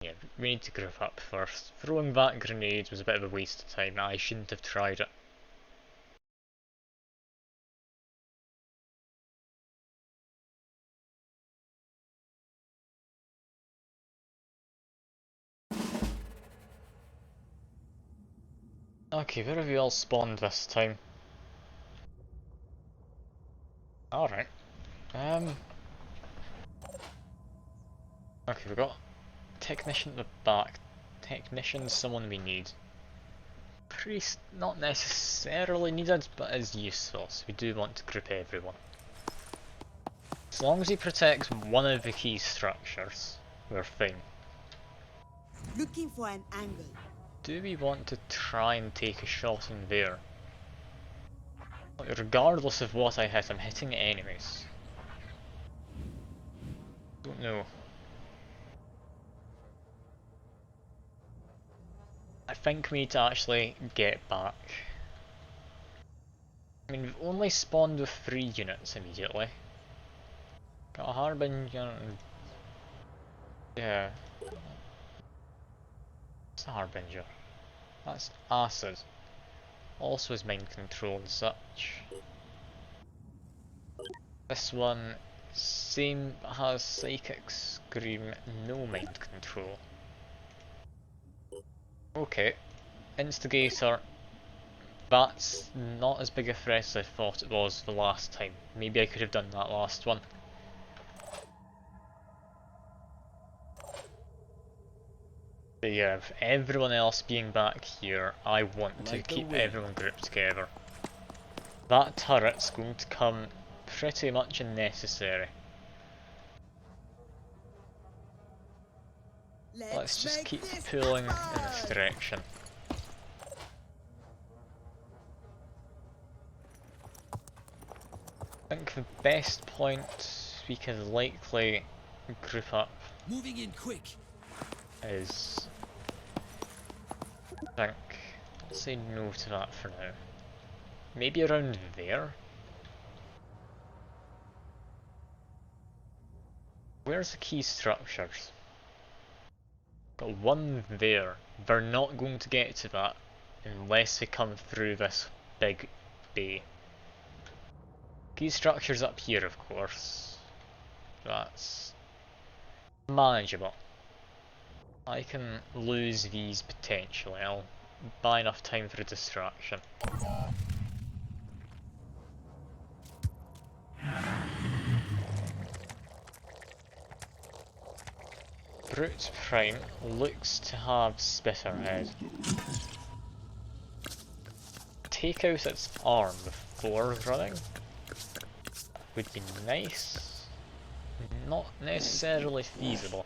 Yeah, we need to group up first. Throwing that grenade was a bit of a waste of time. I shouldn't have tried it. Okay, where have you all spawned this time? Alright. Okay, we've got technician at the back. Technician's someone we need. Priest, not necessarily needed, but is useful, so we do want to group everyone. As long as he protects one of the key structures, we're fine. Looking for an angle. Do we want to try and take a shot in there? Like, regardless of what I hit, I'm hitting enemies. Don't know. I think we need to actually get back. I mean, we've only spawned with 3 units immediately. Got a Harbinger and... yeah. It's a Harbinger. That's acid. Also has mind control and such. This one, same, has Psychic Scream, no mind control. Okay, Instigator, that's not as big a threat as I thought it was the last time. Maybe I could have done that last one. But yeah, with everyone else being back here, I want to keep everyone grouped together. That turret's going to come pretty much unnecessary. Let's just keep pulling in this direction. I think the best point we could likely group up Moving in quick. is, I think, let's say no to that for now. Maybe around there? Where's the key structures? Got one there. They're not going to get to that unless they come through this big bay. Key structures up here, of course. That's manageable. I can lose these potentially. I'll buy enough time for a distraction. Brute Prime looks to have Spitterhead. Take out its arm before running would be nice. Not necessarily feasible.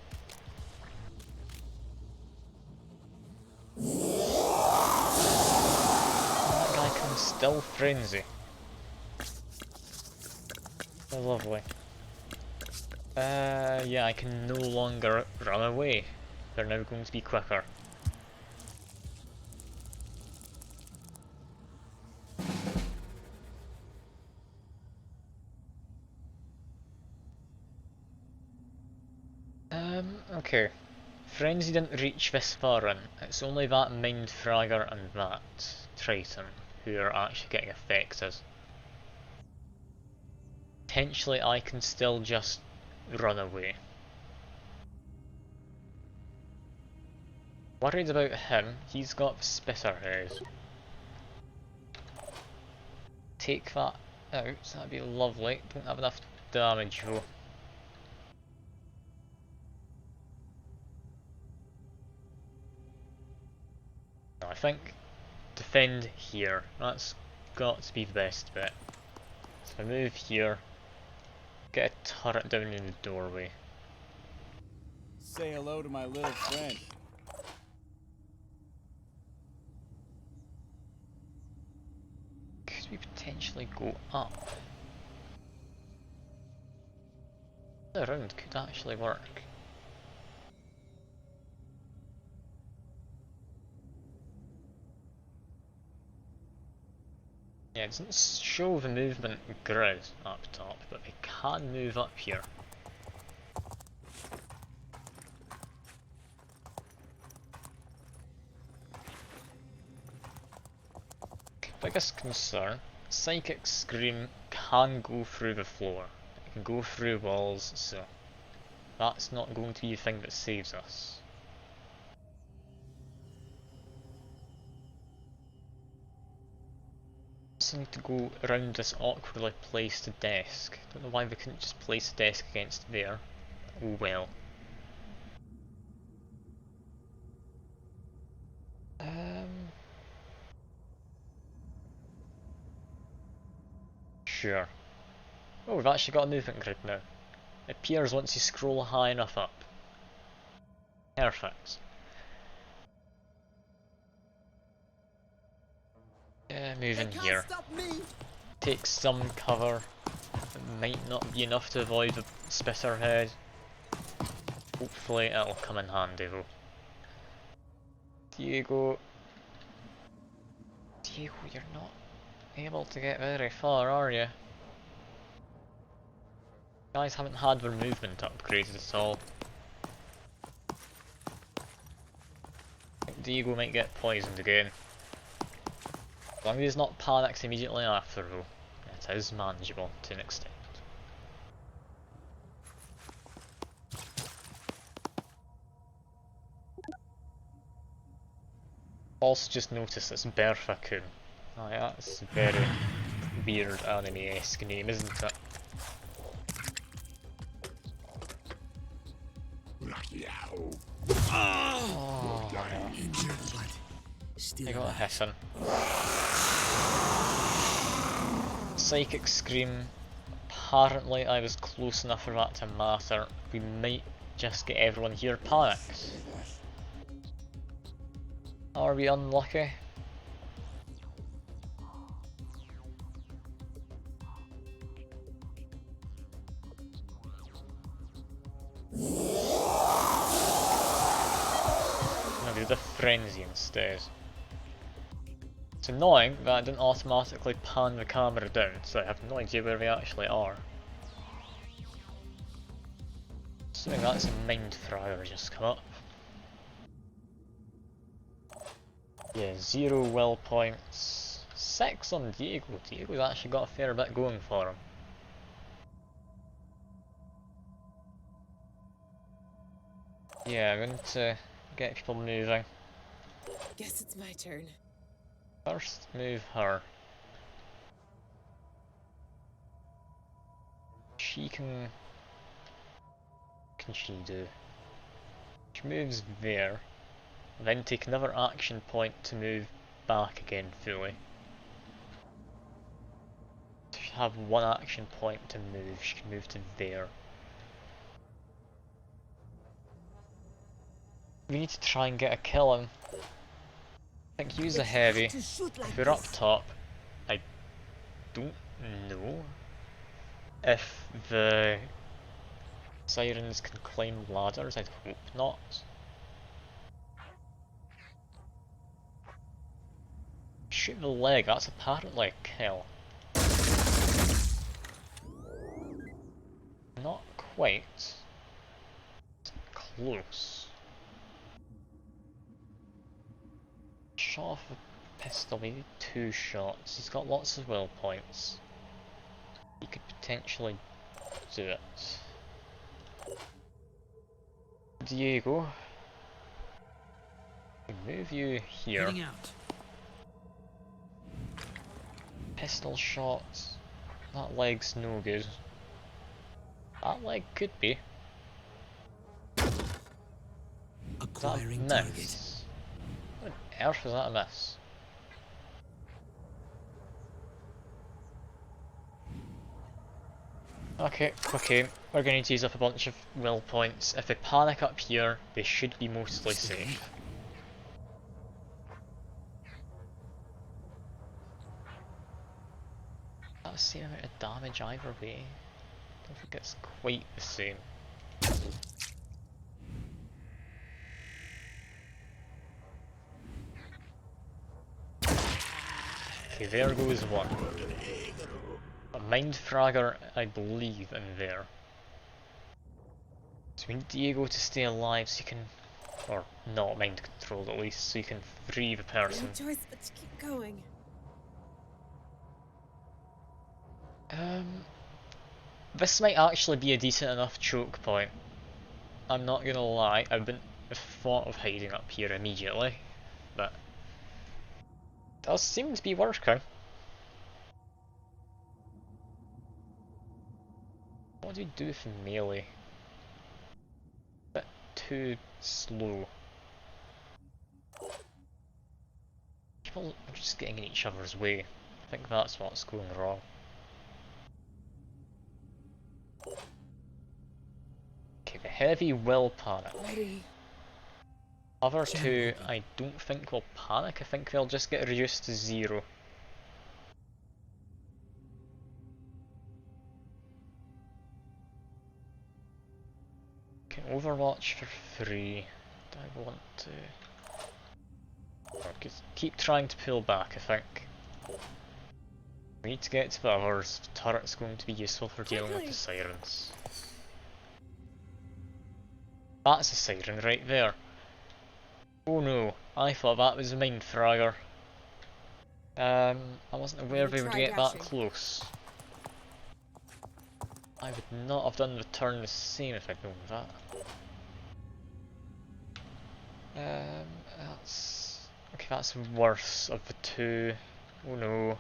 That guy can still frenzy. Oh, lovely. Yeah, I can no longer run away. They're now going to be quicker. Okay. Frenzy didn't reach this far in. It's only that Mind Fragger and that Triton who are actually getting affected. Potentially I can still just run away. Worried about him, he's got Spitterhead. Take that out, that'd be lovely. Don't have enough damage though. I think defend here, that's got to be the best bit. So I move here, get a turret down in the doorway. Say hello to my little friend. Could we potentially go up? The round could actually work. Yeah, it doesn't show the movement grid up top, but we can move up here. Biggest concern, Psychic Scream can go through the floor. It can go through walls, so that's not going to be the thing that saves us. Need to go around this awkwardly placed desk. Don't know why we couldn't just place a desk against there. Oh well. Sure. Oh, we've actually got a movement grid now. It appears once you scroll high enough up. Perfect. Yeah, move in here. Take some cover. It might not be enough to avoid the Spitterhead. Hopefully it'll come in handy though. Diego, you're not able to get very far, are you? Guys haven't had their movement upgraded at all. I think Diego might get poisoned again. As long as he's not panicked immediately after though, it is manageable to an extent. Also just noticed it's Bertha-kun. Oh yeah, that's a very weird anime-esque name, isn't it? Oh, no. Injured, but still I got a alive. hissing. Psychic Scream. Apparently I was close enough for that to matter. We might just get everyone here panicked. Are we unlucky? No, we did a frenzy instead. It's annoying that I didn't automatically pan the camera down, so I have no idea where we actually are. Assuming that's a mind fryer just come up. Yeah, 0 will points. 6 on Diego. Diego's actually got a fair bit going for him. Yeah, I'm going to get people moving. Guess it's my turn. First, move her. She can... What can she do? She moves there. Then take another action point to move back again fully. If you have one action point to move, she can move to there. We need to try and get a kill in. I think use a heavy. To shoot like If we're up this. top, I don't know if the sirens can climb ladders. I'd hope not. Shoot the leg, that's apparently a kill. Not quite. It's close. Shot off a pistol, maybe 2 shots. He's got lots of will points. He could potentially do it. Diego, we move you here. Heading out. Pistol shots. That leg's no good. That leg could be. Acquiring That target. miss. What on earth was that a miss? Okay, okay. We're going to use up a bunch of will points. If they panic up here, they should be mostly safe. That's the same amount of damage either way. I don't think it's quite the same. Okay, there goes one. A Mind Fragger, I believe, in there. So we need Diego to stay alive so you can... or not mind controlled at least, so you can free the person. No choice but to keep going. This might actually be a decent enough choke point. I'm not gonna lie, I've thought of hiding up here immediately, but it does seem to be working. What do you do with melee? Bit too slow. People are just getting in each other's way. I think that's what's going wrong. Okay, the heavy will panic. Ready. Other two, I don't think will panic. I think they'll just get reduced to 0. Okay, Overwatch for free. Do I want to... Okay, keep trying to pull back, I think. We need to get to the others. The turret's going to be useful for dealing with the sirens. That's a siren right there. Oh no, I thought that was a Mind Fragger. I wasn't aware they would Try get that dashing. close. I would not have done the turn the same if I'd known that. That's Okay, that's worse of the two. Oh no.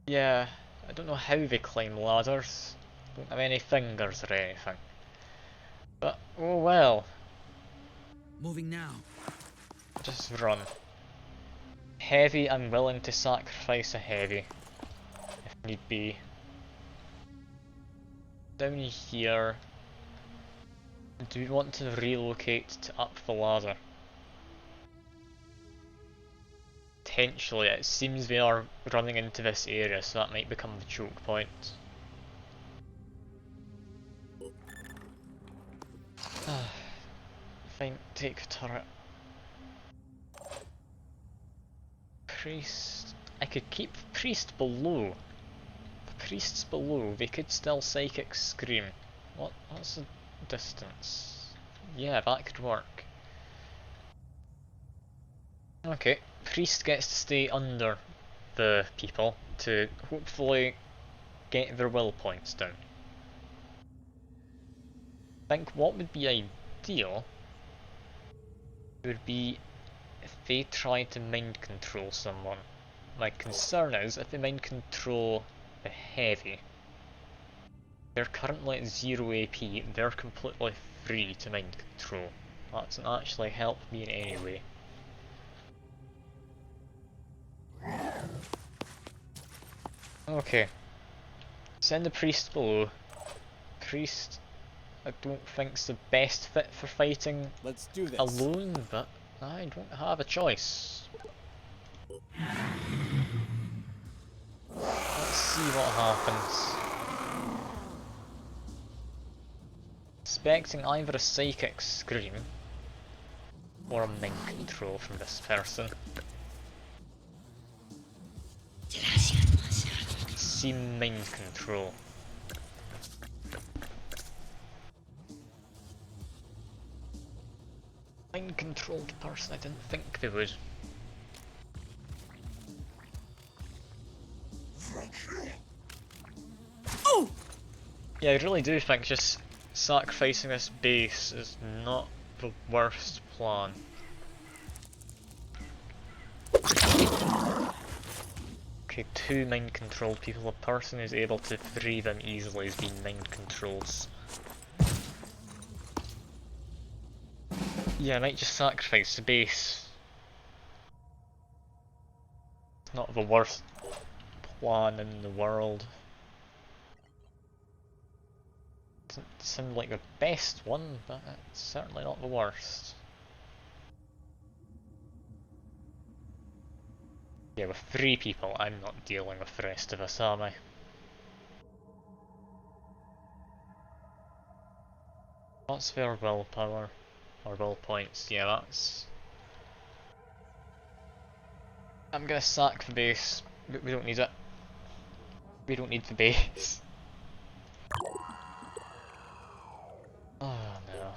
Yeah, I don't know how they climb ladders. Don't have any fingers or anything. But, oh well. Moving now. Just run. Heavy, I'm willing to sacrifice a heavy. If need be. Down here. Do we want to relocate to up the ladder? Potentially, it seems we are running into this area, so that might become the choke point. Fine, take turret. Priest. I could keep the priest below. The priest's below, they could still psychic scream. What's the distance? Yeah, that could work. Okay, priest gets to stay under the people to hopefully get their will points down. I think what would be ideal would be if they try to mind control someone. My concern is if they mind control the heavy, they're currently at 0 AP, they're completely free to mind control. That doesn't actually help me in any way. Okay. Send the priest below. Priest, I don't think's the best fit for fighting Let's do this. alone, but I don't have a choice. Let's see what happens. Expecting either a psychic scream or a mind control from this person. See mind control. Mind controlled person, I didn't think they would. Oh! Yeah, I really do think just sacrificing this base is not the worst plan. Okay, 2 mind controlled people. A person who's able to free them easily is being mind controlled. Yeah, I might just sacrifice the base. It's not the worst plan in the world. Doesn't seem like the best one, but it's certainly not the worst. Yeah, with 3 people, I'm not dealing with the rest of us, am I? What's their willpower? Or will points? Yeah, that's... I'm gonna sack the base. We don't need it. We don't need the base. Oh no.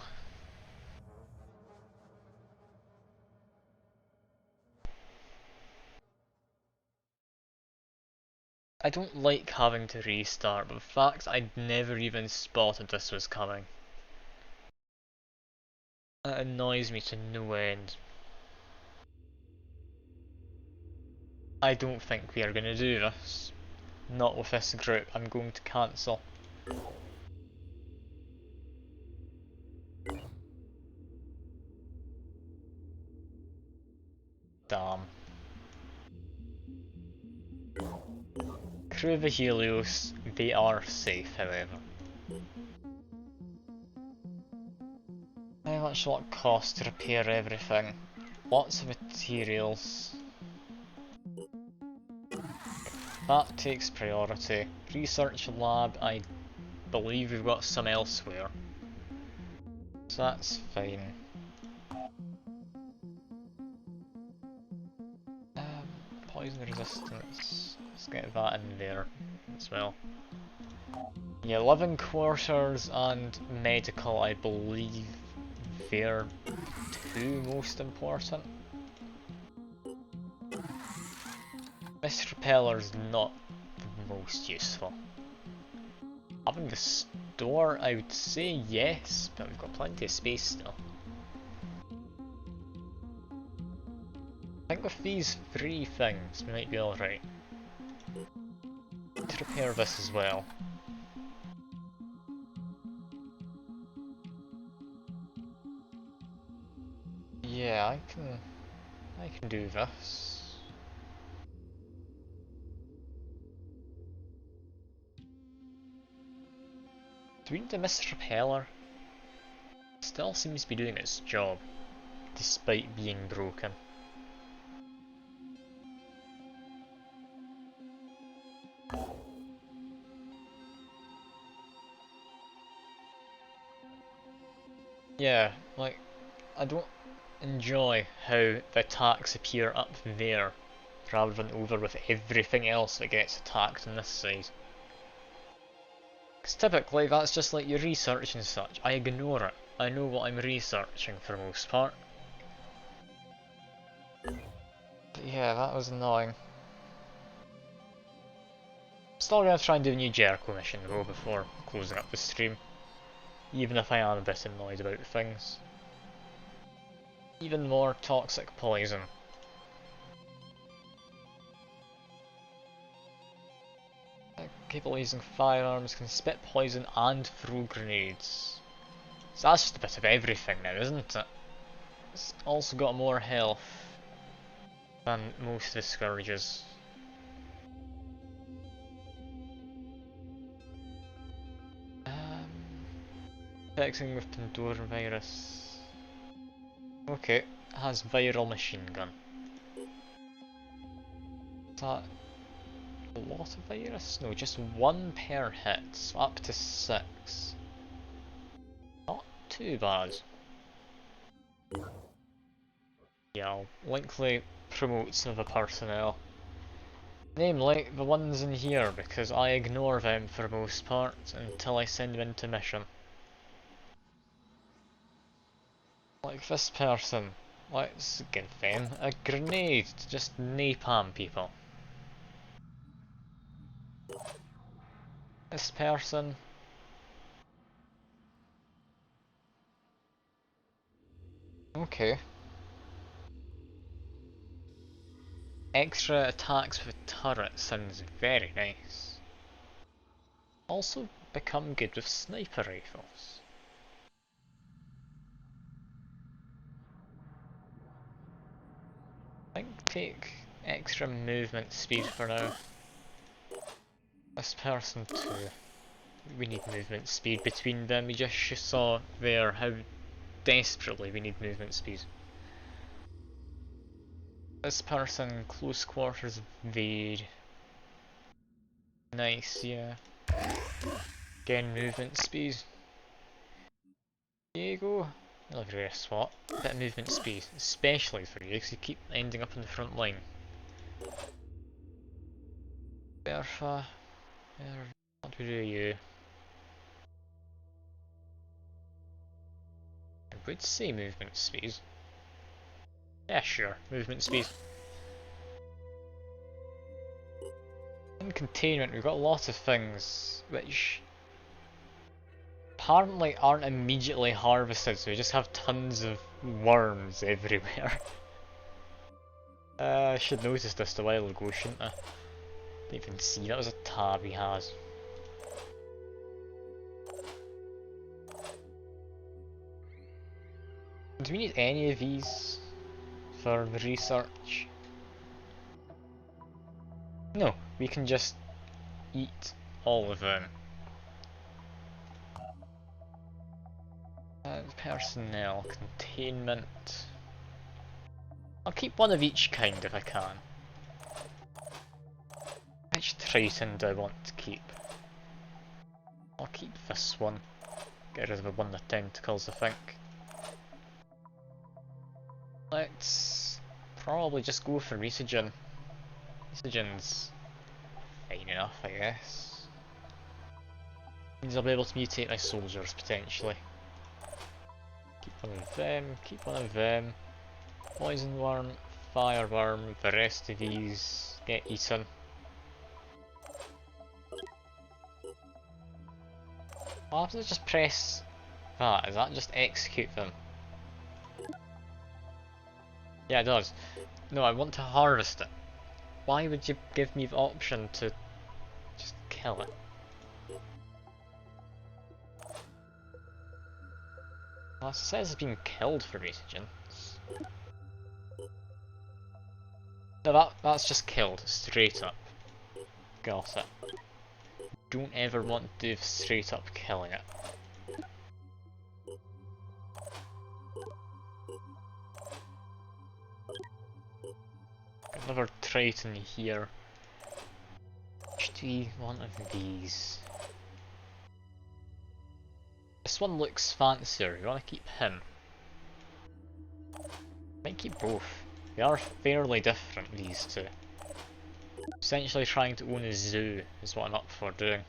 I don't like having to restart, but the fact I'd never even spotted this was coming. It annoys me to no end. I don't think we are going to do this. Not with this group. I'm going to cancel. Damn. Crew of the Helios, they are safe however. How much will it cost to repair everything? Lots of materials. That takes priority. Research lab, I believe we've got some elsewhere. So that's fine. Poison resistance. Let's get that in there as well. Yeah, living quarters and medical, I believe they're 2 most important. Mist repeller's not the most useful. Having the store, I would say yes, but we've got plenty of space still. with these 3 things, we might be alright. To repair this as well. Yeah, I can do this. Do we need a mist repeller? Still seems to be doing its job, despite being broken. Yeah, like, I don't enjoy how the attacks appear up there, rather than over with everything else that gets attacked on this side. Because typically that's just like your research and such. I ignore it. I know what I'm researching for the most part. But yeah, that was annoying. Still gonna try and do a new Jericho mission though before closing up the stream. Even if I am a bit annoyed about things. Even more toxic poison. People using firearms can spit poison and throw grenades. So that's just a bit of everything now, isn't it? It's also got more health than most of the scourges. Infecting with Pandoran virus. Okay, has viral machine gun. Is that a lot of virus? No, just 1 per hit, so up to 6. Not too bad. Yeah, I'll likely promote some of the personnel. Namely, the ones in here, because I ignore them for the most part until I send them into mission. Like this person, let's give them a grenade to just napalm people. This person. Okay. Extra attacks with turrets sounds very nice. Also become good with sniper rifles. I think take extra movement speed for now. This person too. We need movement speed between them. We just saw there how desperately we need movement speed. This person, close quarters evade. Nice, yeah. Again, movement speed. There you go. I'll give you a swap. Bit of movement speed, especially for you because you keep ending up in the front line. Bertha, what do you? I would say movement speed. Yeah, sure, movement speed. In containment, we've got lots of things which apparently aren't immediately harvested, so we just have tons of worms everywhere. I should notice this a while ago, shouldn't I? Didn't even see that was a tab he has. Do we need any of these for the research? No, we can just eat all of them. Personnel, containment. I'll keep one of each kind if I can. Which Triton do I want to keep? I'll keep this one. Get rid of the one with tentacles, I think. Let's probably just go for Resogen. Resogen's fine enough, I guess. Means I'll be able to mutate my soldiers, potentially. Keep one of them, keep one of them. Poison worm, fire worm, the rest of these get eaten. What happens if I just press that? Does that just execute them? Yeah, it does. No, I want to harvest it. Why would you give me the option to just kill it? Well, it says it's been killed for reasons. No, that's just killed, straight up. Got it. Don't ever want to do straight up killing it. Another Triton here. Should we want one of these? This one looks fancier, you want to keep him. Might keep both. They are fairly different, these two. Essentially trying to own a zoo is what I'm up for doing.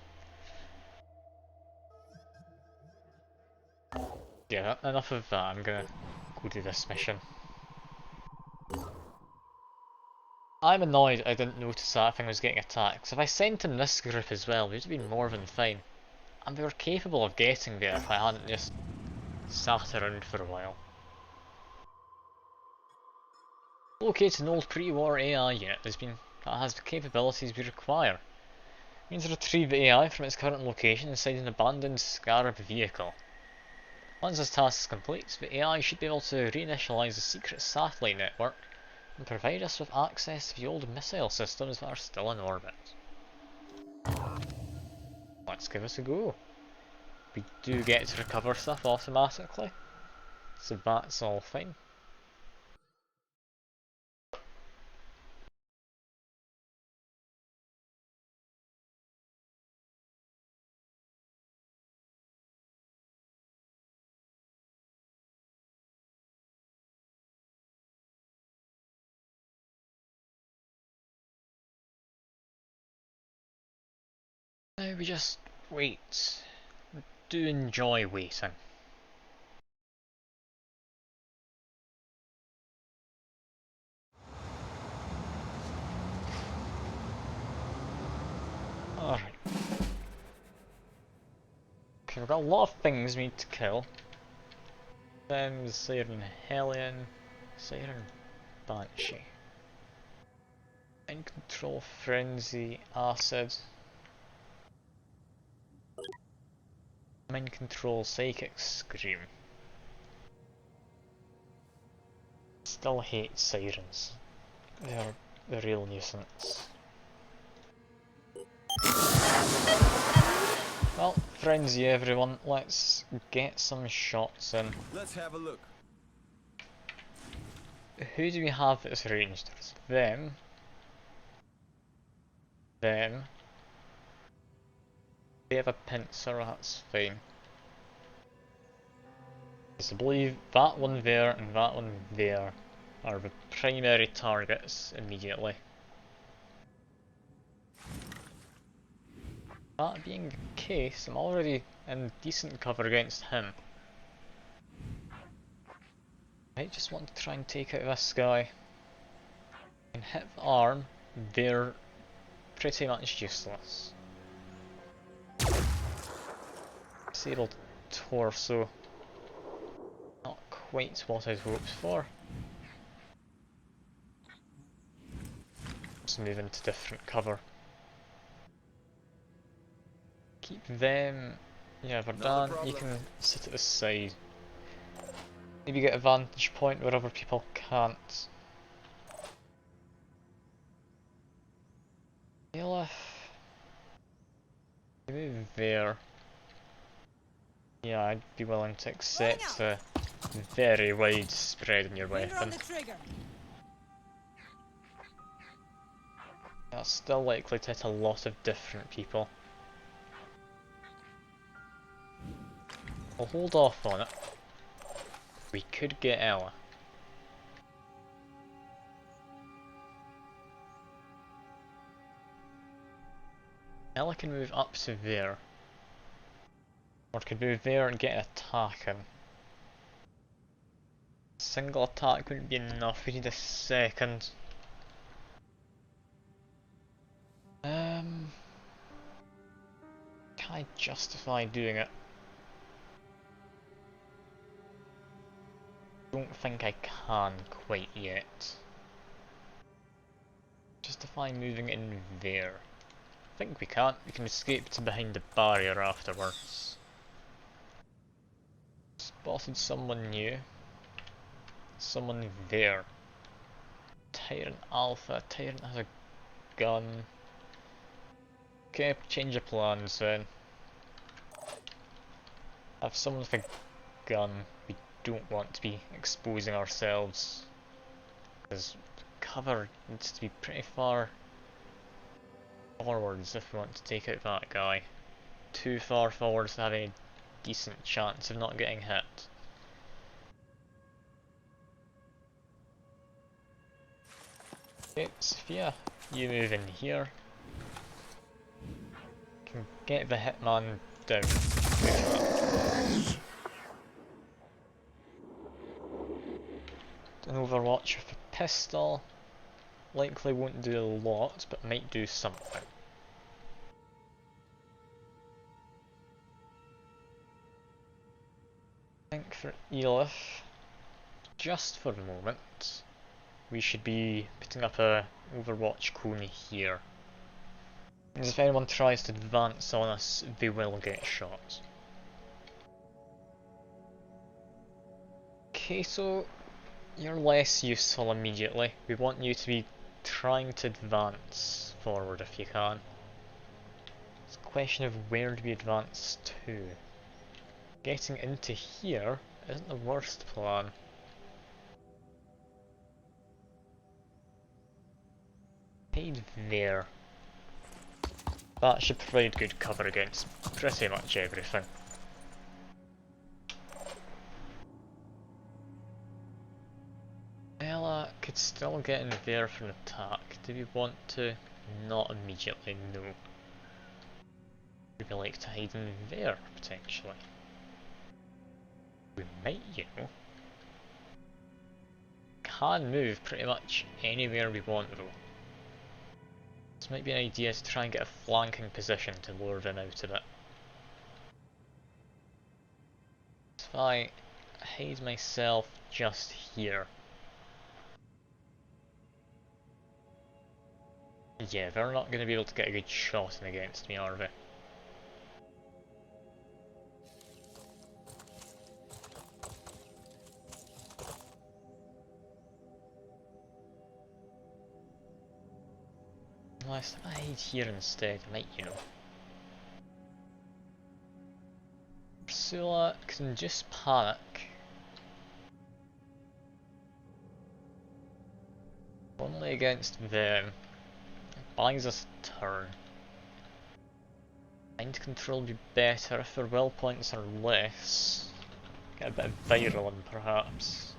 Yeah, enough of that, I'm gonna go do this mission. I'm annoyed I didn't notice that thing was getting attacked. If I sent in this group as well, we'd have been more than fine. And we were capable of getting there if I hadn't just sat around for a while. Locate an old pre-war AI unit that has the capabilities we require. Means to retrieve the AI from its current location inside an abandoned Scarab vehicle. Once this task is complete, the AI should be able to reinitialize the secret satellite network and provide us with access to the old missile systems that are still in orbit. Let's give it a go. We do get to recover stuff automatically, so that's all fine. Now we just wait. Do enjoy waiting. Alright. Okay, we've got a lot of things we need to kill. Them, Siren Hellion, Siren Banshee. Mind Control, Frenzy, Acid. Mind Control, Psychic Scream. Still hate Sirens. They're the real nuisance. Well, Frenzy everyone, let's get some shots in. Let's have a look. Who do we have that's ranged? There's them. Them. They have a pincer, that's fine. I believe that one there and that one there are the primary targets immediately. That being the case, I'm already in decent cover against him. I just want to try and take out this guy. And hit the arm, they're pretty much useless. Disabled torso. Not quite what I'd hoped for. Let's move into different cover. Keep them. Yeah, we're done. You can sit at the side. Maybe get a vantage point where other people can't. Bailiff. Move there. Yeah, I'd be willing to accept the very wide spread in your weapon. That's still likely to hit a lot of different people. I'll hold off on it. We could get Ela. Ela can move up to there. Or could move there and get an attack in. Single attack wouldn't be enough, we need a second. Can I justify doing it? don't think I can quite yet. Justify moving in there. I think we can't. We can escape to behind the barrier afterwards. Spotted someone new. Someone there. Tyrant Alpha. Tyrant has a gun. Okay, change of plans then. Have someone with a gun. We don't want to be exposing ourselves. Because cover needs to be pretty far forwards if we want to take out that guy. Too far forwards to have any decent chance of not getting hit. Okay, Sophia, you move in here. Can get the hitman down. An Overwatch with a pistol. Likely won't do a lot, but might do something. I think for Elif, just for the moment, we should be putting up a Overwatch cone here. Because if anyone tries to advance on us, they will get shot. Okay, so you're less useful immediately. We want you to be trying to advance forward if you can. It's a question of where do we advance to. Getting into here isn't the worst plan. Hide there. That should provide good cover against pretty much everything. Ella could still get in there for an attack. Do we want to? Not immediately, no. Would we like to hide in there, potentially? We might, you know. Can move pretty much anywhere we want though. This might be an idea to try and get a flanking position to lure them out of it. So if I hide myself just here. Yeah, they're not going to be able to get a good shot in against me, are they? Unless I hide here instead, I might, you know. Ursula can just panic. Only against them. It buys us a turn. Mind control would be better if their will points are less. Get a bit of virulent perhaps.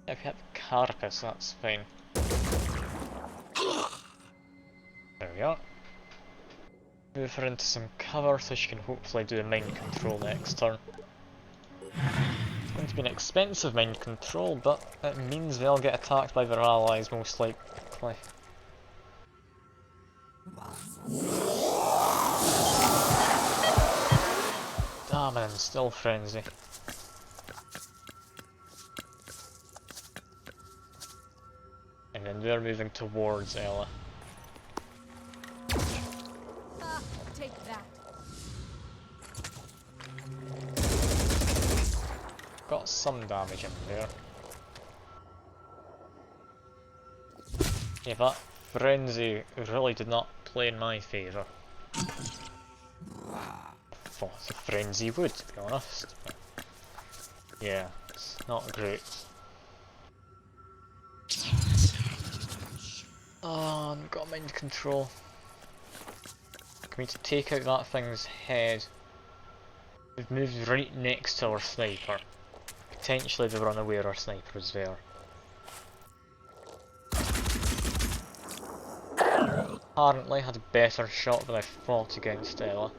If you have Carapace, that's fine. There we are. Move her into some cover so she can hopefully do a mind control next turn. It's going to be an expensive mind control, but it means they'll get attacked by their allies most likely. Damn, and still frenzy. And then they're moving towards Ella. Take that. Got some damage in there. Yeah, that frenzy really did not play in my favour. Thought the frenzy would, to be honest. But yeah, it's not great. Oh, I've got mind control. We need to take out that thing's head. We've moved right next to our sniper. Potentially they were unaware our sniper was there. Apparently had a better shot than I fought against Ella.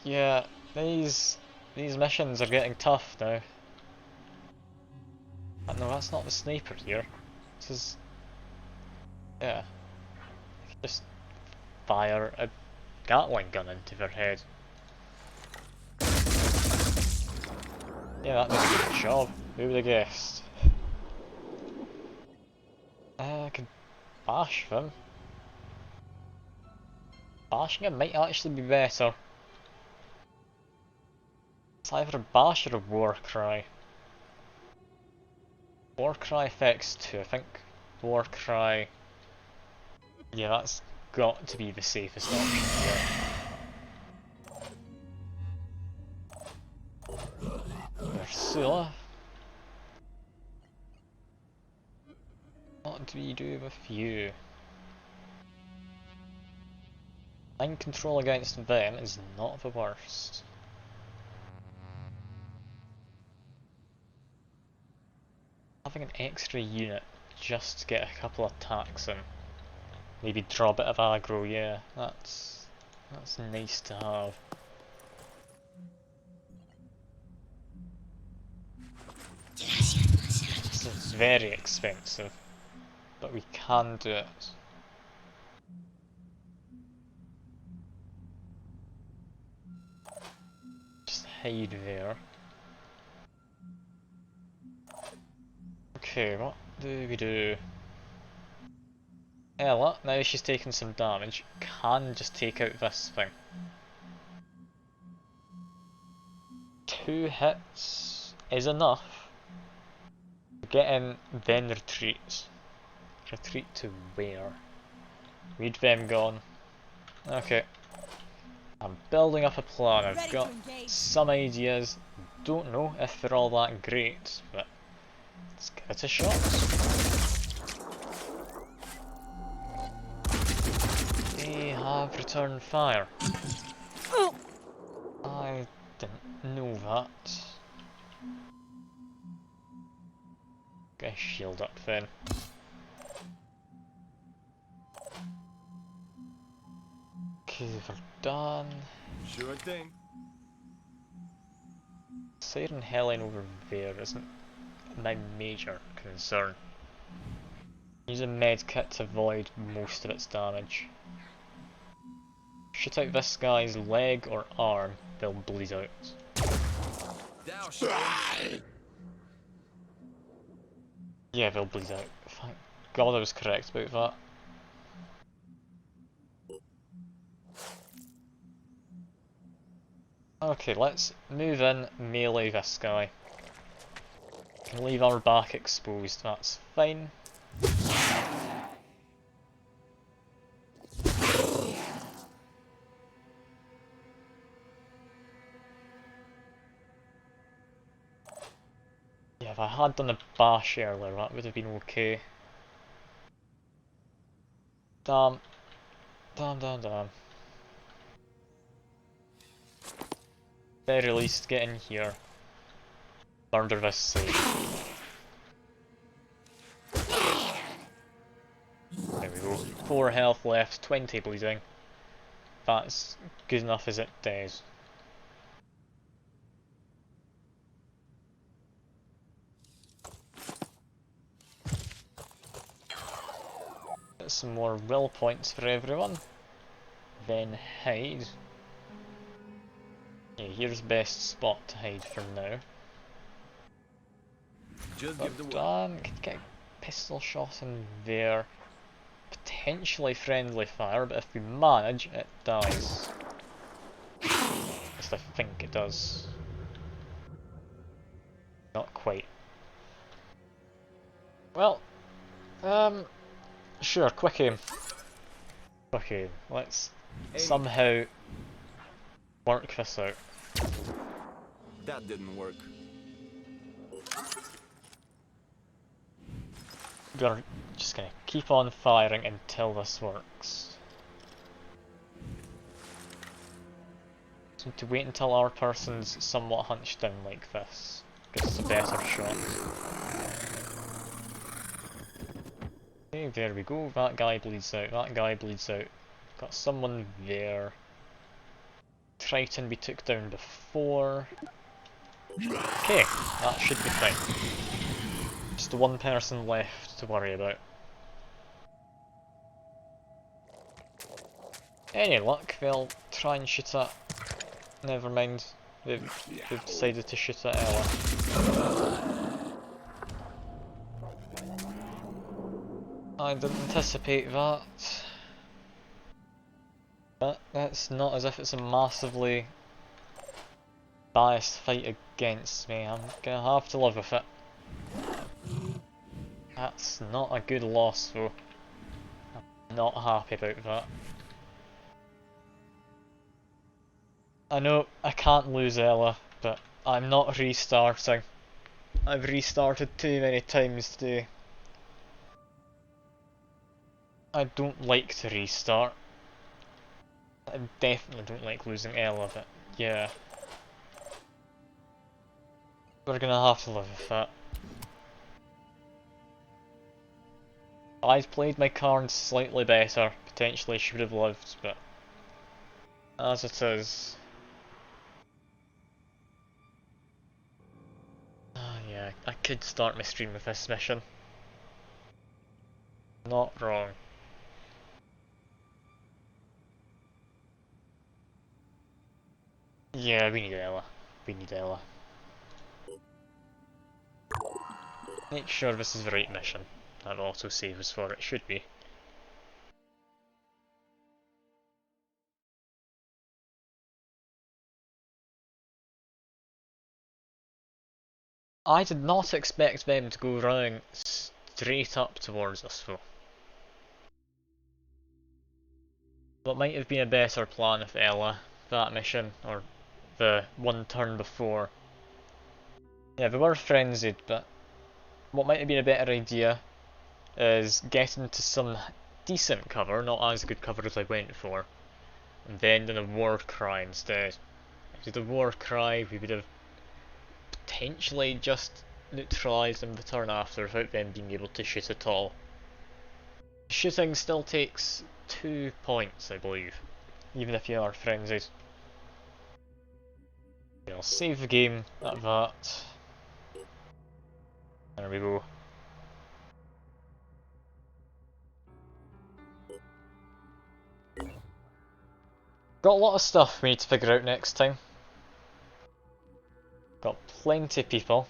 Yeah, these missions are getting tough now. No, that's not the sniper here. This is... yeah. Just fire a Gatling gun into their head. Yeah, that did a good job. Who would have guessed? I could bash them. Bashing him might actually be better. It's either a bash or a war cry. War cry affects 2, I think. War cry. Yeah, that's got to be the safest option here. Ursula. What do we do with you? Mind control against them is not the worst. Having an extra unit just to get a couple of attacks in. Maybe draw a bit of aggro, yeah, that's nice to have. This is very expensive, but we can do it. Just hide there. Okay, what do we do? Ella, now she's taken some damage, can just take out this thing. 2 hits is enough. Get in, then retreat. Retreat to where? Read them gone. Okay. I'm building up a plan, I've got some ideas. Don't know if they're all that great, but let's give it a shot. They have returned fire. I didn't know that. Get a shield up then. Okay, we're done. Sure thing. Siren Helen over there isn't my major concern. Use a medkit to avoid most of its damage. Shoot out this guy's leg or arm, they'll bleed out. Yeah, they'll bleed out. Thank God I was correct about that. Okay, let's move in, melee this guy. Can leave our back exposed, that's fine. Yeah, if I had done a bash earlier, that would have been okay. Damn. Damn. Very least, get in here. Murder this side. There we go. 4 health left, 20 bleeding. That's good enough as it does. Get some more will points for everyone. Then hide. Yeah, here's best spot to hide for now. Just give the word. Done. Could get a pistol shot in there. Potentially friendly fire, but if we manage, it dies. At least I think it does. Not quite. Well, sure, quick aim. Quick aim. Let's somehow work this out. That didn't work. We're just gonna keep on firing until this works. So to wait until our person's somewhat hunched down like this. Gives us a better shot. Okay, there we go. That guy bleeds out. That guy bleeds out. Got someone there. Triton we took down before. Okay, that should be fine. Just one person left to worry about. Any luck, they'll try and shoot at... Never mind, they've decided to shoot at Ella. I didn't anticipate that. But it's not as if it's a massively biased fight against me. I'm gonna have to live with it. That's not a good loss though. I'm not happy about that. I know I can't lose Ella, but I'm not restarting. I've restarted too many times today. I don't like to restart. I definitely don't like losing Ella, but yeah. We're gonna have to live with that. I'd played my cards slightly better, potentially should have lived, but as it is. Ah yeah, I could start my stream with this mission. Not wrong. Yeah, we need Ella. We need Ella. Make sure this is the right mission. That autosave is for it should be. I did not expect them to go running straight up towards us though. What might have been a better plan if Ella, that mission, or the one turn before. Yeah, they were frenzied, but what might have been a better idea is get into some decent cover, not as good cover as I went for, and then do a war cry instead. If we did a war cry, we would have potentially just neutralised them the turn after without them being able to shoot at all. Shooting still takes 2 points, I believe, even if you are frenzied. I'll save the game at that. There we go. Got a lot of stuff we need to figure out next time. Got plenty of people.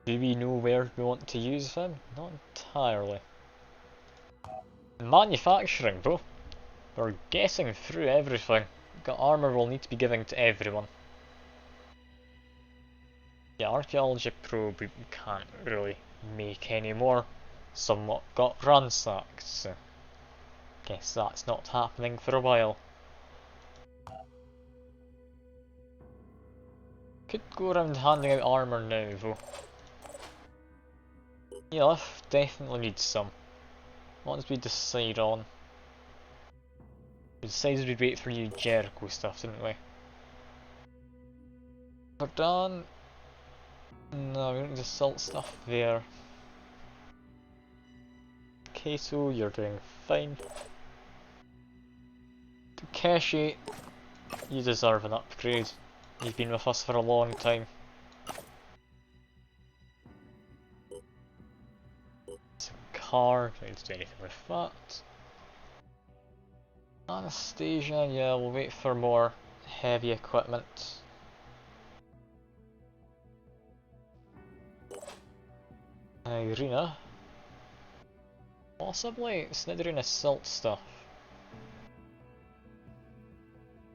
Do we know where we want to use them? Not entirely. Manufacturing though. We're getting through everything. Got armour we'll need to be giving to everyone. Yeah, archaeology probe we can't really make anymore. Somewhat got ransacked, so guess that's not happening for a while. Could go around handing out armour now though. Yeah, definitely need some. What did we decide on? We decided we'd wait for new Jericho stuff, didn't we? Verdun? No, we don't need the salt stuff there. Kato, you're doing fine. Takeshi, you deserve an upgrade. You've been with us for a long time. It's a car, don't need to do anything with that. Anastasia, yeah, we'll wait for more heavy equipment. Irina. Possibly Snidrina silt stuff.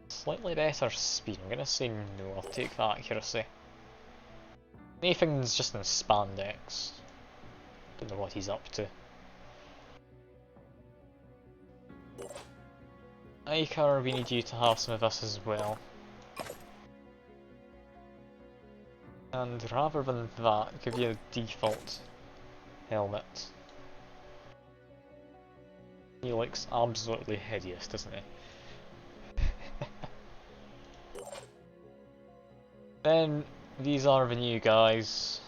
Slightly better speed, I'm gonna say no, I'll take the accuracy. Nathan's just in spandex. Don't know what he's up to. Icar, we need you to have some of this as well. And rather than that, give you a default helmet. He looks absolutely hideous, doesn't he? Then, these are the new guys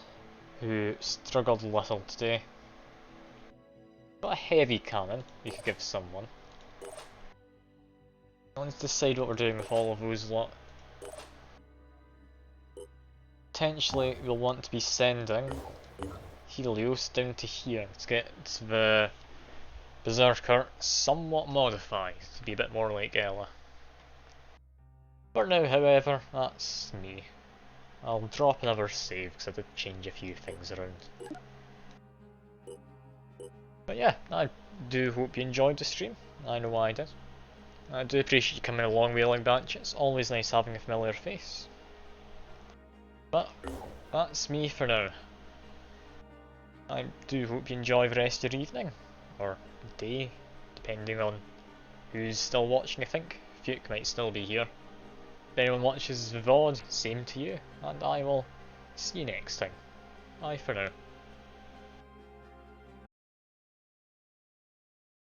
who struggled a little today. Got a heavy cannon you could give someone. Let's decide what we're doing with all of those lot. Potentially we'll want to be sending Helios down to here to get the Berserker somewhat modified to be a bit more like Ella. For now, however, that's me. I'll drop another save because I did change a few things around. But yeah, I do hope you enjoyed the stream. I know I did. I do appreciate you coming along Wailing Branch. It's always nice having a familiar face. But that's me for now. I do hope you enjoy the rest of your evening, or day, depending on who's still watching. I think Fuke might still be here. If anyone watches the VOD, same to you, and I will see you next time. Bye for now.